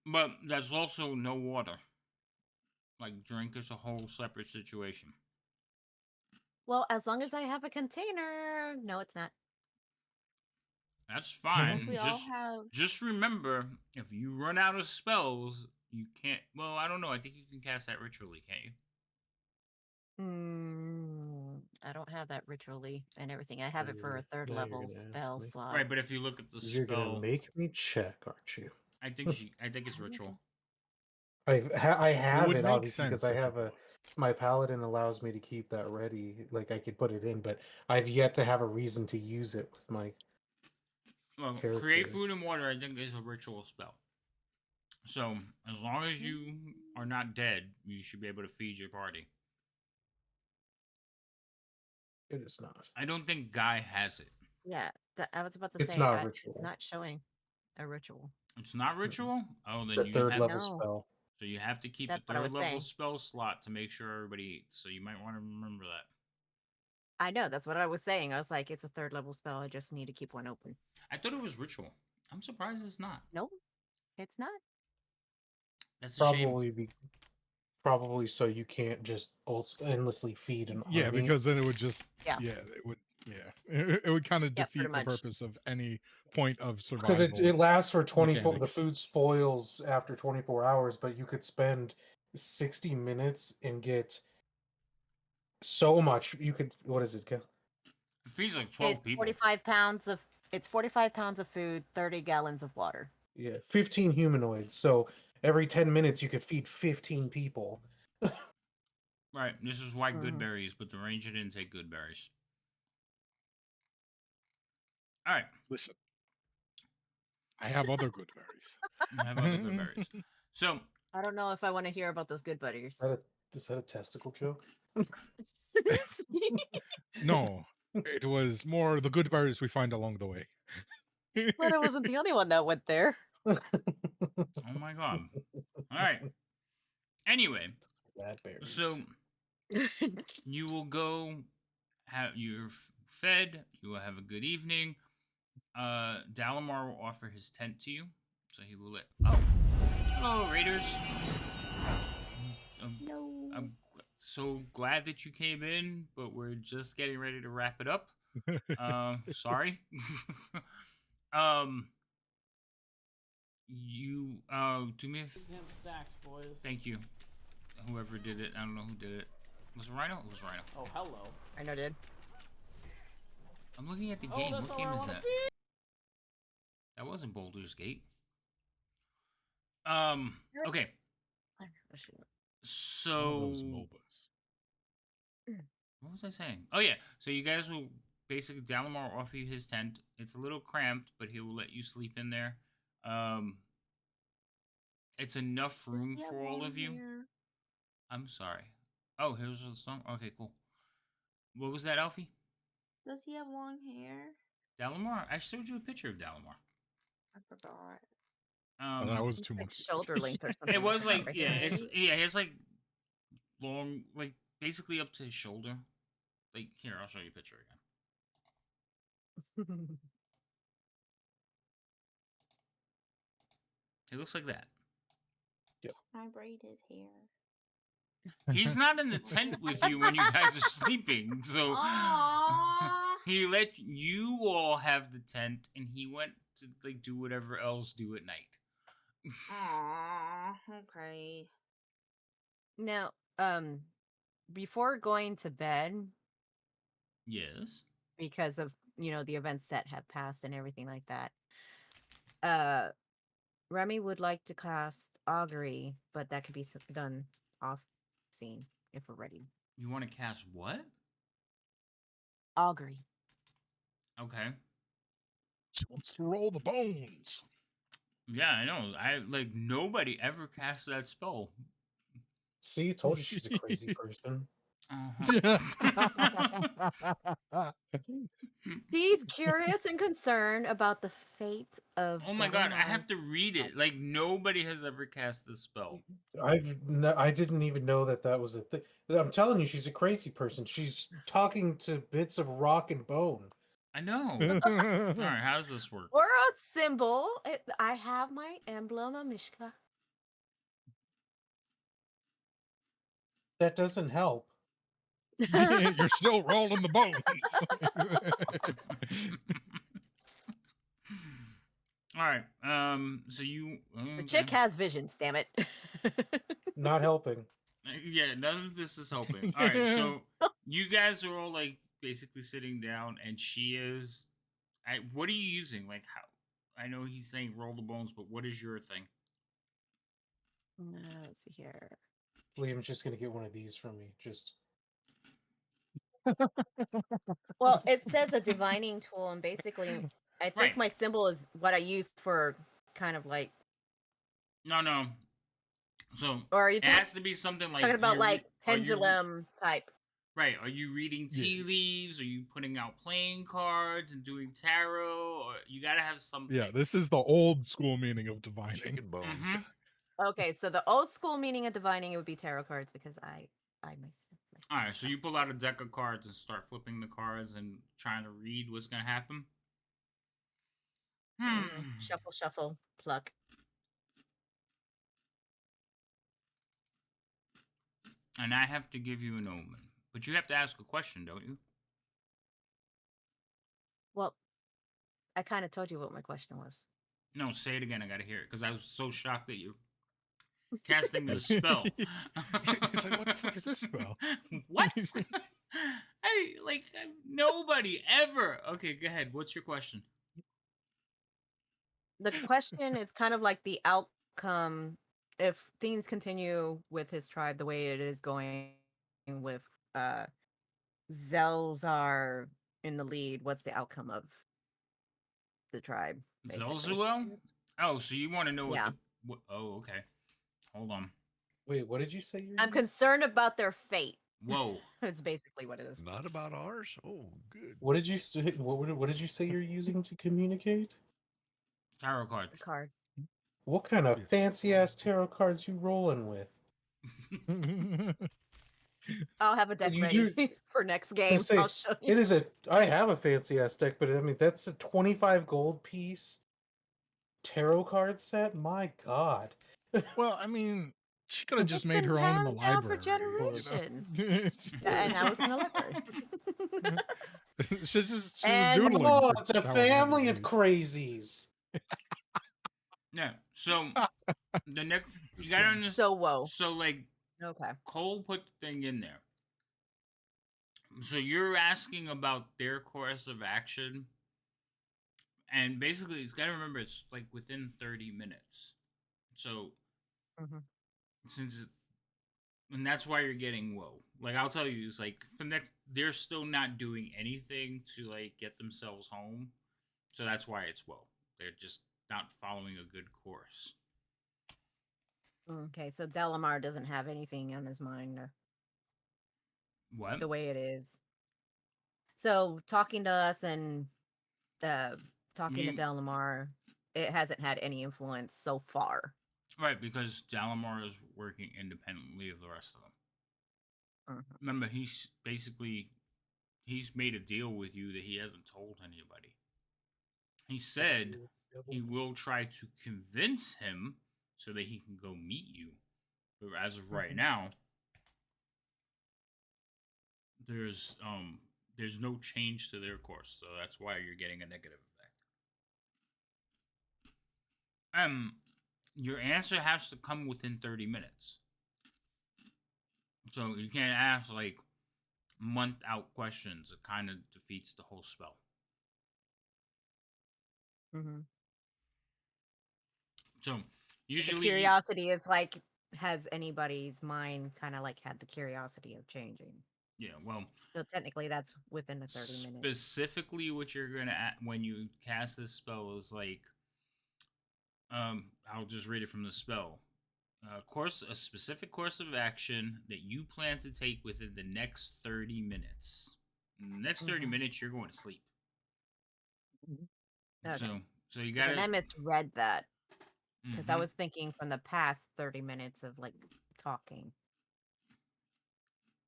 but there's also no water. Like, drink is a whole separate situation. Well, as long as I have a container. No, it's not. That's I think fine. we all have. Just remember, if you run out of spells, you can't. Well, I don't know. I think you can cast that ritually, can't you? I don't have that ritually and everything. I have it for a third Now you're level gonna ask spell me. slot. Right, but if you look at the You're gonna spell, make me check, aren't you? I think it's ritual. I have would it make obviously because sense I if it have was. my paladin allows me to keep that ready. Like I could put it in, but I've yet to have a reason to use it with my Well, create food characters. and water, I think, is a ritual spell. So as long as you are not dead, you should be able to feed your party. It is not. I don't think Guy has it. Yeah, I was about to It's say not it's ritual. not showing a ritual. It's not ritual. Oh, It's then a you third have level No. spell. so you have to keep That's the what I third was level saying. spell slot to make sure everybody eats. So you might want to remember that. I know, that's what I was saying. I was like, it's a third level spell. I just need to keep one open. I thought it was ritual. I'm surprised it's not. No, it's not. That's a shame. Probably so you can't just endlessly feed an Yeah, army. because then it would just Yeah. it would it would kind of Yeah, defeat pretty the much. purpose of any point of Because survival. it lasts for 24. The mechanics. food spoils after 24 hours, but you could spend 60 minutes and get so much. You could, what is it? It feeds like 12 It's people. 45 pounds of it's 45 pounds of food, 30 gallons of water. Yeah, 15 humanoids. So every 10 minutes you could feed 15 people. Right. This is why good Mhm. berries, but the ranger didn't take good berries. All right. Listen, I have other good berries. I have other good berries. So I don't know if I want to hear about those good buddies. Is that a testicle joke? No, it was more the good berries we find along the way. But I wasn't the only one that went there. oh my god. All right. Anyway, Bad berries. so you will go you're fed, you will have a good evening. Dalamar will offer his tent to you. So he will let hello Raiders. No. I'm so glad that you came in, but we're just getting ready to wrap it up. Sorry. You do me a stacks, boys. thank you. Whoever did it, I don't know who did it. Was it Rhino? It was Rhino. Oh, hello. I know, dude. I'm looking at the Oh, game. that's What not game where I is wanna that? be. That wasn't Boulder's Gate. Okay. Oh, shoot. So Those MOBAs. what was I saying? Oh yeah. So you guys will basically Dalamar will offer you his tent. It's a little cramped, but he will let you sleep in there. It's enough room for all of you. Hair? I'm sorry. Oh, here's the song. Okay, cool. What was that, Alfie? Does he have long hair? Dalamar? I showed you a picture of Dalamar. I forgot. That was It's 2 like months ago. shoulder length or something. It was like like that, yeah, right? it's like long, like basically up to his shoulder. Like here, I'll show you a picture again. It looks like that. I braid his hair. He's not in the tent with you when you guys are sleeping, so Aww. he let you all have the tent, and he went to like do whatever else do at night. Aww. Okay. Now, before going to bed, Yes. because of the events that have passed and everything like that, uh, Remy would like to cast augury, but that could be done off scene if we're ready. You want to cast what? Augury. Okay. She wants to roll the bones. Yeah, I know. I like nobody ever cast that spell. See, told you she's a crazy person. Uh-huh. She's curious and concerned about the fate of Oh my god, I Delamar's have to read it. Like nobody has ever cast this spell. I didn't even know that was a thing. I'm telling you, she's a crazy person. She's talking to bits of rock and bone. I know. All right, how does this work? or a symbol. I have my emblem, a Mishka. That doesn't help. You're still rolling the bones. All right. So you. The chick Okay. has visions. Damn it. Not helping. Yeah, none of this is helping. All right, so you guys are all like basically sitting down, and she is. What are you using? Like how? I know he's saying roll the bones, but what is your thing? Let's see here. Liam's just gonna get one of these from me. Just Well, it says a divining tool, and basically, I think Right. my symbol is what I used for kind of like. No. So Or are you it has to be something like talking about like are you pendulum type? right? Are you reading tea leaves? Are you putting out playing cards and doing tarot? Or you gotta have something. Yeah, this is the old school meaning of divining. Chicken bones. Mhm. Okay, so the old school meaning of divining it would be tarot cards because I myself. Like All right, so you pull out a deck of cards and start flipping the cards and trying to read what's gonna happen. Shuffle, shuffle, pluck. And I have to give you an omen, but you have to ask a question, don't you? Well, I kind of told you what my question was. No, say it again. I gotta hear it because I was so shocked that you're casting this spell. It's like, what the fuck is this spell? What? Nobody ever. Okay, go ahead. What's your question? The question is kind of like the outcome if things continue with his tribe the way it is going with Zelzar in the lead. What's the outcome of the tribe, basically? Zelzuel? Oh, so you want to know Yeah. what? Oh, okay. Hold on. wait. What did you say? I'm concerned about their fate. Whoa. It's basically what it is. Not about ours. Oh, good. What did you say? What did you say you're using to communicate? Tarot cards. The card. What kind of Yeah. fancy ass tarot cards you rolling with? I'll have a deck You ready do- for next game. say, I'll show you. It is a. I have a fancy ass deck, but I mean that's a 25 gold piece tarot card set. My God. Well, I mean, she could have just It's made been her own in the handed down for library. generations. You And now it's in the library. know? she was And- doodling. Oh, for it's a however many family of days. crazies. Yeah. So the next you gotta understand. So whoa. So like Okay. Cole put the thing in there. So you're asking about their course of action, and basically, it's got to remember it's like within 30 minutes. So Mhm. since and that's why you're getting whoa. Like I'll tell you, it's like for next, they're still not doing anything to like get themselves home. So that's why it's whoa. They're just not following a good course. Okay, so Delamar doesn't have anything on his mind or What? the way it is. So talking to us and talking to You- Delamar, it hasn't had any influence so far. Right, because Dalamar is working independently of the rest of them. Mhm. Remember, he's made a deal with you that he hasn't told anybody. He said he will try to convince him so that he can go meet you. But as of right now, there's no change to their course, so that's why you're getting a negative effect. Your answer has to come within 30 minutes. So you can't ask like month out questions. It kind of defeats the whole spell. Mm-hmm. So The usually, curiosity is like, has anybody's mind kind of like had the curiosity of changing? yeah. Well, So technically, that's within the 30 minutes. specifically, what you're gonna when you cast this spell is like, I'll just read it from the spell. A specific course of action that you plan to take within the next 30 minutes. In the next 30 minutes, you're going to sleep. Okay. So you Then gotta. I misread that because I Mhm. was thinking from the past 30 minutes of like talking.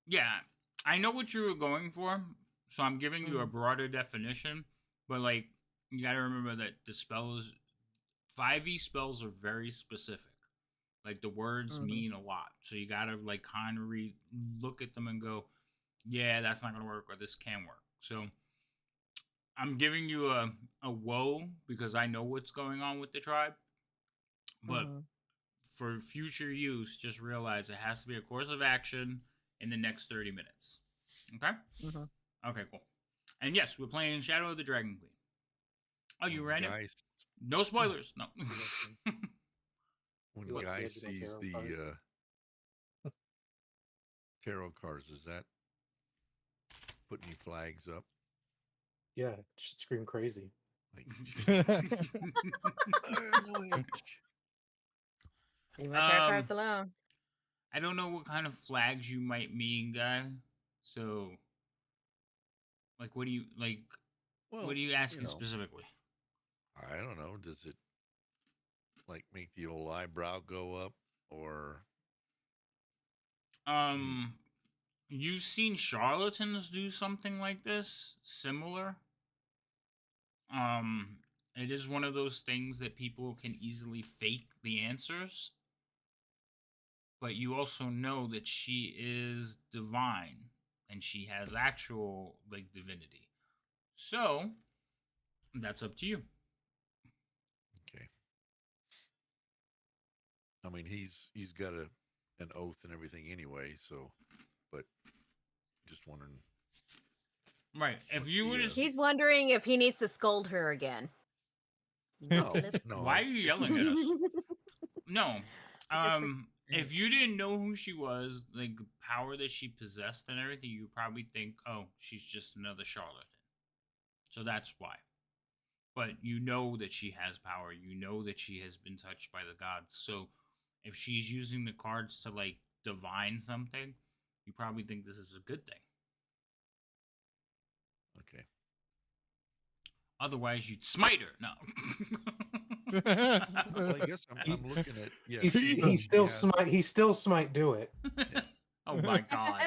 Yeah, I know what you were going for, so I'm giving you a broader definition. But like, you gotta remember that the spell is 5e spells are very specific. Like the words mean a lot, so you gotta like kind of look at them and go, yeah, that's not gonna work, or this can work. So I'm giving you a woe because I know what's going on with the tribe, but for future use, just realize it has to be a course of action in the next 30 minutes. Okay? Okay, cool. And yes, we're playing Shadow of the Dragon Queen. Oh, you ran it? No spoilers. No. When You Guy can't do no sees tarot the card. tarot cards, does that put any flags up? Yeah, it should scream crazy. Like, Leave my tarot cards alone. I don't know what kind of flags you might mean, Guy. So, like, what do you like? well, What are you asking specifically? I don't know. Does it like make the old eyebrow go up, or You've seen charlatans do something like this, similar. It is one of those things that people can easily fake the answers. But you also know that she is divine and she has actual like divinity. So that's up to you. okay? I mean, he's got an oath and everything anyway. So, but just wondering. Right. If you were to He's wondering if he needs to scold her again. No, no. Why are you yelling at us? No. If you didn't know who she was, like the power that she possessed and everything, you probably think, oh, she's just another charlatan. So that's why. But you know that she has power. You know that she has been touched by the gods. So if she's using the cards to like divine something, you probably think this is a good thing. Okay. Otherwise, you'd smite her. No. Well, I guess I'm looking at He still might do it. Yeah. Oh my god.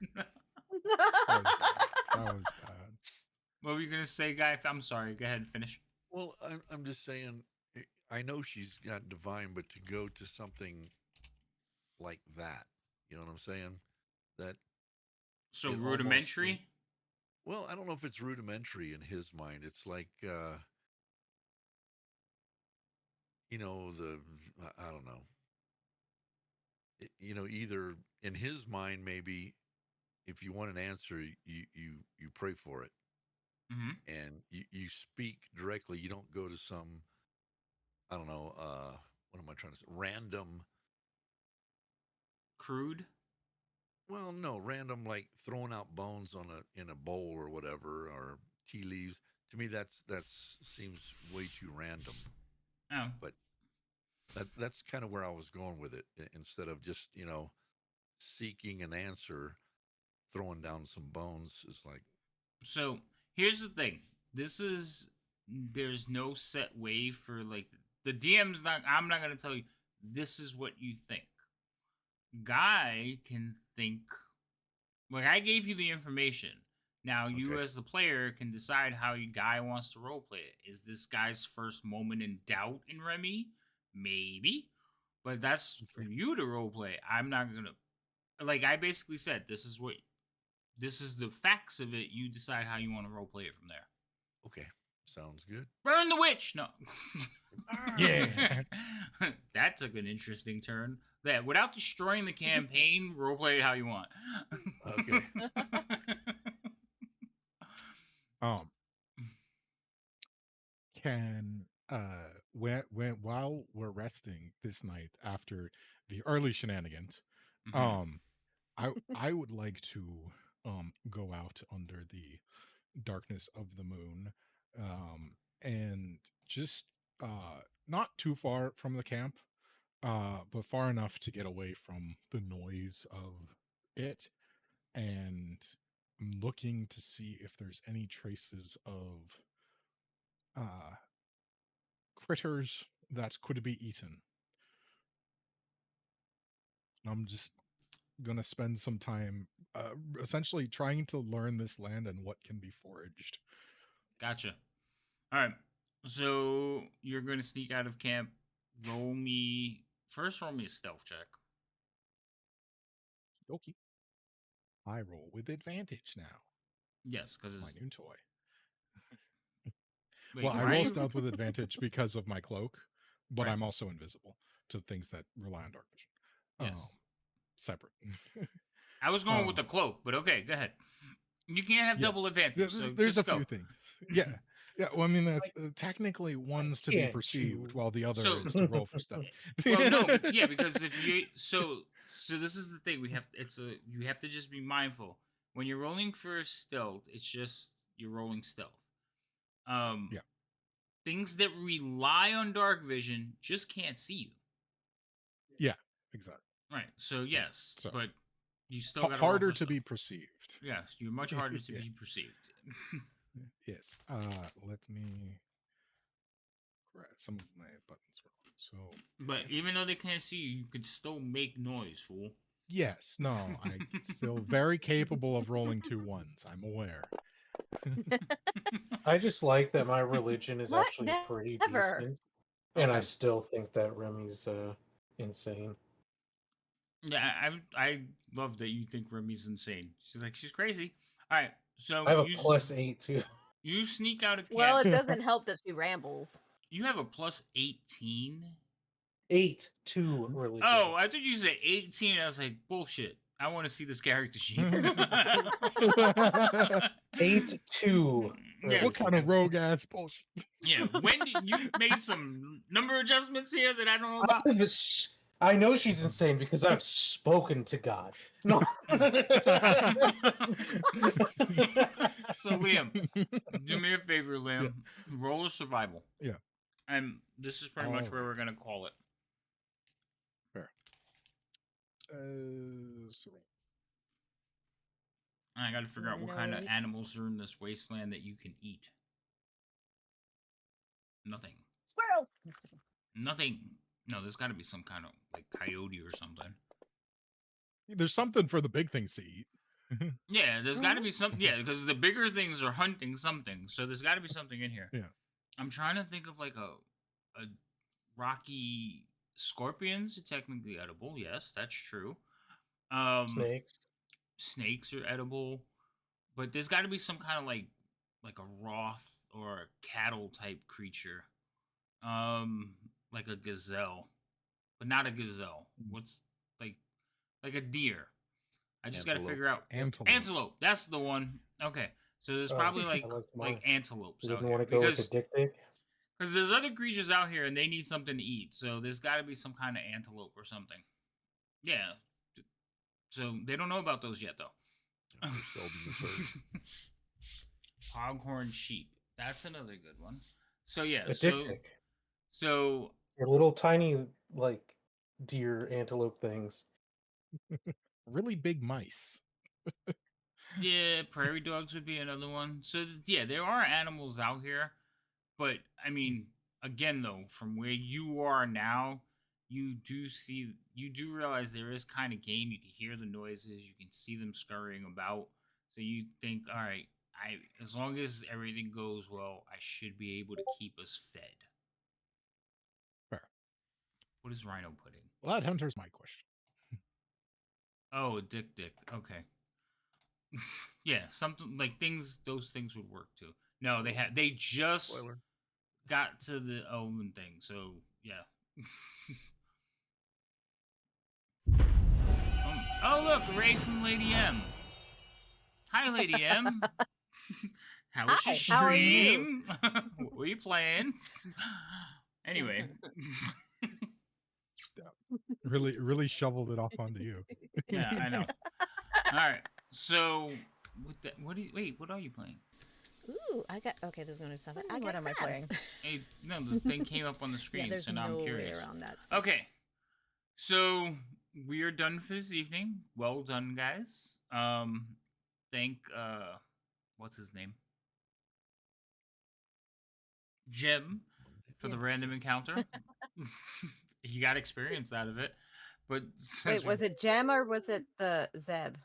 That was bad. What were you gonna say, Guy? I'm sorry. Go ahead and finish. Well, I'm just saying. I know she's got divine, but to go to something like that, you know what I'm saying? That So it rudimentary. Well, I don't know if it's rudimentary in his mind. It's like, you know, I don't know. You know, either in his mind, maybe if you want an answer, you pray for it, and you speak directly. You don't go to some, I don't know, what am I trying to say? Random, crude. Well, no, random like throwing out bones in a bowl or whatever, or tea leaves. To me, that's seems way too random. Oh, But that's kind of where I was going with it. Instead of just seeking an answer, throwing down some bones is like. So here's the thing. There's no set way for like the DM's not. I'm not gonna tell you this is what you think. Guy can think. Like I gave you the information. Now you as the player can decide how your guy wants to roleplay it. Is this guy's first moment in doubt in Remy? Maybe. But that's for you to roleplay. I'm not gonna like I basically said this is the facts of it. You decide how you want to roleplay it from there. Okay. Sounds good. Burn the witch. No. Yeah. That took an interesting turn. That without destroying the campaign, roleplay it how you want. Okay. Um, can while we're resting this night after the early shenanigans, Mhm. um, I would like to go out under the darkness of the moon, and just not too far from the camp, but far enough to get away from the noise of it, and I'm looking to see if there's any traces of uh, critters that could be eaten. I'm just gonna spend some time essentially trying to learn this land and what can be foraged. Gotcha. All right. So you're going to sneak out of camp. Roll me a stealth check. Okay. I roll with advantage now. Yes, because My it's new toy. wait. Well, I Why are roll you? stealth with advantage because of my cloak, but Right. I'm also invisible to things that rely on dark vision. Yes. Separate. I was going with the cloak, but okay, go ahead. You can't have Yes. double advantage, so There's just a go. few things. Yeah. Yeah. Well, I mean, that's technically one's to be can't perceived, choose. while the other So, is to roll for stealth. well, no, yeah, because if you so this is the thing we have. You have to just be mindful when you're rolling for stealth. It's just you're rolling stealth. Yeah. Things that rely on dark vision just can't see you. Yeah. Exactly. Right. So Yeah. yes, So but you still got to roll harder for to stealth. be perceived. Yes, you're much harder to Yeah. be perceived. Yes. Let me grab some of my buttons were on. So But even though they can't see you, you could still make noise, fool. yes, no, I still very capable of rolling 2 ones. I'm aware. I just like that my religion is What? actually pretty Never. decent, and I Okay. still think that Remy's insane. Yeah, I love that you think Remy's insane. She's crazy. All right, so I have a +8 too. you sneak out of camp. Well, it doesn't help that she rambles. You have a plus 18. 8 to religion. Oh, I thought you said 18. I was like, bullshit. I want to see this character sheet. 8 to Yes. What kind of rogue ass bullshit? Yeah, when you made some number adjustments here that I don't know about. I know she's insane because I've spoken to God. No. So Liam, do me a favor, Liam. Yeah. Roll a survival. Yeah. And this is pretty much where we're gonna call it. Fair. So I gotta figure out wanna what know kind what of we- animals are in this wasteland that you can eat. Nothing. Squirrels. Nothing. No, there's got to be some kind of like coyote or something. there's something for the big things to eat. Yeah, there's got to be something. Yeah, because the bigger things are hunting something, so there's got to be something in here. Yeah. I'm trying to think of like a rocky scorpions are technically edible. Yes, that's true. Snakes. Snakes are edible, but there's got to be some kind of like a roth or a cattle type creature, like a gazelle, but not a gazelle. What's like a deer? I just got to Antelope. figure out Antelope. That's the one. Okay, so there's Oh, probably I like like mine. like antelopes You out didn't here want to go with because the dick. there's other creatures out here and they need something to eat. So there's got to be some kind of antelope or something. Yeah. So they don't know about those yet though. They're seldom occurred. Hoghorn sheep. That's another good one. So yeah, A so dick. They're little tiny like deer antelope things. Really big mice. yeah, prairie dogs would be another one. So yeah, there are animals out here, but I mean, again though, from where you are now, you do realize there is kind of game. You can hear the noises, you can see them scurrying about. So you think, all right, as long as everything goes well, I should be able to keep us fed. Fair. What is Rhino pudding? Well, that hunter's my question. Oh, a dick. Okay. Yeah, something like those things would work too. No, they just Spoiler. got to the Omen thing, so yeah. Oh look, a raid from Lady M. Hi, Lady M. How was your Hi, how are you? stream? What were you playing? Anyway. Really shoveled it off onto you. Yeah, I know. All right. So, what are you playing? Ooh, I got okay. There's going to something. I got What am I crabs. playing? No, the thing came up on the screen, Yeah, there's so now no I'm way curious. around that. So. Okay. So, we are done for this evening. Well done, guys. Thank what's his name? Jim for the random encounter. He got experience out of it. But Wait, was it Gem or was it the Zeb?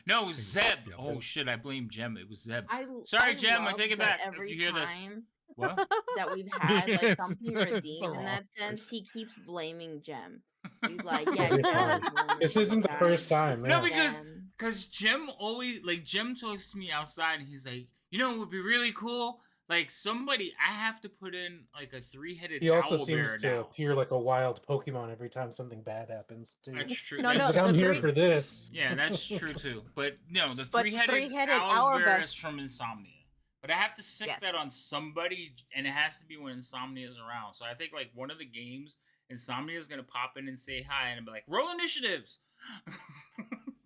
No, Zeb. Yeah, Oh shit, I blame Jem. It was Zeb. I Sorry, I Jem, I love take it that back. every If you hear this. time What? that we've had like It's something the redeemed in wrong that sense, person. he keeps blaming Jem. He's like, yeah, Every Jem time. is ruining This it, isn't the guys. first time, It's No, yeah. Jem." because Jim always Jim talks to me outside and he's like, you know, it would be really cool. Like somebody, I have to put in like a 3-headed He also owl seems bear to now. appear like a wild Pokemon every time something bad happens too. That's true. No, That's, He's like, I'm the here three- for this. yeah, that's true too. But no, the But three-headed, three-headed owl bear bear- is from Insomnia. But I have to stick Yes. that on somebody, and it has to be when Insomnia is around. So I think like one of the games, Insomnia is gonna pop in and say hi, and be like, "Roll initiatives,"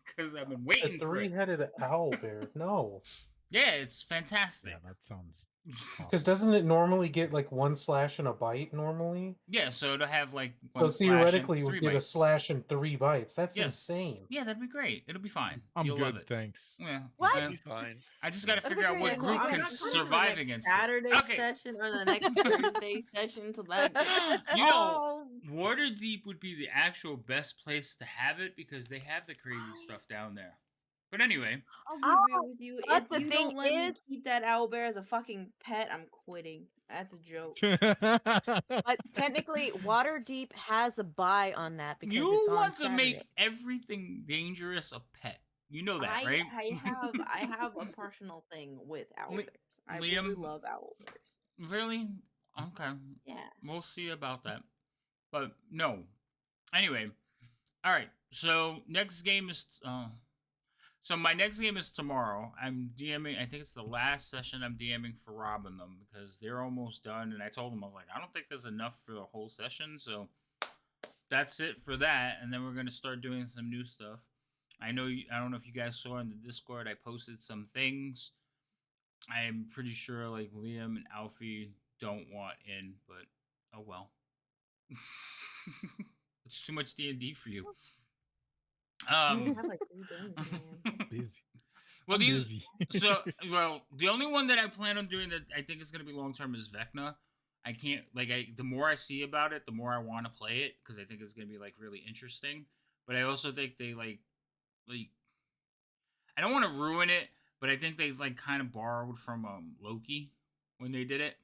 because I've been A waiting for it. three-headed owl bear. No. Yeah, it's fantastic. Yeah, that sounds. Because doesn't it normally get like one slash and a bite normally? Yeah, so to have like So one slash theoretically, and you 3 would get a bites. slash and 3 bites. That's Yes. insane. Yeah, that'd be great. It'll be fine. I'm You'll good, love it. thanks. Yeah. What? yeah. Be fine. I just got to That'd figure be out what great. So group I'm can not coming to the survive next against it. Saturday Okay. session or the next Thursday session to that. You know, Oh, Waterdeep would be the actual best place to have it because they have the crazy stuff down there. But anyway, I'll be Oh, real with you. but If the you thing don't let me is- keep that owl bear as a fucking pet, I'm quitting. That's a joke. But technically, Waterdeep has a buy on that because you it's on want to Saturday. make everything dangerous a pet. You know that, right? I have a personal thing with owl Li- bears. I really Liam? love owl bears. Really? Okay. Yeah. We'll see about that. But no. Anyway. Alright. So next game is so my next game is tomorrow. I'm DMing, I think it's the last session I'm DMing for Rob and them because they're almost done. And I told them, I was like, I don't think there's enough for the whole session. So that's it for that. And then we're gonna start doing some new stuff. I know I don't know if you guys saw in the Discord, I posted some things. I'm pretty sure like Liam and Alfie don't want in, but oh well. It's too much D&D for you. I have like 3 games, man. Busy. Well, I'm these busy. so well the only one that I plan on doing that I think is going to be long term is Vecna. I can't the more I see about it, the more I want to play it because I think it's going to be like really interesting. But I also think they like I don't want to ruin it, but I think they like kind of borrowed from Loki when they did it.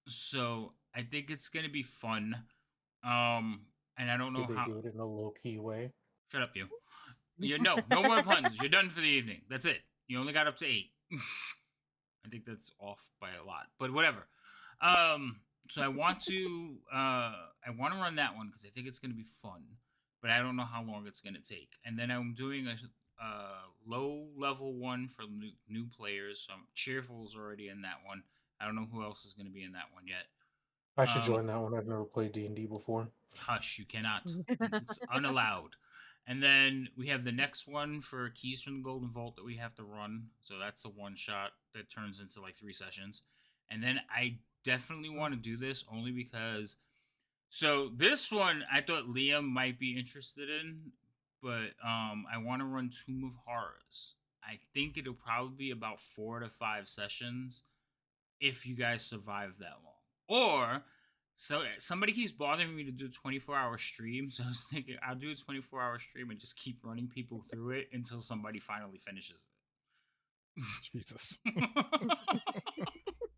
So I think it's going to be fun. And I don't know Did they how. do it in a low-key way? Shut up, you. No more puns. You're done for the evening. That's it. You only got up to 8. I think that's off by a lot, but whatever. So I want to run that one because I think it's gonna be fun, but I don't know how long it's gonna take. And then I'm doing a low level one for new players. Cheerful's already in that one. I don't know who else is gonna be in that one yet. I should join that one. I've never played D&D before. Hush, you cannot. It's unallowed. And then we have the next one for Keys from the Golden Vault that we have to run. So that's a one shot that turns into like 3 sessions. And then I definitely want to do this only because. So this one I thought Liam might be interested in, but I want to run Tomb of Horrors. I think it'll probably be about 4 to 5 sessions if you guys survive that long. Or so somebody keeps bothering me to do 24-hour streams. So I was thinking I'll do a 24-hour stream and just keep running people through it until somebody finally finishes Jesus.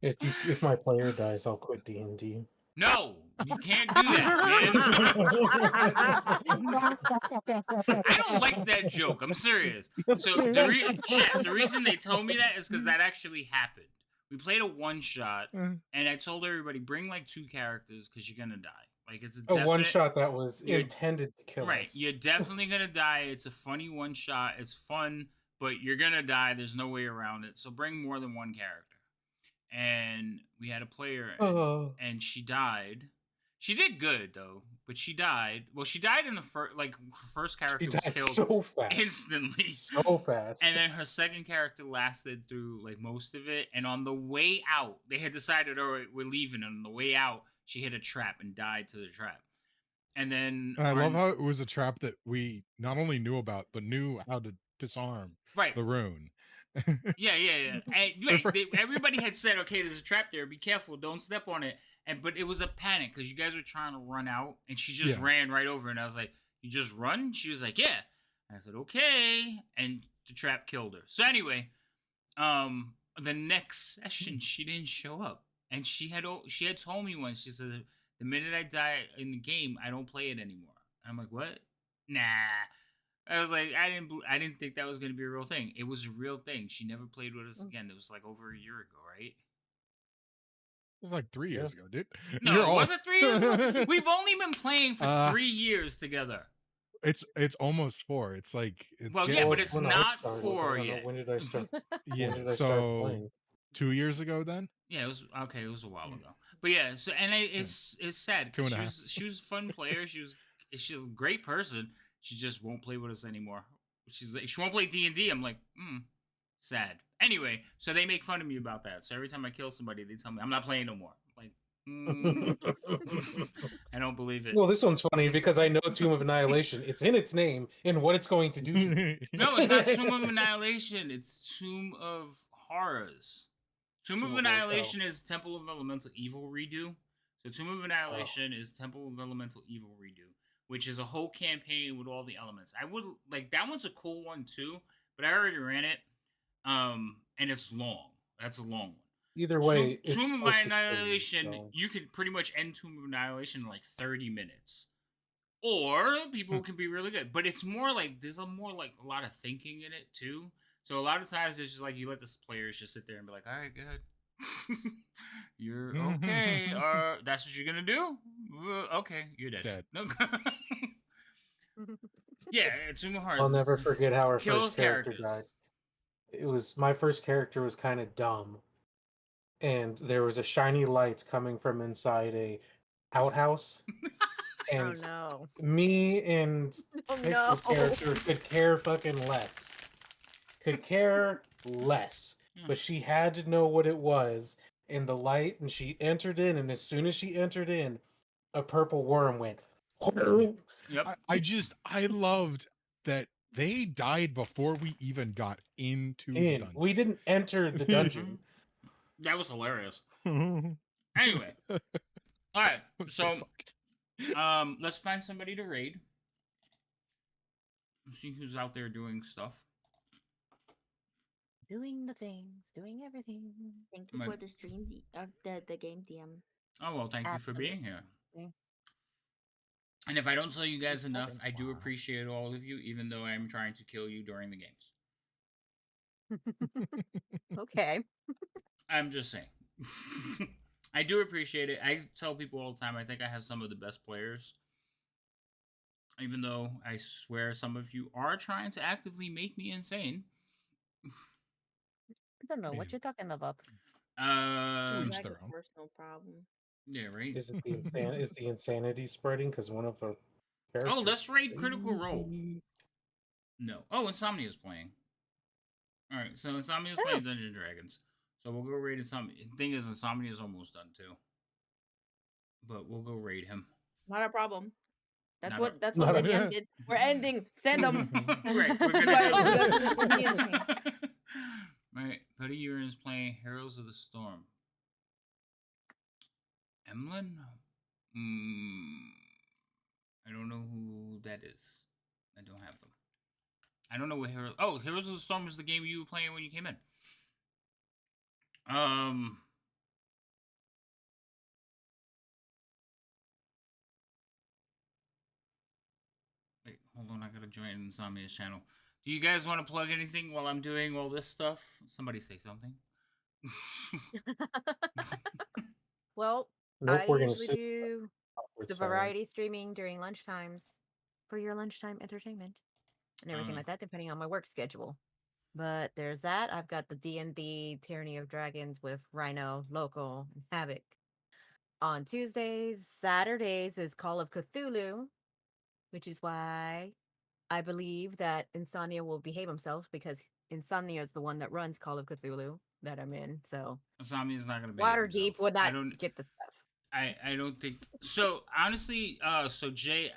it. If my player dies, I'll quit D&D. No, you can't do that, man. I don't like that joke. I'm serious. So the reason they told me that is because that actually happened. We played a one shot, and I told everybody bring like 2 characters because you're gonna die. Like it's a A one definite. shot that was You're- intended to kill Right, us. you're definitely gonna die. It's a funny one shot. It's fun, but you're gonna die. There's no way around it. So bring more than one character. And we had a player, Oh. and she died. She did good though, but she died. Well, she died in the first character She was died killed so fast. instantly. So fast. And then her second character lasted through like most of it. And on the way out, they had decided, all right, we're leaving. And on the way out, she hit a trap and died to the trap. And then And I love how it was a trap that we not only knew about, but knew how to disarm right. the rune. Yeah. And, everybody had said, okay, there's a trap there. Be careful. Don't step on it. But it was a panic because you guys were trying to run out. And she just ran right over. And I was like, you just run? She was like, yeah. And I said, okay. And the trap killed her. So anyway, the next session, she didn't show up. And she had told me once, she says, the minute I die in the game, I don't play it anymore. And I'm like, what? Nah. I was like, I didn't think that was gonna be a real thing. It was a real thing. She never played with us again. It was like over a year ago, right? It was like 3 years ago, dude. No, was it 3 years ago? We've only been playing for 3 years together. It's almost 4. It's like well, yeah, but it's not 4 yet. When did I start? Yeah, when did I start playing? 2 years ago then. Yeah, it was okay. It was a while ago, but yeah. So and it's sad because she was a fun player. She's a great person. She just won't play with us anymore. She's like, she won't play D&D. I'm like, sad. Anyway, so they make fun of me about that. So every time I kill somebody, they tell me I'm not playing no more. I'm like, I don't believe it. Well, this one's funny because I know Tomb of Annihilation. It's in its name and what it's going to do. To No, it's not Tomb of Annihilation. It's Tomb of Horrors. Tomb of Annihilation is Temple of Elemental Evil redo. So Tomb of Annihilation is Temple of Elemental Evil redo, which is a whole campaign with all the elements. I would like that one's a cool one too, but I already ran it. And it's long. That's a long one. Either way, Tomb of Annihilation, you can pretty much end Tomb of Annihilation in like 30 minutes. Or people can be really good. But it's more like there's a lot of thinking in it too. So a lot of times it's just like you let the players just sit there and be like, all right, good. You're okay. That's what you're gonna do? Okay, you're dead. No. Yeah, Tomb of Horrors. I'll never forget how our first character died. It was my first character was kind of dumb, and there was a shiny light coming from inside a outhouse, and Oh no. me and Pixel's character could care fucking less. Could care less, but she had to know what it was in the light, and she entered in, and as soon as she entered in, a purple worm went. Yep. I loved that they died before we even got into the dungeon. We didn't enter the dungeon. That was hilarious. Anyway. Alright, so let's find somebody to raid. See who's out there doing stuff. Doing the things, doing everything. Thank you for the stream, the game DM. Oh, well, thank you for being here. And if I don't tell you guys enough, I do appreciate all of you, even though I'm trying to kill you during the games. Okay. I'm just saying. I do appreciate it. I tell people all the time, I think I have some of the best players. Even though I swear some of you are trying to actively make me insane. I don't know what you're talking about. Like a personal problem. Yeah, right. Is the insanity spreading because one of our characters? Oh, let's raid Critical Role. No. Oh, Insomnia's playing. All right, so Insomnia's playing Dungeons & Dragons. So we'll go raid Insomnia. The thing is, Insomnia's almost done too. But we'll go raid him. Not a problem. That's Not what the DM did. We're ending. Send them. Right. We're gonna Right. Buddy Urine is playing Heroes of the Storm. Emlyn? I don't know who that is. I don't have them. I don't know what Heroes... Oh, Heroes of the Storm was the game you were playing when you came in. gonna join Insomnia's channel. Do you guys want to plug anything while I'm doing all this stuff? Somebody say something. Well, Nope, I we're gonna usually sit do awkward the silence. variety streaming during lunchtimes for your lunchtime entertainment and everything like that, depending on my work schedule. But there's that. I've got the D&D Tyranny of Dragons with Rhino, Local, and Havoc. On Tuesdays, Saturdays is Call of Cthulhu, which is why I believe that Insomnia will behave himself because Insomnia is the one that runs Call of Cthulhu that I'm in. So Insomnia's not gonna be Waterdeep would I not don't. get the stuff. I don't think so. Honestly, so Jay,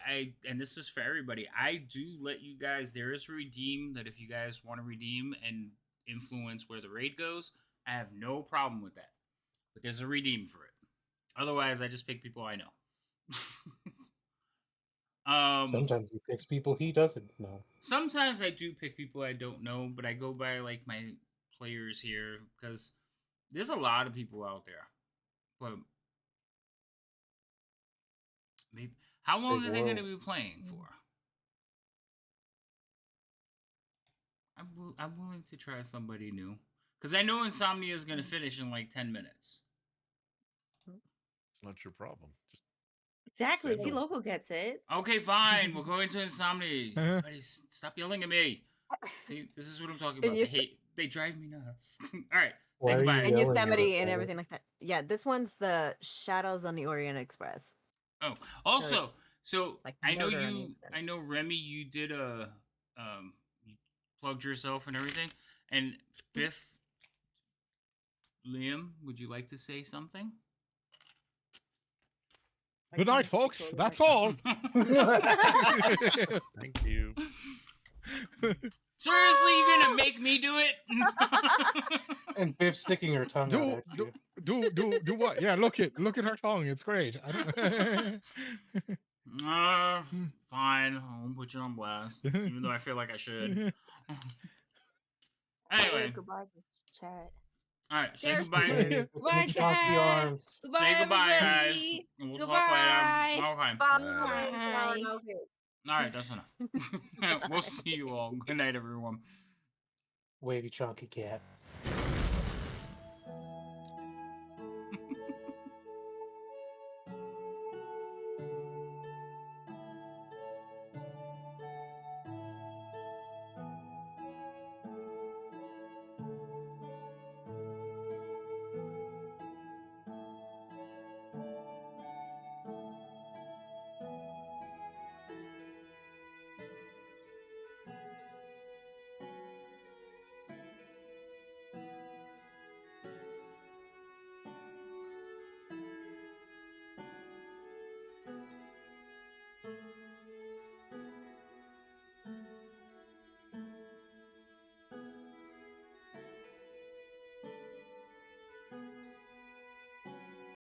and this is for everybody. I do let you guys. There is a redeem that if you guys want to redeem and influence where the raid goes, I have no problem with that. But there's a redeem for it. Otherwise, I just pick people I know. Sometimes he picks people he doesn't know. Sometimes I do pick people I don't know, but I go by like my players here because there's a lot of people out there. But maybe how long Big are they going to world. be playing for? I'm willing to try somebody new because I know Insomnia is going to finish in like 10 minutes. It's not your problem. Just Exactly. Send See, them. Local gets it. Okay, fine. We'll go into Insomnia. Everybody, stop yelling at me. See, this is what I'm talking And about. you They hate. They drive me nuts. All right, Why say are you goodbye. And yelling at Yosemite us, and Alex? everything like that. Yeah, this one's the Shadows on the Orient Express. Oh, also, it's so like I know murder on the you. internet. I know Remy. You did you plugged yourself and everything. And Biff, Liam, would you like to say something? I Good night, can't folks. control the That's mic. all. Thank you. Seriously, you gonna make me do it? And Biff sticking her tongue out at you. Do what? Yeah, look at her tongue. It's great. I don't... Fine. I won't put you on blast, even though I feel like I should. Anyway, Goodbye, chat. all right. Say There's goodbye. Hey, Goodbye, the chunky chat. arms. Goodbye, Say goodbye, guys. everybody. And we'll Goodbye. talk later. Okay. Bye. All right, that's enough. We'll see you all. Good night, everyone. Wavy chunky cat.